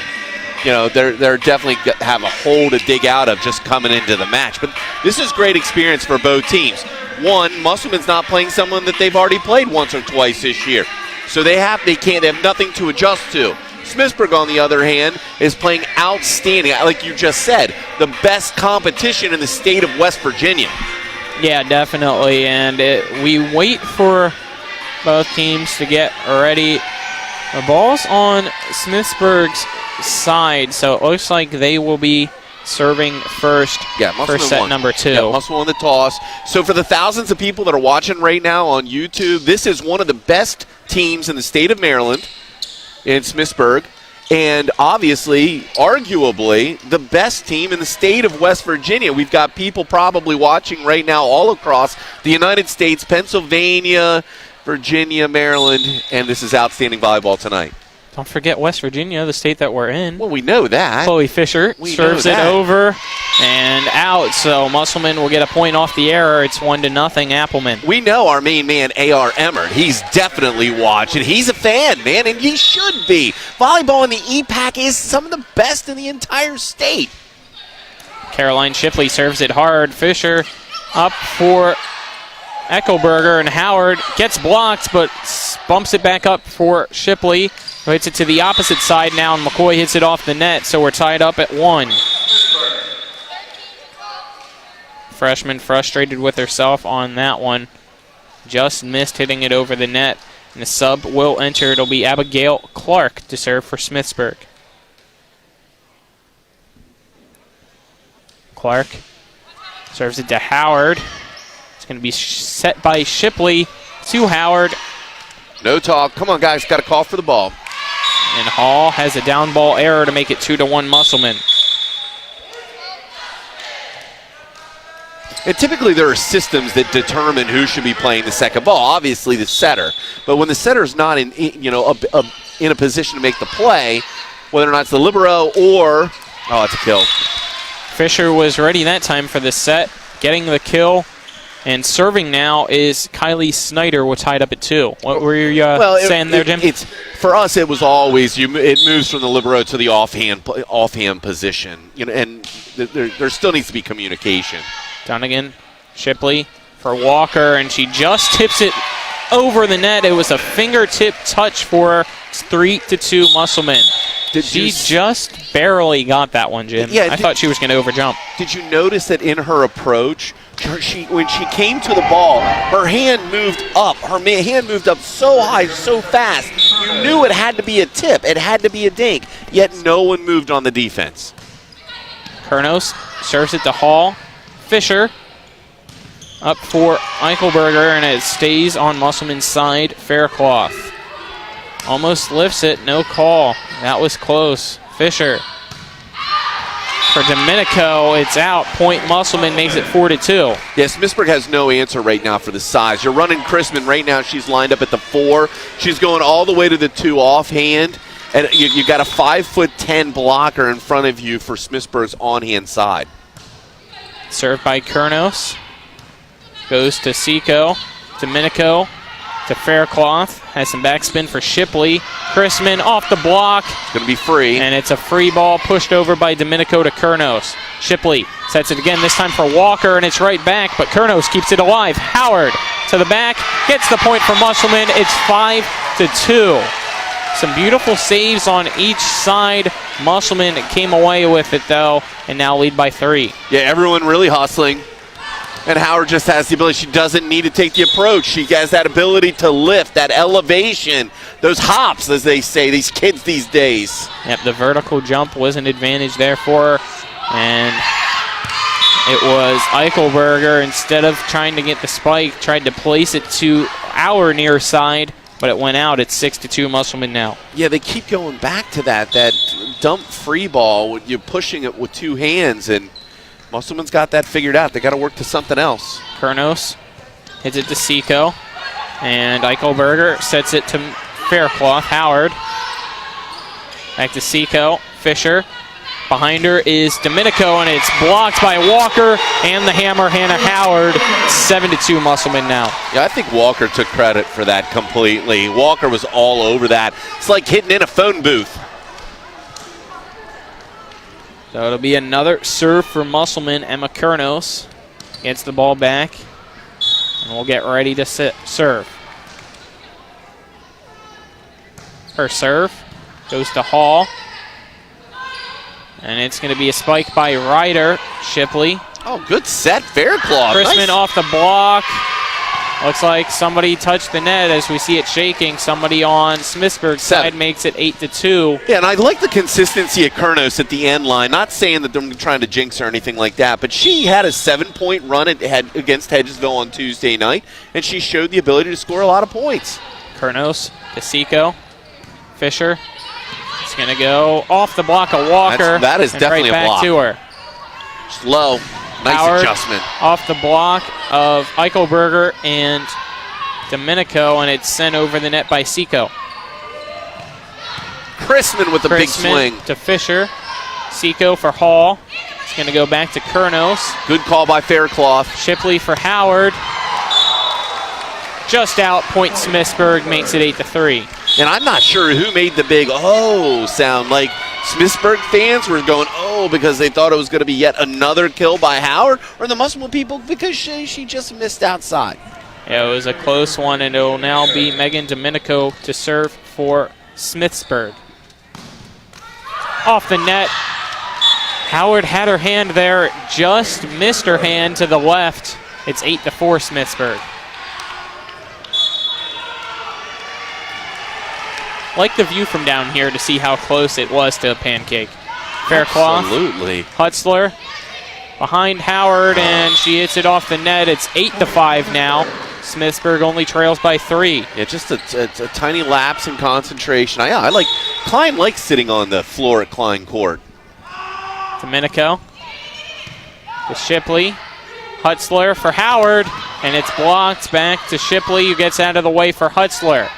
They're definitely have a hole to dig out of just coming into the match. But this is great experience for both teams. One, Musselman's not playing someone that they've already played once or twice this year, so they have nothing to adjust to. Smithsburg, on the other hand, is playing outstanding. Like you just said, the best competition in the state of West Virginia. Yeah, definitely, and we wait for both teams to get ready. The ball's on Smithsburg's side, so it looks like they will be serving first for set number 2. Yeah, Musselman won the toss. So for the thousands of people that are watching right now on YouTube, this is one of the best teams in the state of Maryland in Smithsburg, and obviously, arguably, the best team in the state of West Virginia. We've got people probably watching right now all across the United States, Pennsylvania, Virginia, Maryland, and this is outstanding volleyball tonight. Don't forget West Virginia, the state that we're in. Well, we know that. Chloe Fisher serves it over and out, so Musselman will get a point off the error. It's 1-0 Appleman. We know our main man, A.R. Emmert. He's definitely watching. He's a fan, man, and he should be. Volleyball in the EPAC is some of the best in the entire state. Caroline Shipley serves it hard. Fisher up for Eichelberger, and Howard gets blocked, but bumps it back up for Shipley, who hits it to the opposite side now, and McCoy hits it off the net, so we're tied up at 1. Freshman frustrated with herself on that one. Just missed hitting it over the net. And the sub will enter. It'll be Abigail Clark to serve for Smithsburg. Clark serves it to Howard. It's going to be set by Shipley to Howard. No talk. Come on, guys. Got to call for the ball. And Hall has a down ball error to make it 2-1 Musselman. And typically there are systems that determine who should be playing the second ball. Obviously the setter. But when the setter's not in a position to make the play, whether or not it's the libero or it's a kill. Fisher was ready that time for the set, getting the kill. And serving now is Kylie Snyder, who tied up at 2. What were you saying there, Jim? For us, it was always it moves from the libero to the offhand position. And there still needs to be communication. Dunnigan, Shipley for Walker, and she just tips it over the net. It was a fingertip touch for her. It's 3-2 Musselman. She just barely got that one, Jim. I thought she was going to overjump. Did you notice that in her approach, when she came to the ball, her hand moved up. Her hand moved up so high, so fast. You knew it had to be a tip. It had to be a dink. Yet no one moved on the defense. Kurnos serves it to Hall. Fisher up for Eichelberger, and it stays on Musselman's side. Faircloth almost lifts it. No call. That was close. Fisher for Domenico. It's out. Point Musselman makes it 4-2. Yes, Smithsburg has no answer right now for the size. You're running Chrisman right now. She's lined up at the 4. She's going all the way to the 2 offhand. And you got a 5'10" blocker in front of you for Smithsburg's on-hand side. Served by Kurnos. Goes to Seco. Domenico to Faircloth. Has some backspin for Shipley. Chrisman off the block. It's going to be free. And it's a free ball pushed over by Domenico to Kurnos. Shipley sets it again, this time for Walker, and it's right back, but Kurnos keeps it alive. Howard to the back. Gets the point for Musselman. It's 5-2. Some beautiful saves on each side. Musselman came away with it, though, and now lead by 3. Yeah, everyone really hustling. And Howard just has the ability. She doesn't need to take the approach. She has that ability to lift, that elevation, those hops, as they say, these kids these days. Yep, the vertical jump was an advantage there for her. And it was Eichelberger, instead of trying to get the spike, tried to place it to our near side, but it went out. It's 6-2 Musselman now. Yeah, they keep going back to that dump free ball. You're pushing it with 2 hands, and Musselman's got that figured out. They got to work to something else. Kurnos hits it to Seco, and Eichelberger sets it to Faircloth. Howard back to Seco. Fisher. Behind her is Domenico, and it's blocked by Walker and the hammer, Hannah Howard. 7-2 Musselman now. Yeah, I think Walker took credit for that completely. Walker was all over that. It's like hitting in a phone booth. So it'll be another serve for Musselman. Emma Kurnos gets the ball back, and we'll get ready to serve. Her serve goes to Hall, and it's going to be a spike by Ryder. Shipley. Oh, good set. Faircloth. Chrisman nice. Off the block. Looks like somebody touched the net as we see it shaking. Somebody on Smithsburg's side makes it 8-2. Yeah, and I like the consistency of Kurnos at the end line. Not saying that they're trying to jinx her or anything like that, but she had a 7-point run against Hedgesville on Tuesday night, and she showed the ability to score a lot of points. Kurnos to Seco. Fisher. It's going to go off the block of Walker. That is definitely right a block. back to her. Slow. Nice Howard adjustment. Off the block of Eichelberger and Domenico, and it's sent over the net by Seco. Chrisman with the big swing. To Fisher. Seco for Hall. It's going to go back to Kurnos. Good call by Faircloth. Shipley for Howard. Just out. Point Smithsburg makes it 8-3. And I'm not sure who made the big oh sound. Like Smithsburg fans were going oh because they thought it was going to be yet another kill by Howard, or the Musselman people because she just missed outside. Yeah, it was a close one, and it will now be Megan Domenico to serve for Smithsburg. Off the net. Howard had her hand there, just missed her hand to the left. It's 8-4 Smithsburg. like the view from down here to see how close it was to a pancake. Faircloth. Absolutely. Hutzler behind Howard, and she hits it off the net. It's 8-5 now. Smithsburg only trails by 3. Yeah, just a tiny lapse in concentration. Klein likes sitting on the floor at Klein Court. Domenico to Shipley. Hutzler for Howard, and it's blocked back to Shipley, who gets out of the way for Hutzler.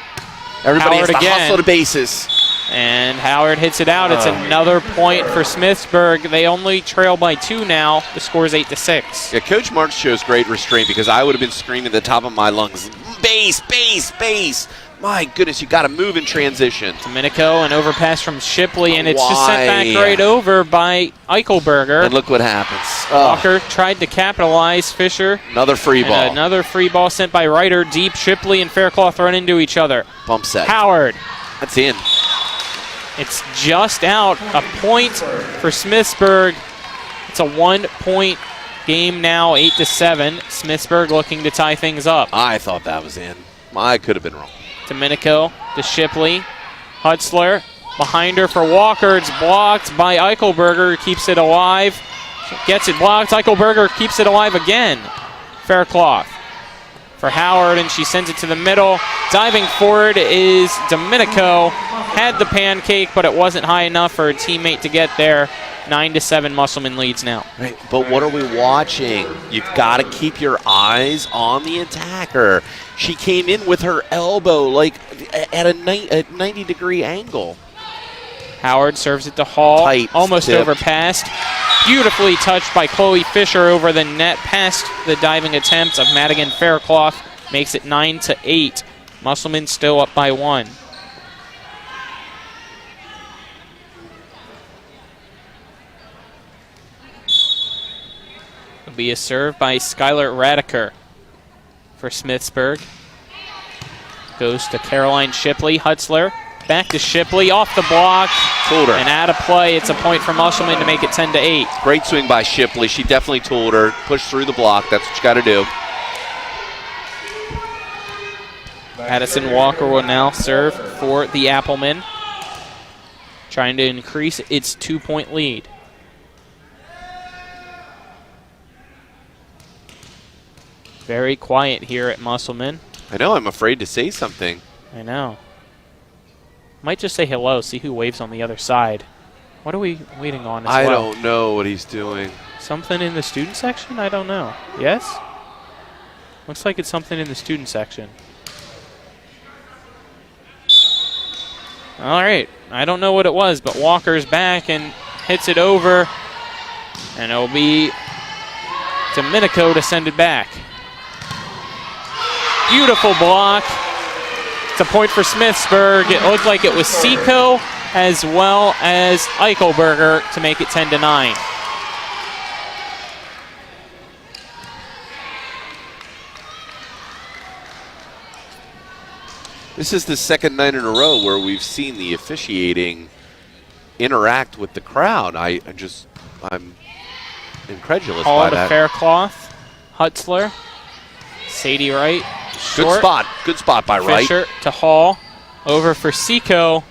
Everybody Howard has to again. hustle to bases. And Howard hits it out. It's another point for Smithsburg. They only trail by 2 now. The score is 8-6. Yeah, Coach March shows great restraint because I would have been screaming at the top of my lungs, base, base, base. My goodness, you got to move in transition. Domenico, an overpass from Shipley, and it's just sent back right over by Eichelberger. And look what happens. Walker tried to capitalize. Fisher. Another free ball. Another free ball sent by Ryder. Deep. Shipley and Faircloth run into each other. Bump set. Howard. That's in. It's just out. A point for Smithsburg. It's a 1-point game now, 8-7. Smithsburg looking to tie things up. I thought that was in. I could have been wrong. Domenico to Shipley. Hutzler behind her for Walker. It's blocked by Eichelberger. Keeps it alive. Gets it blocked. Eichelberger keeps it alive again. Faircloth for Howard, and she sends it to the middle. Diving forward is Domenico. Had the pancake, but it wasn't high enough for a teammate to get there. 9-7, Musselman leads now. Right, but what are we watching? You've got to keep your eyes on the attacker. She came in with her elbow like at a 90-degree angle. Howard serves it to Hall. Tight, almost tipped. overpassed. Beautifully touched by Chloe Fisher over the net, past the diving attempts of Madigan Faircloth. Makes it 9-8. Musselman still up by 1. It'll be a serve by Skylar Radiker for Smithsburg. Goes to Caroline Shipley. Hutzler back to Shipley, off the block, Tooled her. and out of play. It's a point for Musselman to make it 10-8. Great swing by Shipley. She definitely tooled her. Pushed through the block. That's what you got to do. Addison Walker will now serve for the Applemen, trying to increase its 2-point lead. Very quiet here at Musselman. I know. I'm afraid to say something. I know. Might just say hello, see who waves on the other side. What are we waiting on as I well? don't know what he's doing. Something in the student section? I don't know. Yes? Looks like it's something in the student section. All right. I don't know what it was, but Walker's back and hits it over. And it'll be Domenico to send it back. Beautiful block. It's a point for Smithsburg. It looked like it was Seco as well as Eichelberger to make it 10-9. This is the second night in a row where we've seen the officiating interact with the crowd. I'm incredulous All by to that. Faircloth. Hutzler. Sadie Wright. Short. Good spot by Wright. Fisher to Hall. Over for Seco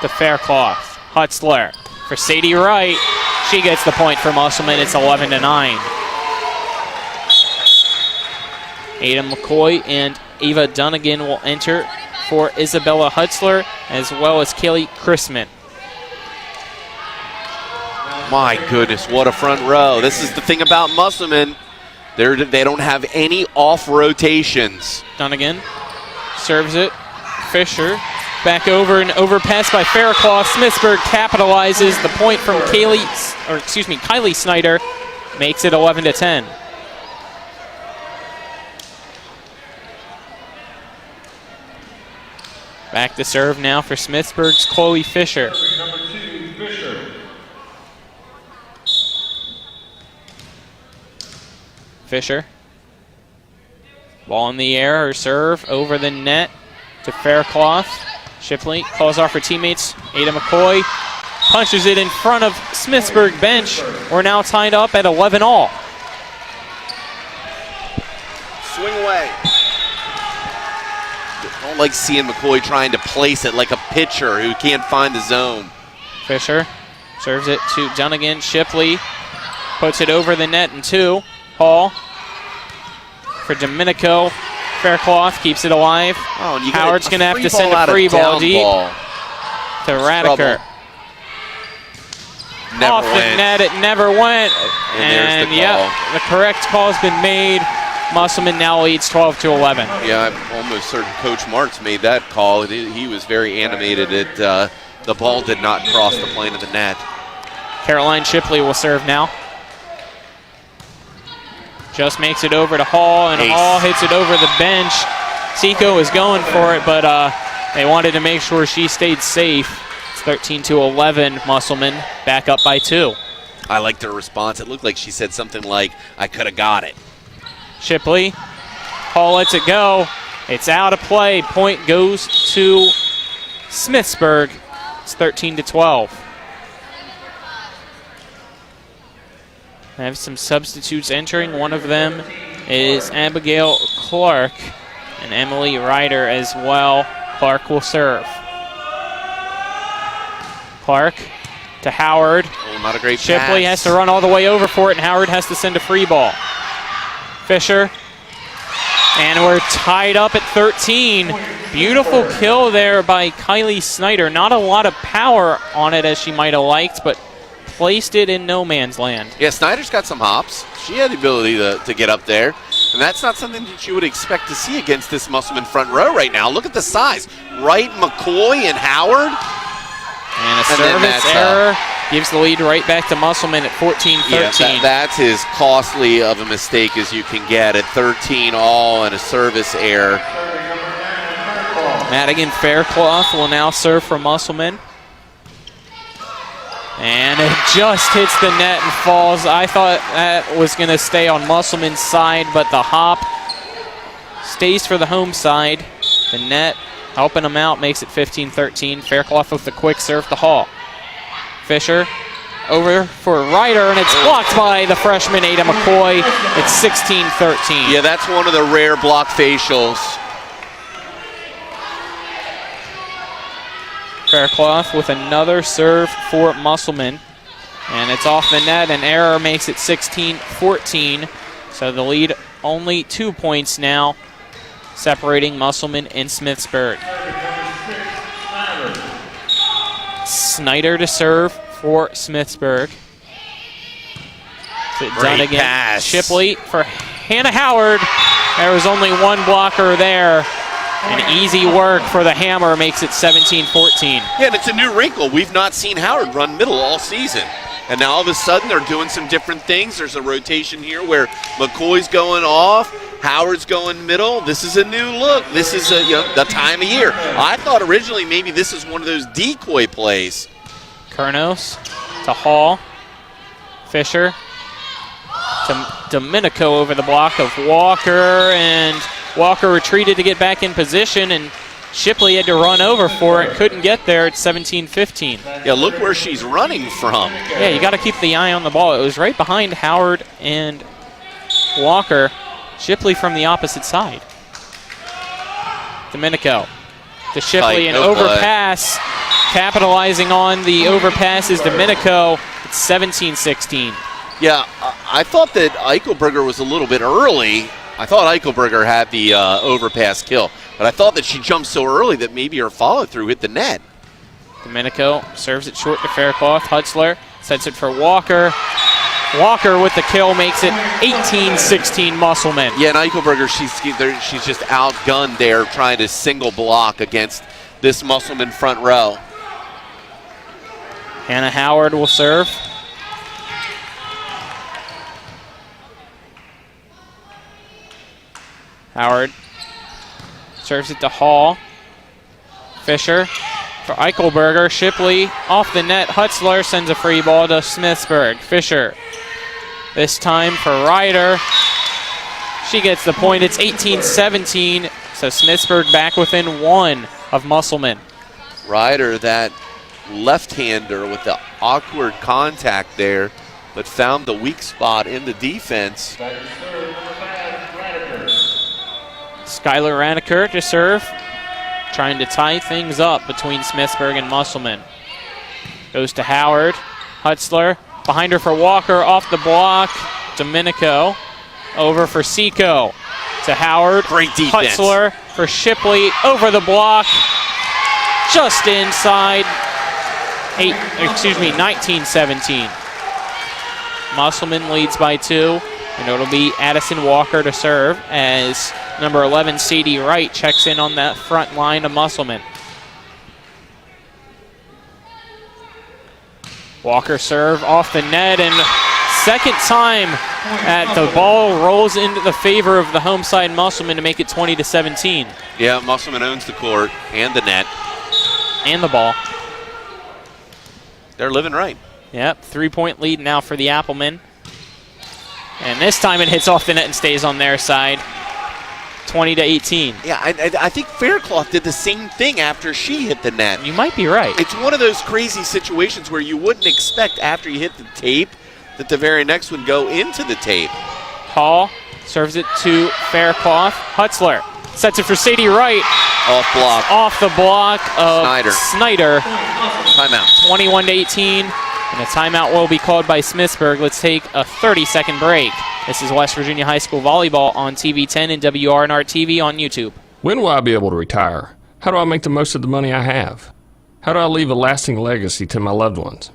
to Faircloth. Hutzler for Sadie Wright. She gets the point for Musselman. It's 11-9. Ada McCoy and Ava Dunnigan will enter for Isabella Hutzler, as well as Kaylee Chrisman. My goodness, what a front row. This is the thing about Musselman. They don't have any off rotations. Dunnigan serves it. Fisher back over and overpass by Faircloth. Smithsburg capitalizes. The point from Kylie Snyder makes it 11-10. Back to serve now for Smithsburg's Chloe Fisher. Fisher. Ball in the air, her serve over the net to Faircloth. Shipley calls off her teammates. Ada McCoy punches it in front of Smithsburg bench. We're now tied up at 11-all. Swing away. don't like seeing McCoy trying to place it like a pitcher who can't find the zone. Fisher serves it to Dunnigan. Shipley puts it over the net and 2. Hall for Domenico. Faircloth keeps it alive. Oh, and Howard's going to have to send a free ball deep to Radiker. Off the net, it never went. And there's the call. The correct call has been made. Musselman now leads 12-11. Yeah, I'm almost certain Coach Martz made that call. He was very animated. The ball did not cross the plane of the net. Caroline Shipley will serve now. Just makes it over to Hall, and Hall hits it over the bench. Seco is going for it, but they wanted to make sure she stayed safe. It's 13-11, Musselman back up by 2. I liked her response. It looked like she said something like, I could have got it. Shipley, Hall lets it go. It's out of play. Point goes to Smithsburg. It's 13-12. I have some substitutes entering. One of them is Abigail Clark and Emily Ryder as well. Clark will serve. Clark to Howard. Oh, not a great Shipley pass. has to run all the way over for it, and Howard has to send a free ball. Fisher. And we're tied up at 13. Beautiful kill there by Kylie Snyder. Not a lot of power on it as she might have liked, but placed it in no man's land. Yeah, Snyder's got some hops. She had the ability to get up there. And that's not something that you would expect to see against this Musselman front row right now. Look at the size. Wright, McCoy, and Howard. And a service error gives the lead right back to Musselman at 14-13. Yeah, that's as costly of a mistake as you can get at 13 all and a service error. Madigan Faircloth will now serve for Musselman. And it just hits the net and falls. I thought that was going to stay on Musselman's side, but the hop stays for the home side. The net helping them out makes it 15-13. Faircloth with the quick serve to Hall. Fisher over for Ryder, and it's blocked by the freshman Ada McCoy. It's 16-13. Yeah, that's one of the rare block facials. Faircloth with another serve for Musselman. And it's off the net. An error makes it 16-14. So the lead only 2 points now, separating Musselman and Smithsburg. Snyder to serve for Smithsburg. Done again. Pass. Shipley for Hannah Howard. There was only one blocker there. And easy work for the Hammer makes it 17-14. Yeah, and it's a new wrinkle. We've not seen Howard run middle all season. And now all of a sudden they're doing some different things. There's a rotation here where McCoy's going off, Howard's going middle. This is a new look. This is the time of year. I thought originally maybe this is one of those decoy plays. Kurnos to Hall. Fisher to Domenico over the block of Walker, and Walker retreated to get back in position, and Shipley had to run over for it. Couldn't get there. It's 17-15. Yeah, look where she's running from. Yeah, you got to keep the eye on the ball. It was right behind Howard and Walker. Shipley from the opposite side. Domenico to Shipley, an overpass. Capitalizing on the overpass is Domenico. It's 17-16. Yeah, I thought that Eichelberger was a little bit early. I thought Eichelberger had the overpass kill, but I thought that she jumped so early that maybe her follow-through hit the net. Domenico serves it short to Faircloth. Hutzler sets it for Walker. Walker with the kill makes it 18-16 Musselman. Yeah, and Eichelberger, she's just outgunned there trying to single block against this Musselman front row. Hannah Howard will serve. Howard serves it to Hall. Fisher for Eichelberger. Shipley off the net. Hutzler sends a free ball to Smithsburg. Fisher this time for Ryder. She gets the point. It's 18-17. So Smithsburg back within 1 of Musselman. Ryder, that left-hander with the awkward contact there, but found the weak spot in the defense. Skylar Raniker to serve. trying to tie things up between Smithsburg and Musselman. Goes to Howard. Hutzler behind her for Walker, off the block. Domenico over for Seco. To Howard. Great defense. Hutzler for Shipley, over the block. Just inside. 19-17. Musselman leads by 2. And it'll be Addison Walker to serve as number 11, Sadie Wright, checks in on that front line of Musselman. Walker serve off the net, and second time that the ball rolls into the favor of the home side Musselman to make it 20-17. Yeah, Musselman owns the court and the net. And the ball. They're living right. Yep, 3-point lead now for the Applemen. And this time it hits off the net and stays on their side. 20-18. Yeah, I think Faircloth did the same thing after she hit the net. You might be right. It's one of those crazy situations where you wouldn't expect after you hit the tape that the very next one go into the tape. Hall serves it to Faircloth. Hutzler sets it for Sadie Wright. Off block. Off the block of Snyder. Timeout. 21-18. And a timeout will be called by Smithsburg. Let's take a 30-second break. This is West Virginia High School Volleyball on TV10 and WRNR TV on YouTube. When will I be able to retire? How do I make the most of the money I have? How do I leave a lasting legacy to my loved ones?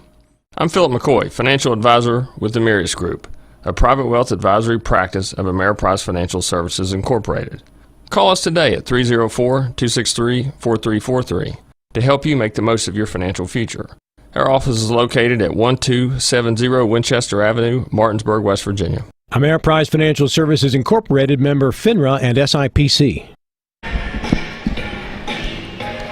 I'm Philip McCoy, financial advisor with the Mirius Group, a private wealth advisory practice of Ameriprise Financial Services Incorporated. Call us today at 304-263-4343 to help you make the most of your financial future. Our office is located at 1270 Winchester Avenue, Martinsburg, West Virginia. Ameriprise Financial Services Incorporated, member FINRA and SIPC.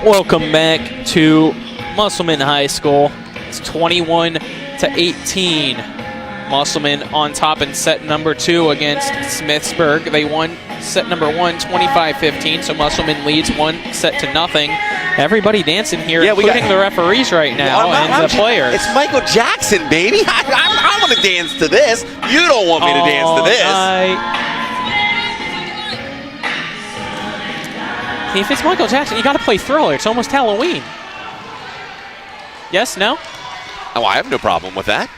Welcome back to Musselman High School. It's 21-18. Musselman on top in set number 2 against Smithsburg. They won set number 1, 25-15, so Musselman leads 1-0. Everybody dancing here, including the referees right now and the players. It's Michael Jackson, baby. I want to dance to this. You don't want me to dance to this. If it's Michael Jackson, you got to play Thriller. It's almost Halloween. Yes, no? Oh, I have no problem with that.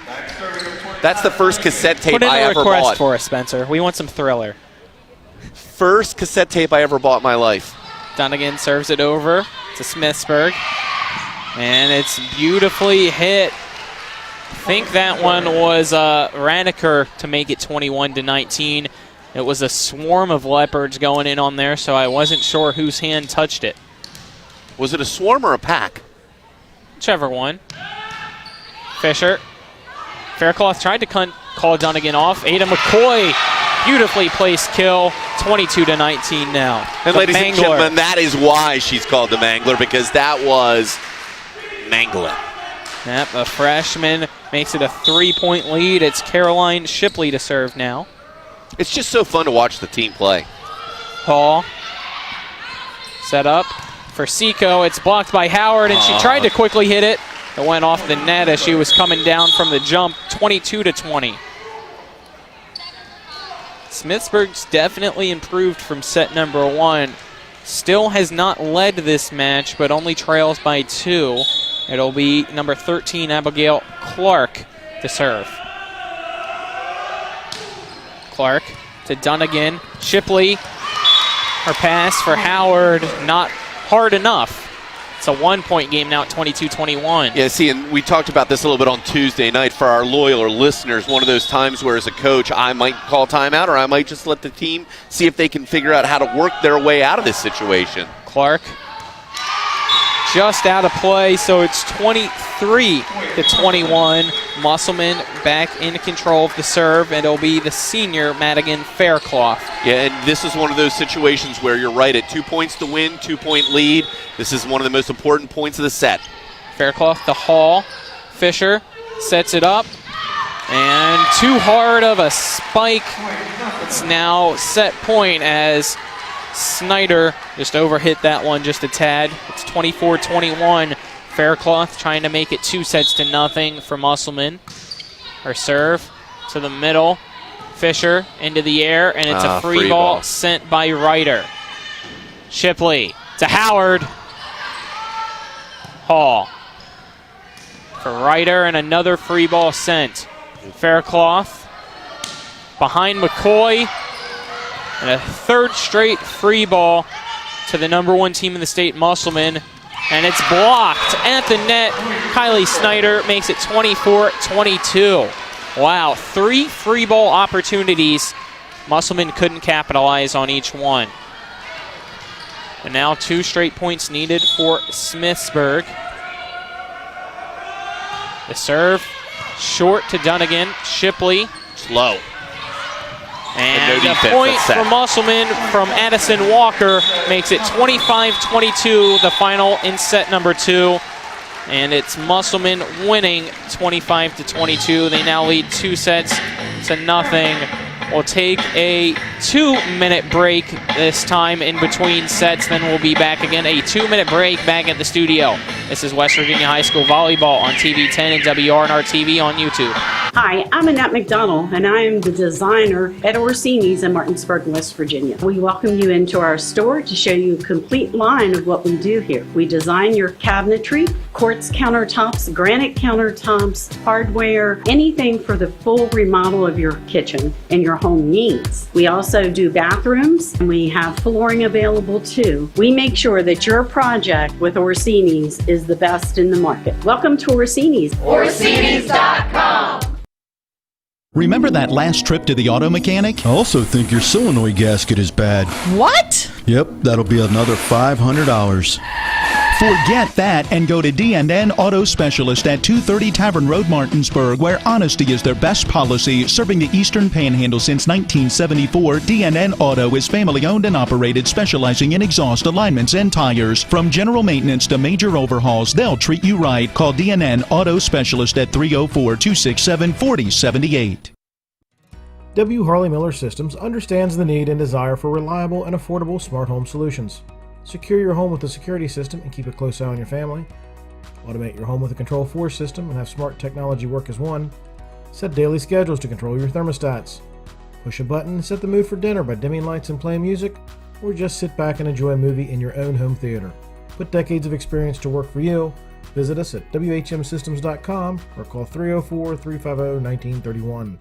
That's the first cassette tape I ever bought. Put in a request for us, Spencer. We want some Thriller. First cassette tape I ever bought in my life. Dunnigan serves it over to Smithsburg. And it's beautifully hit. I think that one was Raniker to make it 21-19. It was a swarm of leopards going in on there, so I wasn't sure whose hand touched it. Was it a swarm or a pack? Whichever one. Fisher. Faircloth tried to call Dunnigan off. Ada McCoy, beautifully placed kill. 22-19 now. And ladies and gentlemen, that is why she's called the Mangler, because that was mangling. Yep, a freshman makes it a 3-point lead. It's Caroline Shipley to serve now. It's just so fun to watch the team play. Hall set up for Seco. It's blocked by Howard, and she tried to quickly hit it. It went off the net as she was coming down from the jump. 22-20. Smithsburg's definitely improved from set number 1. Still has not led this match, but only trails by 2. It'll be number 13, Abigail Clark, to serve. Clark to Dunnigan. Shipley, her pass for Howard, not hard enough. It's a 1-point game now at 22-21. Yeah, see, and we talked about this a little bit on Tuesday night for our loyal listeners. One of those times where as a coach, I might call timeout or I might just let the team see if they can figure out how to work their way out of this situation. Clark just out of play, so it's 23-21. Musselman back in control of the serve, and it'll be the senior Madigan Faircloth. Yeah, and this is one of those situations where you're right, at 2 points to win, 2-point lead. This is one of the most important points of the set. Faircloth to Hall. Fisher sets it up, and too hard of a spike. It's now set point as Snyder just overhit that one just a tad. It's 24-21. Faircloth trying to make it 2-0 for Musselman. Her serve to the middle. Fisher into the air, and it's a free ball sent by Ryder. Shipley to Howard. Hall for Ryder, and another free ball sent. Faircloth behind McCoy, and a third straight free ball to the number 1 team in the state, Musselman, and it's blocked at the net. Kylie Snyder makes it 24-22. Wow, 3 free ball opportunities. Musselman couldn't capitalize on each one. And now 2 straight points needed for Smithsburg. The serve, short to Dunnigan. Shipley, slow. And the point for Musselman from Addison Walker makes it 25-22, the final in set number 2. And it's Musselman winning 25-22. They now lead 2 sets to nothing. We'll take a 2-minute break this time in between sets. Then we'll be back again. A 2-minute break back at the studio. This is West Virginia High School Volleyball on TV 10 and WRNR TV on YouTube. Hi, I'm Annette McDonald, and I am the designer at Orsini's in Martinsburg, West Virginia. We welcome you into our store to show you a complete line of what we do here. We design your cabinetry, quartz countertops, granite countertops, hardware, anything for the full remodel of your kitchen and your home needs. We also do bathrooms, and we have flooring available too. We make sure that your project with Orsini's is the best in the market. Welcome to Orsini's. Orsini's.com. Remember that last trip to the auto mechanic? I also think your solenoid gasket is bad. What? Yep, that'll be another $500. Forget that and go to D&N Auto Specialist at 230 Tavern Road, Martinsburg, where honesty is their best policy. Serving the Eastern Panhandle since 1974, D&N Auto is family-owned and operated, specializing in exhaust alignments and tires. From general maintenance to major overhauls, they'll treat you right. Call D&N Auto Specialist at 304-267-4078. W. Harley Miller Systems understands the need and desire for reliable and affordable smart home solutions. Secure your home with a security system and keep a close eye on your family. Automate your home with a Control4 system and have smart technology work as one. Set daily schedules to control your thermostats. Push a button and set the mood for dinner by dimming lights and playing music, or just sit back and enjoy a movie in your own home theater. Put decades of experience to work for you. Visit us at whmsystems.com or call 304-350-1931.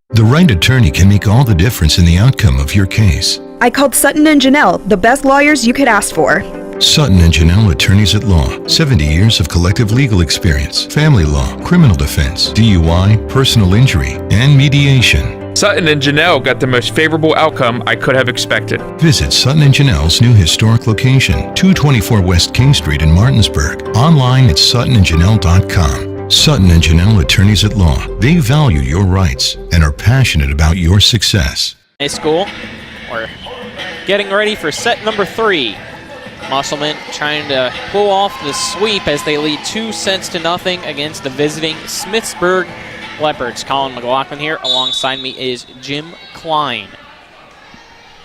The right attorney can make all the difference in the outcome of your case. I called Sutton and Janelle, the best lawyers you could ask for. Sutton and Janelle Attorneys at Law. 70 years of collective legal experience. Family law, criminal defense, DUI, personal injury, and mediation. Sutton and Janelle got the most favorable outcome I could have expected. Visit Sutton and Janelle's new historic location, 224 West King Street in Martinsburg. Online at suttonandjanelle.com. Sutton and Janelle Attorneys at Law. They value your rights and are passionate about your success. High school, we're getting ready for set number 3. Musselman trying to pull off the sweep as they lead 2 sets to nothing against the visiting Smithsburg Leopards. Colin McLaughlin here. Alongside me is Jim Klein.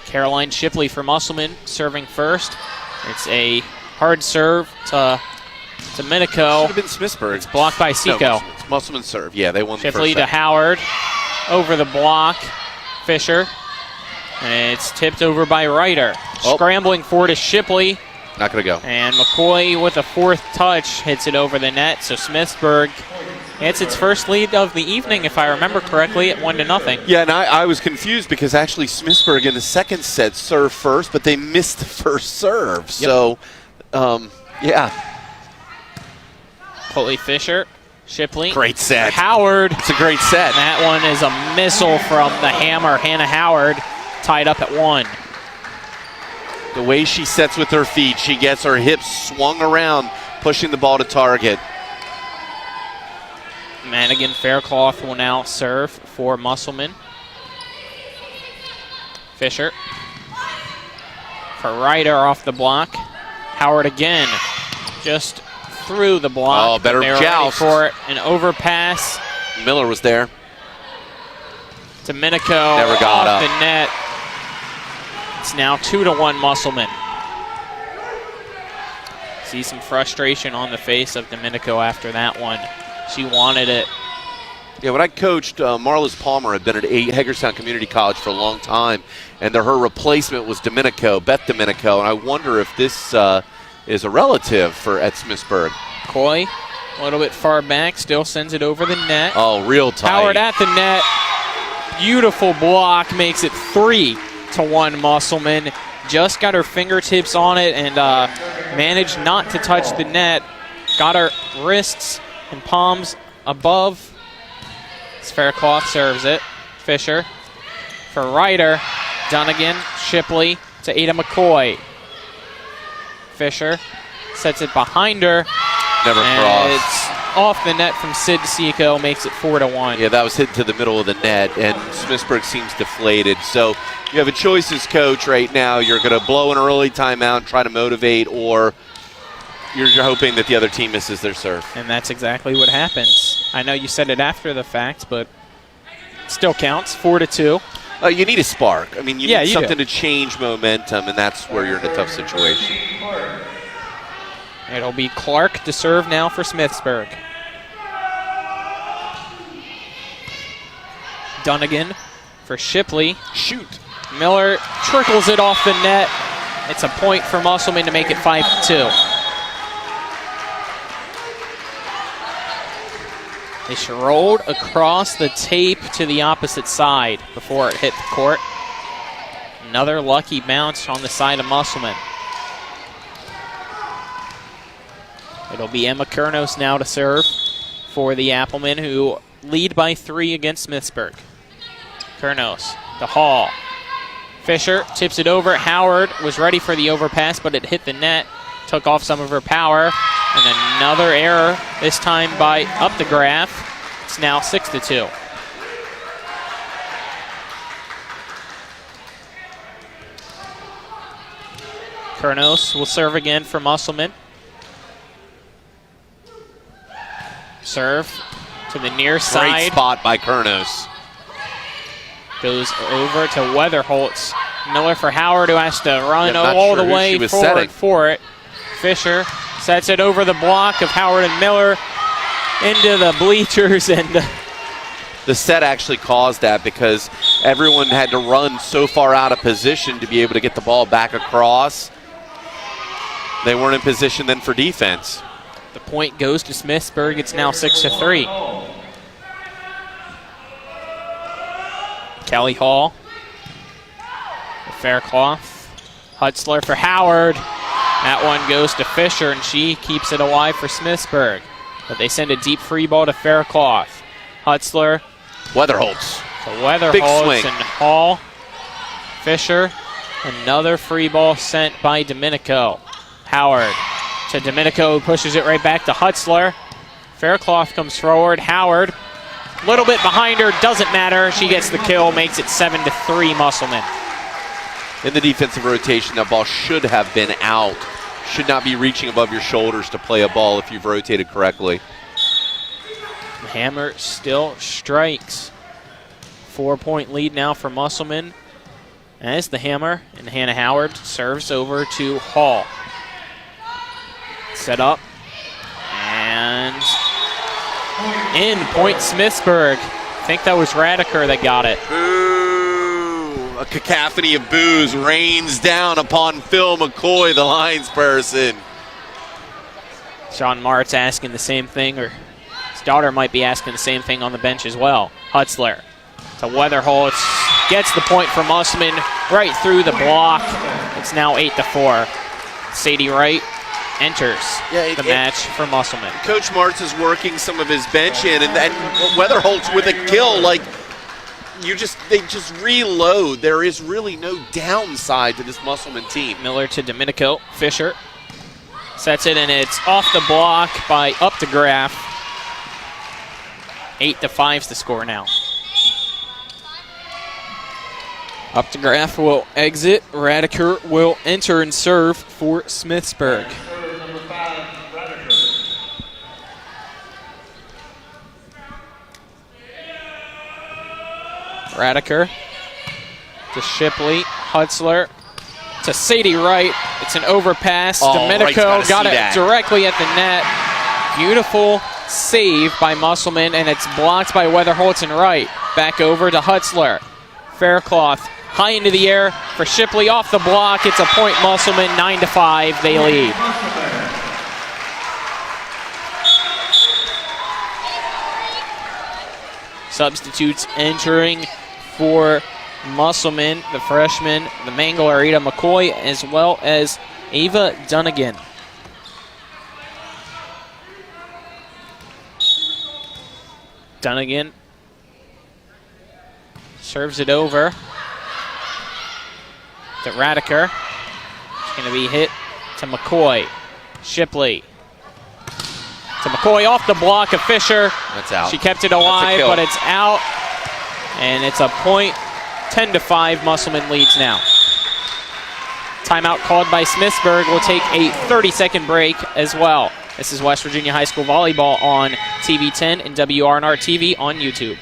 Caroline Shipley for Musselman serving first. It's a hard serve to Minico. Should have been Smithsburg. It's blocked by Seco. No, Musselman serve. Yeah, they won the Shipley first to Howard. Over the block. Fisher. And it's tipped over by Ryder. Scrambling for to Shipley. Not going to go. And McCoy with a 4th touch hits it over the net. So Smithsburg gets its first lead of the evening, if I remember correctly, at 1-0. Yeah, and I was confused because actually Smithsburg in the second set served first, but they missed the first serve. Yep. So, yeah. Pulley Fisher, Shipley. Great set. Howard. It's a great set. And that one is a missile from the hammer. Hannah Howard tied up at 1. The way she sets with her feet, she gets her hips swung around, pushing the ball to target. Madigan Faircloth will now serve for Musselman. Fisher. For Ryder off the block. Howard again. Just through the block. Oh, better joust. For it. An overpass. Miller was there. To Minico. Never got off up. the net. It's now 2-1 Musselman. See some frustration on the face of Domenico after that one. She wanted it. Yeah, when I coached, Marlis Palmer had been at Hagerstown Community College for a long time, and her replacement was Beth Domenico, and I wonder if this is a relative at Smithsburg. Coy, a little bit far back, still sends it over the net. Oh, real tight. Howard at the net. Beautiful block, makes it 3-1 Musselman. Just got her fingertips on it and managed not to touch the net. Got her wrists and palms above. Faircloth serves it. Fisher for Ryder. Dunnigan, Shipley to Ada McCoy. Fisher sets it behind her. Never crossed. It's off the net from Sid Seco, makes it 4-1. Yeah, that was hit to the middle of the net, and Smithsburg seems deflated. So you have a choice as coach right now. You're going to blow an early timeout, try to motivate, or you're hoping that the other team misses their serve. And that's exactly what happens. I know you said it after the fact, but still counts, 4-2. You need a spark. I mean, you need something do. to change momentum, and that's where you're in a tough situation. It'll be Clark to serve now for Smithsburg. Dunnigan for Shipley. Shoot. Miller trickles it off the net. It's a point for Musselman to make it 5-2. It rolled across the tape to the opposite side before it hit the court. Another lucky bounce on the side of Musselman. It'll be Emma Kurnos now to serve for the Applemen, who lead by 3 against Smithsburg. Kurnos to Hall. Fisher tips it over. Howard was ready for the overpass, but it hit the net. Took off some of her power. And another error, this time by Updegraff. It's now 6-2. Kurnos will serve again for Musselman. Serve to the near side. Great spot by Kurnos. Goes over to Weatherholtz. Miller for Howard, who has to run all the way forward for it. Fisher sets it over the block of Howard and Miller into the bleachers. And the set actually caused that because everyone had to run so far out of position to be able to get the ball back across. They weren't in position then for defense. The point goes to Smithsburg. It's now 6-3. Kelly Hall. Faircloth. Hutzler for Howard. That one goes to Fisher, and she keeps it alive for Smithsburg. But they send a deep free ball to Faircloth. Hutzler. Weatherholtz. To Weatherholtz and Hall. Fisher. Another free ball sent by Domenico. Howard to Domenico, who pushes it right back to Hutzler. Faircloth comes forward. Howard, a little bit behind her, doesn't matter. She gets the kill, makes it 7-3 Musselman. In the defensive rotation, that ball should have been out. Should not be reaching above your shoulders to play a ball if you've rotated correctly. The Hammer still strikes. 4-point lead now for Musselman as the Hammer and Hannah Howard serves over to Hall. Set up and in point Smithsburg. I think that was Radiker that got it. Boo! A cacophony of boos rains down upon Phil McCoy, the lines person. Sean Martz asking the same thing, or his daughter might be asking the same thing on the bench as well. Hutzler to Weatherholtz, gets the point for Musselman right through the block. It's now 8-4. Sadie Wright enters the match for Musselman. Coach Martz is working some of his bench in, and Weatherholtz with a kill. Like, they just reload. There is really no downside to this Musselman team. Miller to Domenico. Fisher sets it, and it's off the block by Updegraff. 8-5's the score now. Updegraff will exit. Radiker will enter and serve for Smithsburg. Radiker to Shipley. Hutzler to Sadie Wright. It's an overpass. Domenico got it directly at the net. Beautiful save by Musselman, and it's blocked by Weatherholtz and Wright. Back over to Hutzler. Faircloth high into the air for Shipley off the block. It's a point Musselman, 9-5, they lead. Substitutes entering for Musselman, the freshman, the Mangler, Rita McCoy, as well as Ava Dunnigan. Dunnigan serves it over to Radiker. It's going to be hit to McCoy. Shipley to McCoy off the block of Fisher. That's out. She kept it alive, but it's out. And it's a point. 10-5, Musselman leads now. Timeout called by Smithsburg. We'll take a 30-second break as well. This is West Virginia High School Volleyball on TV 10 and WRNR TV on YouTube.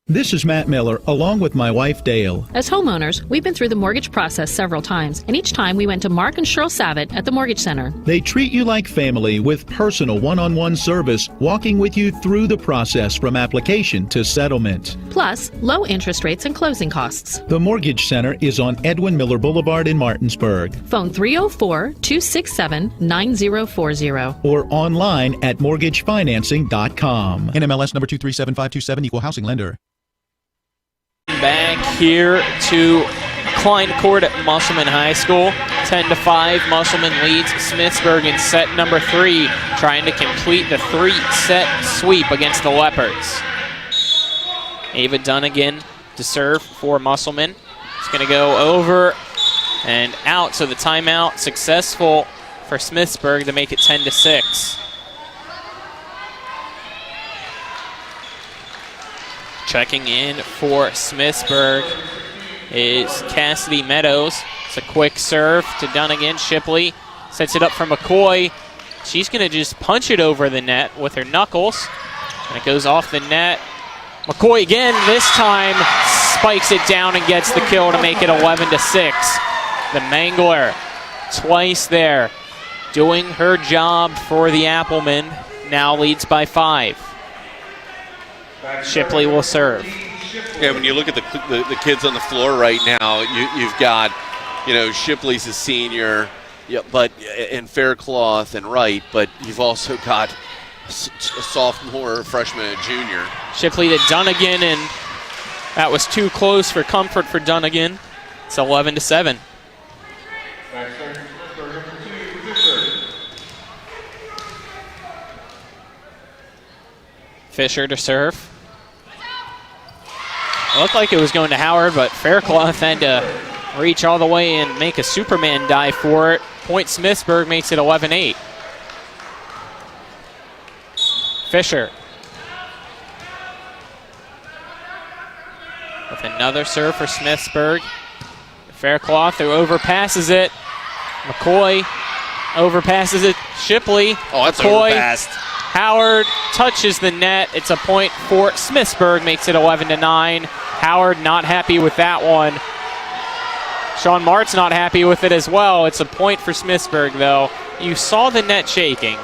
This is Matt Miller, along with my wife, Dale. As homeowners, we've been through the mortgage process several times, and each time we went to Mark and Cheryl Savitt at the Mortgage Center. They treat you like family with personal one-on-one service, walking with you through the process from application to settlement. Plus, low interest rates and closing costs. The Mortgage Center is on Edwin Miller Boulevard in Martinsburg. Phone 304-267-9040. Or online at mortgagefinancing.com. NMLS number 237527, equal housing lender. Back here to Klein Court at Musselman High School. 10-5, Musselman leads Smithsburg in set number 3, trying to complete the 3-set sweep against the Leopards. Ava Dunnigan to serve for Musselman. It's going to go over and out, so the timeout successful for Smithsburg to make it 10-6. Checking in for Smithsburg is Cassidy Meadows. It's a quick serve to Dunnigan. Shipley sets it up for McCoy. She's going to just punch it over the net with her knuckles. And it goes off the net. McCoy again, this time spikes it down and gets the kill to make it 11-6. The Mangler twice there, doing her job for the Applemen, now leads by 5. Shipley will serve. Yeah, when you look at the kids on the floor right now, you've got, Shipley's a senior, but and Faircloth and Wright, but you've also got a sophomore, freshman, and junior. Shipley to Dunnigan, and that was too close for comfort for Dunnigan. It's 11-7. Fisher to serve. Looked like it was going to Howard, but Faircloth had to reach all the way and make a Superman dive for it. Point Smithsburg makes it 11-8. Fisher with another serve for Smithsburg. Faircloth who overpasses it. McCoy overpasses it. Shipley. Oh, that's McCoy. overpassed. Howard touches the net. It's a point for Smithsburg, makes it 11-9. Howard not happy with that one. Sean Mart's not happy with it as well. It's a point for Smithsburg, though. You saw the net shaking.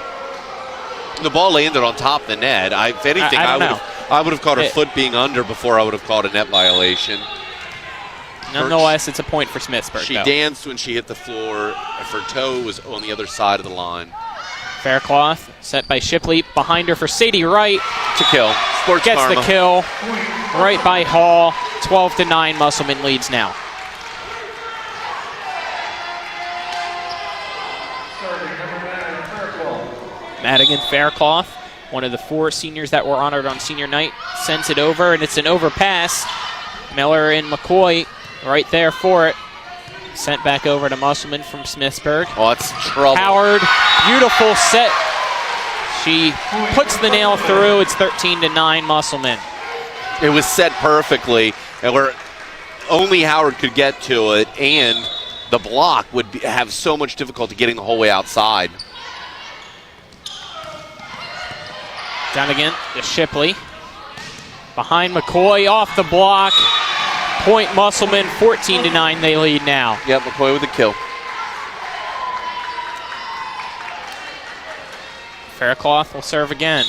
The ball landed on top of the net. If anything, I would have caught her foot being under before I would have caught a net violation. Nonetheless, it's a point for Smithsburg. She danced when she hit the floor. If her toe was on the other side of the line. Faircloth set by Shipley. Behind her for Sadie Wright. To kill. Sports Gets karma. the kill. Right by Hall. 12-9. Musselman leads now. Madigan Faircloth, one of the 4 seniors that were honored on senior night, sends it over, and it's an overpass. Miller and McCoy right there for it. Sent back over to Musselman from Smithsburg. Oh, it's trouble. Howard, beautiful set. She puts the nail through. It's 13-9 Musselman. It was set perfectly, and where only Howard could get to it, and the block would have so much difficulty getting the whole way outside. Down again to Shipley. Behind McCoy, off the block. Point Musselman, 14-9, they lead now. Yep, McCoy with the kill. Faircloth will serve again.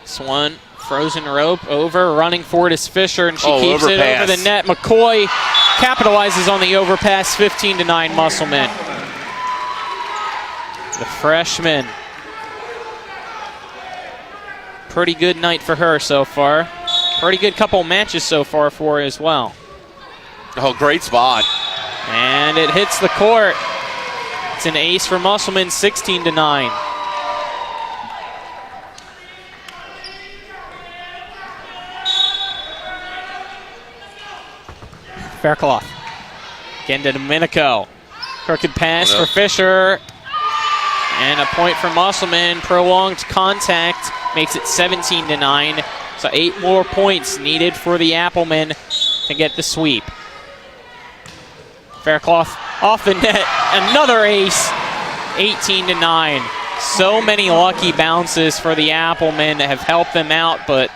This one, frozen rope over, running for it is Fisher, and she keeps it over the net. McCoy capitalizes on the overpass, 15-9 Musselman. The freshman. Pretty good night for her so far. Pretty good couple matches so far for her as well. Oh, great spot. And it hits the court. It's an ace for Musselman, 16-9. Faircloth. Again to Domenico. Crooked pass for Fisher. And a point for Musselman. Prolonged contact makes it 17-9. So 8 more points needed for the Applemen to get the sweep. Faircloth off the net. Another ace. 18-9. So many lucky bounces for the Applemen have helped them out, but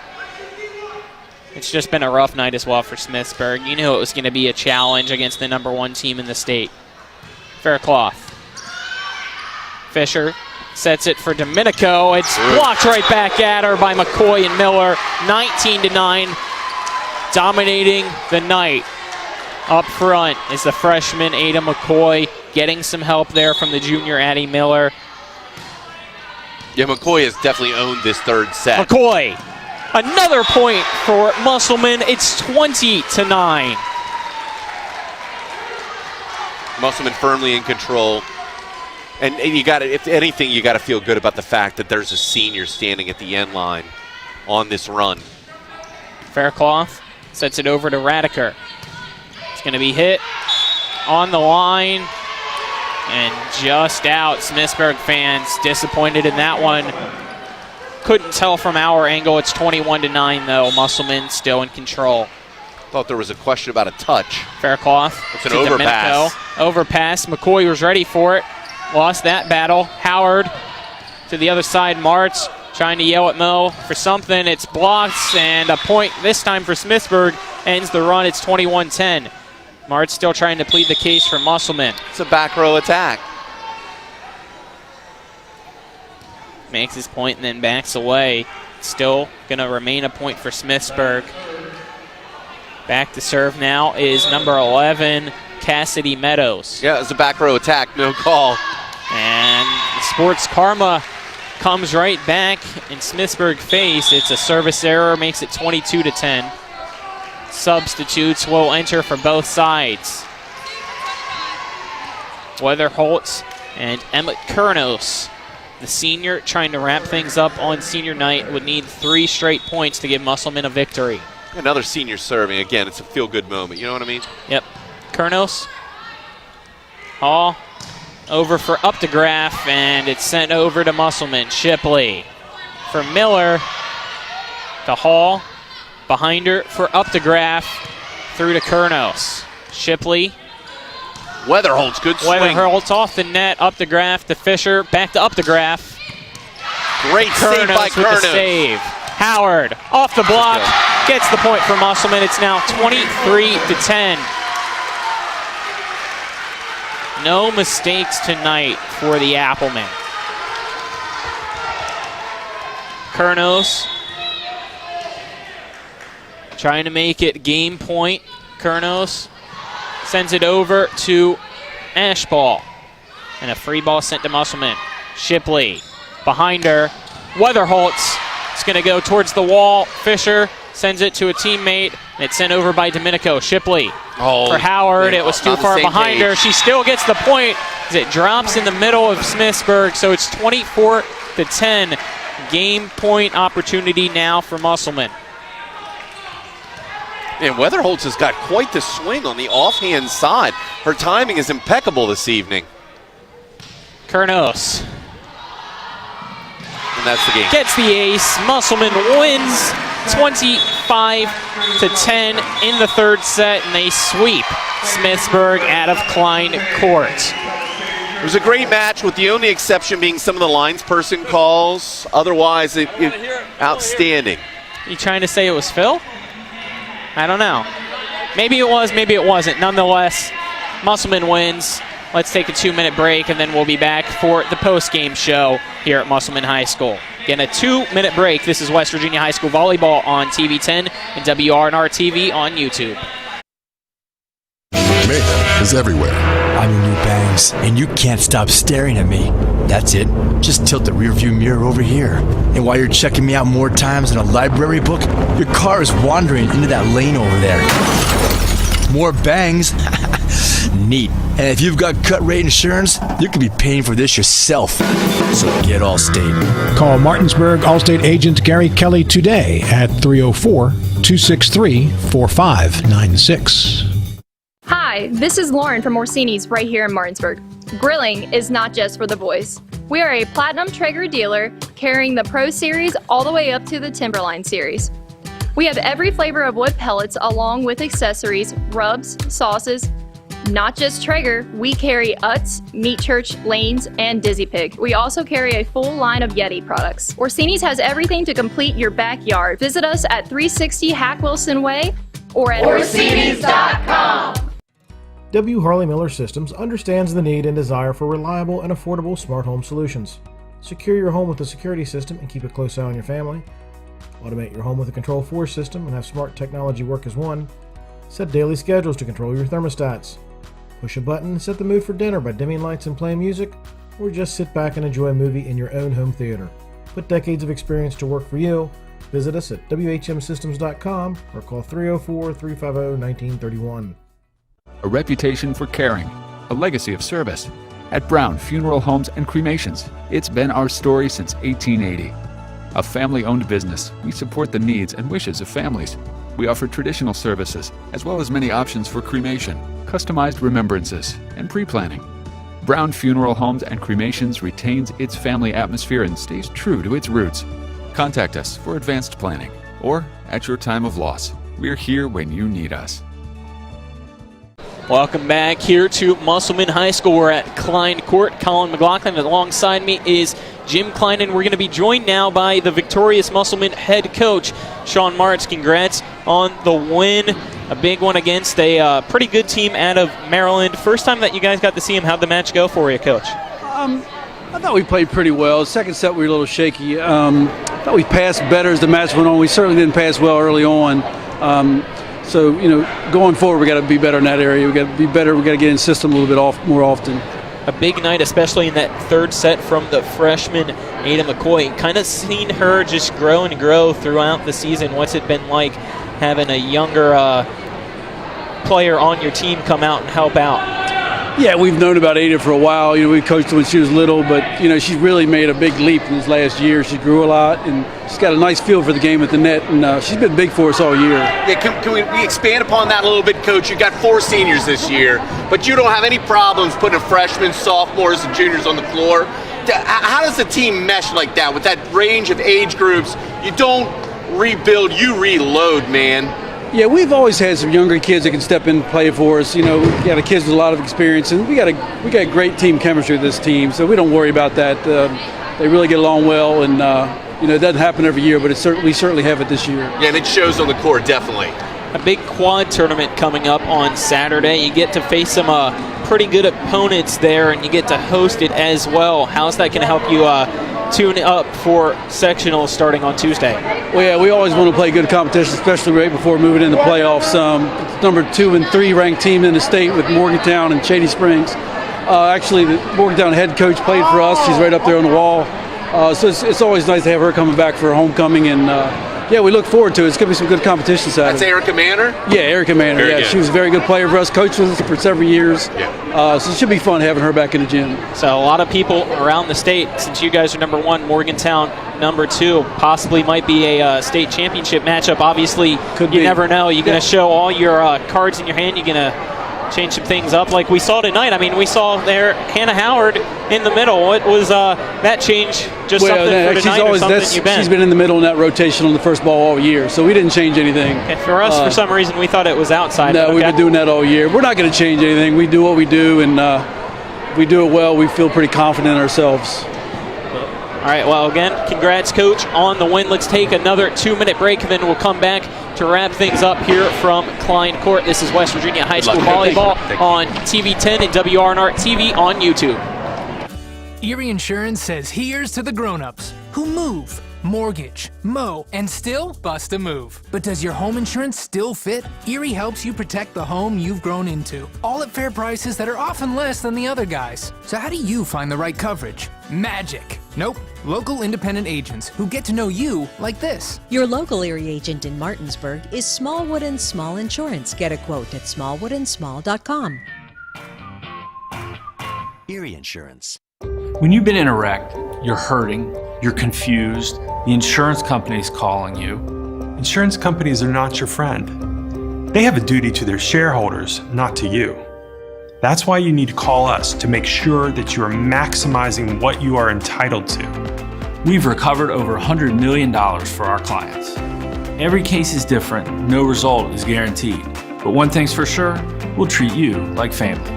it's just been a rough night as well for Smithsburg. You knew it was going to be a challenge against the #1 team in the state. Faircloth. Fisher sets it for Domenico. It's blocked right back at her by McCoy and Miller. 19-9, dominating the night. Up front is the freshman Ada McCoy, getting some help there from the junior Addie Miller. Yeah, McCoy has definitely owned this third set. McCoy, another point for Musselman. It's 20-9. Musselman firmly in control. And you got to, if anything, you got to feel good about the fact that there's a senior standing at the end line on this run. Faircloth sets it over to Radiker. It's going to be hit on the line and just out. Smithsburg fans disappointed in that one. Couldn't tell from our angle. It's 21-9 though. Musselman still in control. Thought there was a question about a touch. Faircloth. It's an overpass. Overpass. McCoy was ready for it. Lost that battle. Howard to the other side. Martz trying to yell at Mo for something. It's blocked, and a point this time for Smithsburg ends the run. It's 21-10. Martz still trying to plead the case for Musselman. It's a back row attack. Makes his point and then backs away. Still going to remain a point for Smithsburg. Back to serve now is number 11, Cassidy Meadows. Yeah, it's a back row attack, no call. And Sports Karma comes right back in Smithsburg face. It's a service error, makes it 22-10. Substitutes will enter for both sides. Weatherholtz and Emmett Kurnos, the senior, trying to wrap things up on senior night, would need 3 straight points to give Musselman a victory. Another senior serving. Again, it's a feel-good moment. You know what I mean? Yep. Kurnos. Hall over for Updegraff, and it's sent over to Musselman. Shipley for Miller to Hall. Behind her for Updegraff. Through to Kurnos. Shipley. Weatherholtz, good swing. Weatherholtz off the net. Updegraff to Fisher. Back to Updegraff. Great save by Kurnos with the save. Howard off the block. Gets the point for Musselman. It's now 23-10. No mistakes tonight for the Applemen. Kurnos trying to make it game point. Kurnos sends it over to Ashball. And a free ball sent to Musselman. Shipley behind her. Weatherholtz is going to go towards the wall. Fisher sends it to a teammate, and it's sent over by Domenico. Shipley for Howard. It was too far behind her. She still gets the point as it drops in the middle of Smithsburg, so it's 24-10. Game point opportunity now for Musselman. And Weatherholtz has got quite the swing on the offhand side. Her timing is impeccable this evening. Kurnos. And that's the game. Gets the ace. Musselman wins 25-10 in the third set, and they sweep Smithsburg out of Klein Court. It was a great match, with the only exception being some of the linesperson calls. Otherwise, outstanding. You trying to say it was Phil? I don't know. Maybe it was, maybe it wasn't. Nonetheless, Musselman wins Let's take a 2-minute break, and then we'll be back for the post-game show here at Musselman High School. Again, a 2-minute break. This is West Virginia High School Volleyball on TV 10 and WRNR TV on YouTube. Mayhem is everywhere. I'm your new bangs, and you can't stop staring at me. That's it. Just tilt the rearview mirror over here. And while you're checking me out more times than a library book, your car is wandering into that lane over there. More bangs? Neat. And if you've got cut rate insurance, you could be paying for this yourself. So get Allstate. Call Martinsburg Allstate agent Gary Kelly today at 304-263-4596. Hi, this is Lauren from Orsini's right here in Martinsburg. Grilling is not just for the boys. We are a Platinum Traeger dealer carrying the Pro Series all the way up to the Timberline Series. We have every flavor of wood pellets along with accessories, rubs, sauces. Not just Traeger, we carry Utz, Meat Church, Lanes, and Dizzy Pig. We also carry a full line of Yeti products. Orsini's has everything to complete your backyard. Visit us at 360 Hack Wilson Way or at Orsinis.com. W. Harley Miller Systems understands the need and desire for reliable and affordable smart home solutions. Secure your home with a security system and keep a close eye on your family. Automate your home with a Control4 system and have smart technology work as one. Set daily schedules to control your thermostats. Push a button and set the mood for dinner by dimming lights and playing music, or just sit back and enjoy a movie in your own home theater. Put decades of experience to work for you. Visit us at WHMsystems.com or call 304-350-1931. A reputation for caring, a legacy of service. At Brown Funeral Homes and Cremations, it's been our story since 1880. A family-owned business, we support the needs and wishes of families. We offer traditional services, as well as many options for cremation, customized remembrances, and pre-planning. Brown Funeral Homes and Cremations retains its family atmosphere and stays true to its roots. Contact us for advanced planning, or at your time of loss. We're here when you need us. Welcome back here to Musselman High School. We're at Klein Court. Colin McLaughlin alongside me is Jim Klein, and we're going to be joined now by the victorious Musselman head coach, Sean Martz. Congrats on the win. A big one against a pretty good team out of Maryland. First time that you guys got to see him. How'd the match go for you, Coach? I thought we played pretty well. Second set we were a little shaky. Thought we passed better as the match went on. We certainly didn't pass well early on. So, going forward, we got to be better in that area. We got to be better. We got to get in system a little bit more often. A big night, especially in that third set from the freshman Ada McCoy. Kind of seen her just grow and grow throughout the season. What's it been like having a younger player on your team come out and help out? Yeah, we've known about Ada for a while. We coached her when she was little, but she's really made a big leap in this last year. She grew a lot, and she's got a nice feel for the game at the net, and she's been big for us all year. Yeah, can we expand upon that a little bit, Coach? You got 4 seniors this year, but you don't have any problems putting freshmen, sophomores, and juniors on the floor. How does the team mesh like that with that range of age groups? You don't rebuild, you reload, man. Yeah, we've always had some younger kids that can step in and play for us. We've got a kids with a lot of experience, and we got great team chemistry with this team, so we don't worry about that. They really get along well, and it doesn't happen every year, but we certainly have it this year. Yeah, and it shows on the court, definitely. A big quad tournament coming up on Saturday. You get to face some pretty good opponents there, and you get to host it as well. How's that going to help you tune up for sectionals starting on Tuesday? Well, yeah, we always want to play good competition, especially right before moving into playoffs. It's number 2 and 3 ranked team in the state with Morgantown and Shady Springs. Actually, the Morgantown head coach played for us. She's right up there on the wall. So it's always nice to have her coming back for homecoming, and we look forward to it. It's going to be some good competition Saturday. That's Erica Manor? Yeah, Erica Manor. She was a very good player for us, coached with us for several years. Yeah. So it should be fun having her back in the gym. So a lot of people around the state, since you guys are number 1, Morgantown number 2, possibly might be a state championship matchup. Obviously, you never know. You're going to show all your cards in your hand. You're going to change some things up like we saw tonight. I mean, we saw there Hannah Howard in the middle. What was that change? Just something for tonight or something you've been? She's been in the middle in that rotation on the first ball all year, so we didn't change anything. And for us, for some reason, we thought it was outside. No, we've been doing that all year. We're not going to change anything. We do what we do, and we do it well. We feel pretty confident in ourselves. All right, well, again, congrats, Coach, on the win. Let's take another 2-minute break, and then we'll come back to wrap things up here from Klein Court. This is West Virginia High School Volleyball on TV 10 and WRNR TV on YouTube. Erie Insurance says here's to the grown-ups who move, mortgage, mow, and still bust a move. But does your home insurance still fit? Erie helps you protect the home you've grown into, all at fair prices that are often less than the other guys. So how do you find the right coverage? Magic. Nope. Local independent agents who get to know you like this. Your local Erie agent in Martinsburg is Smallwood & Small Insurance. Get a quote at smallwoodandsmall.com. Erie Insurance. When you've been in a wreck, you're hurting, you're confused, the insurance company's calling you. Insurance companies are not your friend. They have a duty to their shareholders, not to you. That's why you need to call us to make sure that you are maximizing what you are entitled to. We've recovered over $100 million for our clients. Every case is different, no result is guaranteed. But one thing's for sure, we'll treat you like family.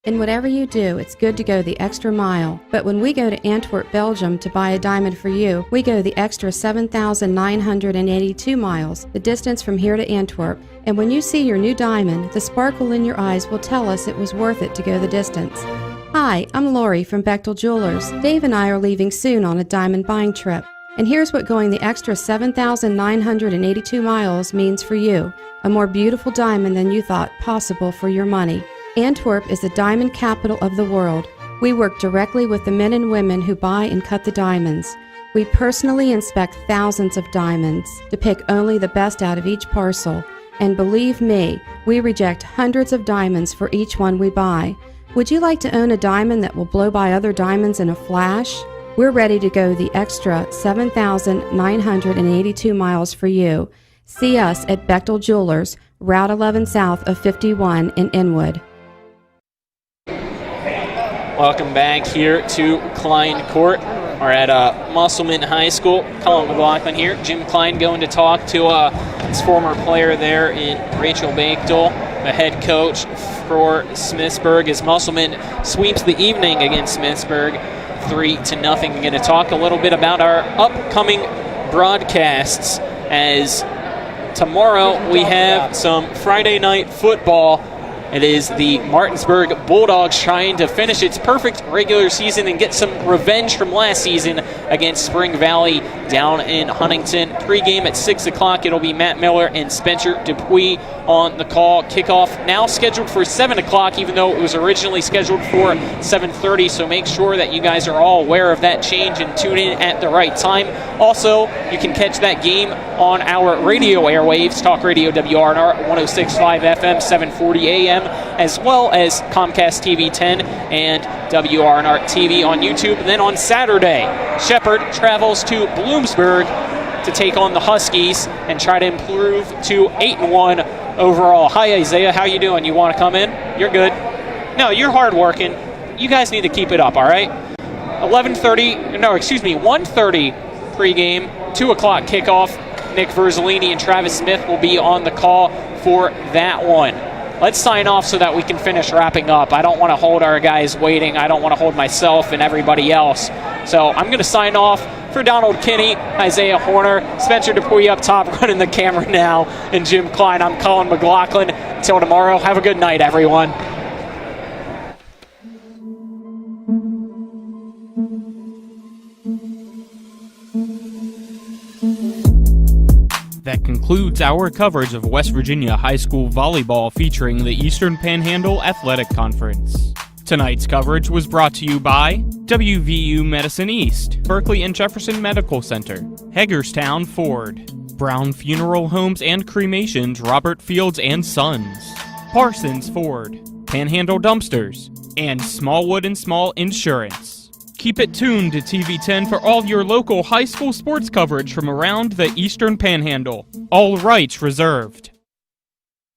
In whatever you do, it's good to go the extra mile. But when we go to Antwerp, Belgium to buy a diamond for you, we go the extra 7,982 miles, the distance from here to Antwerp. And when you see your new diamond, the sparkle in your eyes will tell us it was worth it to go the distance. Hi, I'm Lori from Bechtel Jewelers. Dave and I are leaving soon on a diamond buying trip. And here's what going the extra 7,982 miles means for you. A more beautiful diamond than you thought possible for your money. Antwerp is the diamond capital of the world. We work directly with the men and women who buy and cut the diamonds. We personally inspect thousands of diamonds to pick only the best out of each parcel. And believe me, we reject hundreds of diamonds for each one we buy. Would you like to own a diamond that will blow by other diamonds in a flash? We're ready to go the extra 7,982 miles for you. See us at Bechtel Jewelers, Route 11 south of 51 in Inwood. Welcome back here to Klein Court. We're at Musselman High School. Colin McLaughlin here. Jim Klein going to talk to his former player there in Rachel Bechtel, the head coach for Smithsburg, as Musselman sweeps the evening against Smithsburg 3-0. We're going to talk a little bit about our upcoming broadcasts, as tomorrow we have some Friday night football. It is the Martinsburg Bulldogs trying to finish its perfect regular season and get some revenge from last season against Spring Valley down in Huntington. Pre-game at 6 o'clock. It'll be Matt Miller and Spencer Dupuis on the call. Kickoff now scheduled for 7 o'clock, even though it was originally scheduled for 7:30. So make sure that you guys are all aware of that change and tune in at the right time. Also, you can catch that game on our radio airwaves, Talk Radio WRNR 106.5 FM, 740 AM, as well as Comcast TV 10 and WRNR TV on YouTube. And then on Saturday, Shepherd travels to Bloomsburg to take on the Huskies and try to improve to 8-1 overall. Hi, Isaiah. How you doing? You want to come in? You're good. No, you're hardworking. You guys need to keep it up, all right? 1:30 pregame, 2 o'clock kickoff. Nick Verzolini and Travis Smith will be on the call for that one. Let's sign off so that we can finish wrapping up. I don't want to hold our guys waiting. I don't want to hold myself and everybody else. So I'm going to sign off for Donald Kinney, Isaiah Horner, Spencer Dupuis up top running the camera now, and Jim Klein. I'm Colin McLaughlin. Until tomorrow, have a good night, everyone. That concludes our coverage of West Virginia High School Volleyball featuring the Eastern Panhandle Athletic Conference. Tonight's coverage was brought to you by WVU Medicine East, Berkeley and Jefferson Medical Center, Hagerstown Ford, Brown Funeral Homes and Cremations Robert Fields and Sons, Parsons Ford, Panhandle Dumpsters, and Smallwood & Small Insurance. Keep it tuned to TV 10 for all your local high school sports coverage from around the Eastern Panhandle. All rights reserved.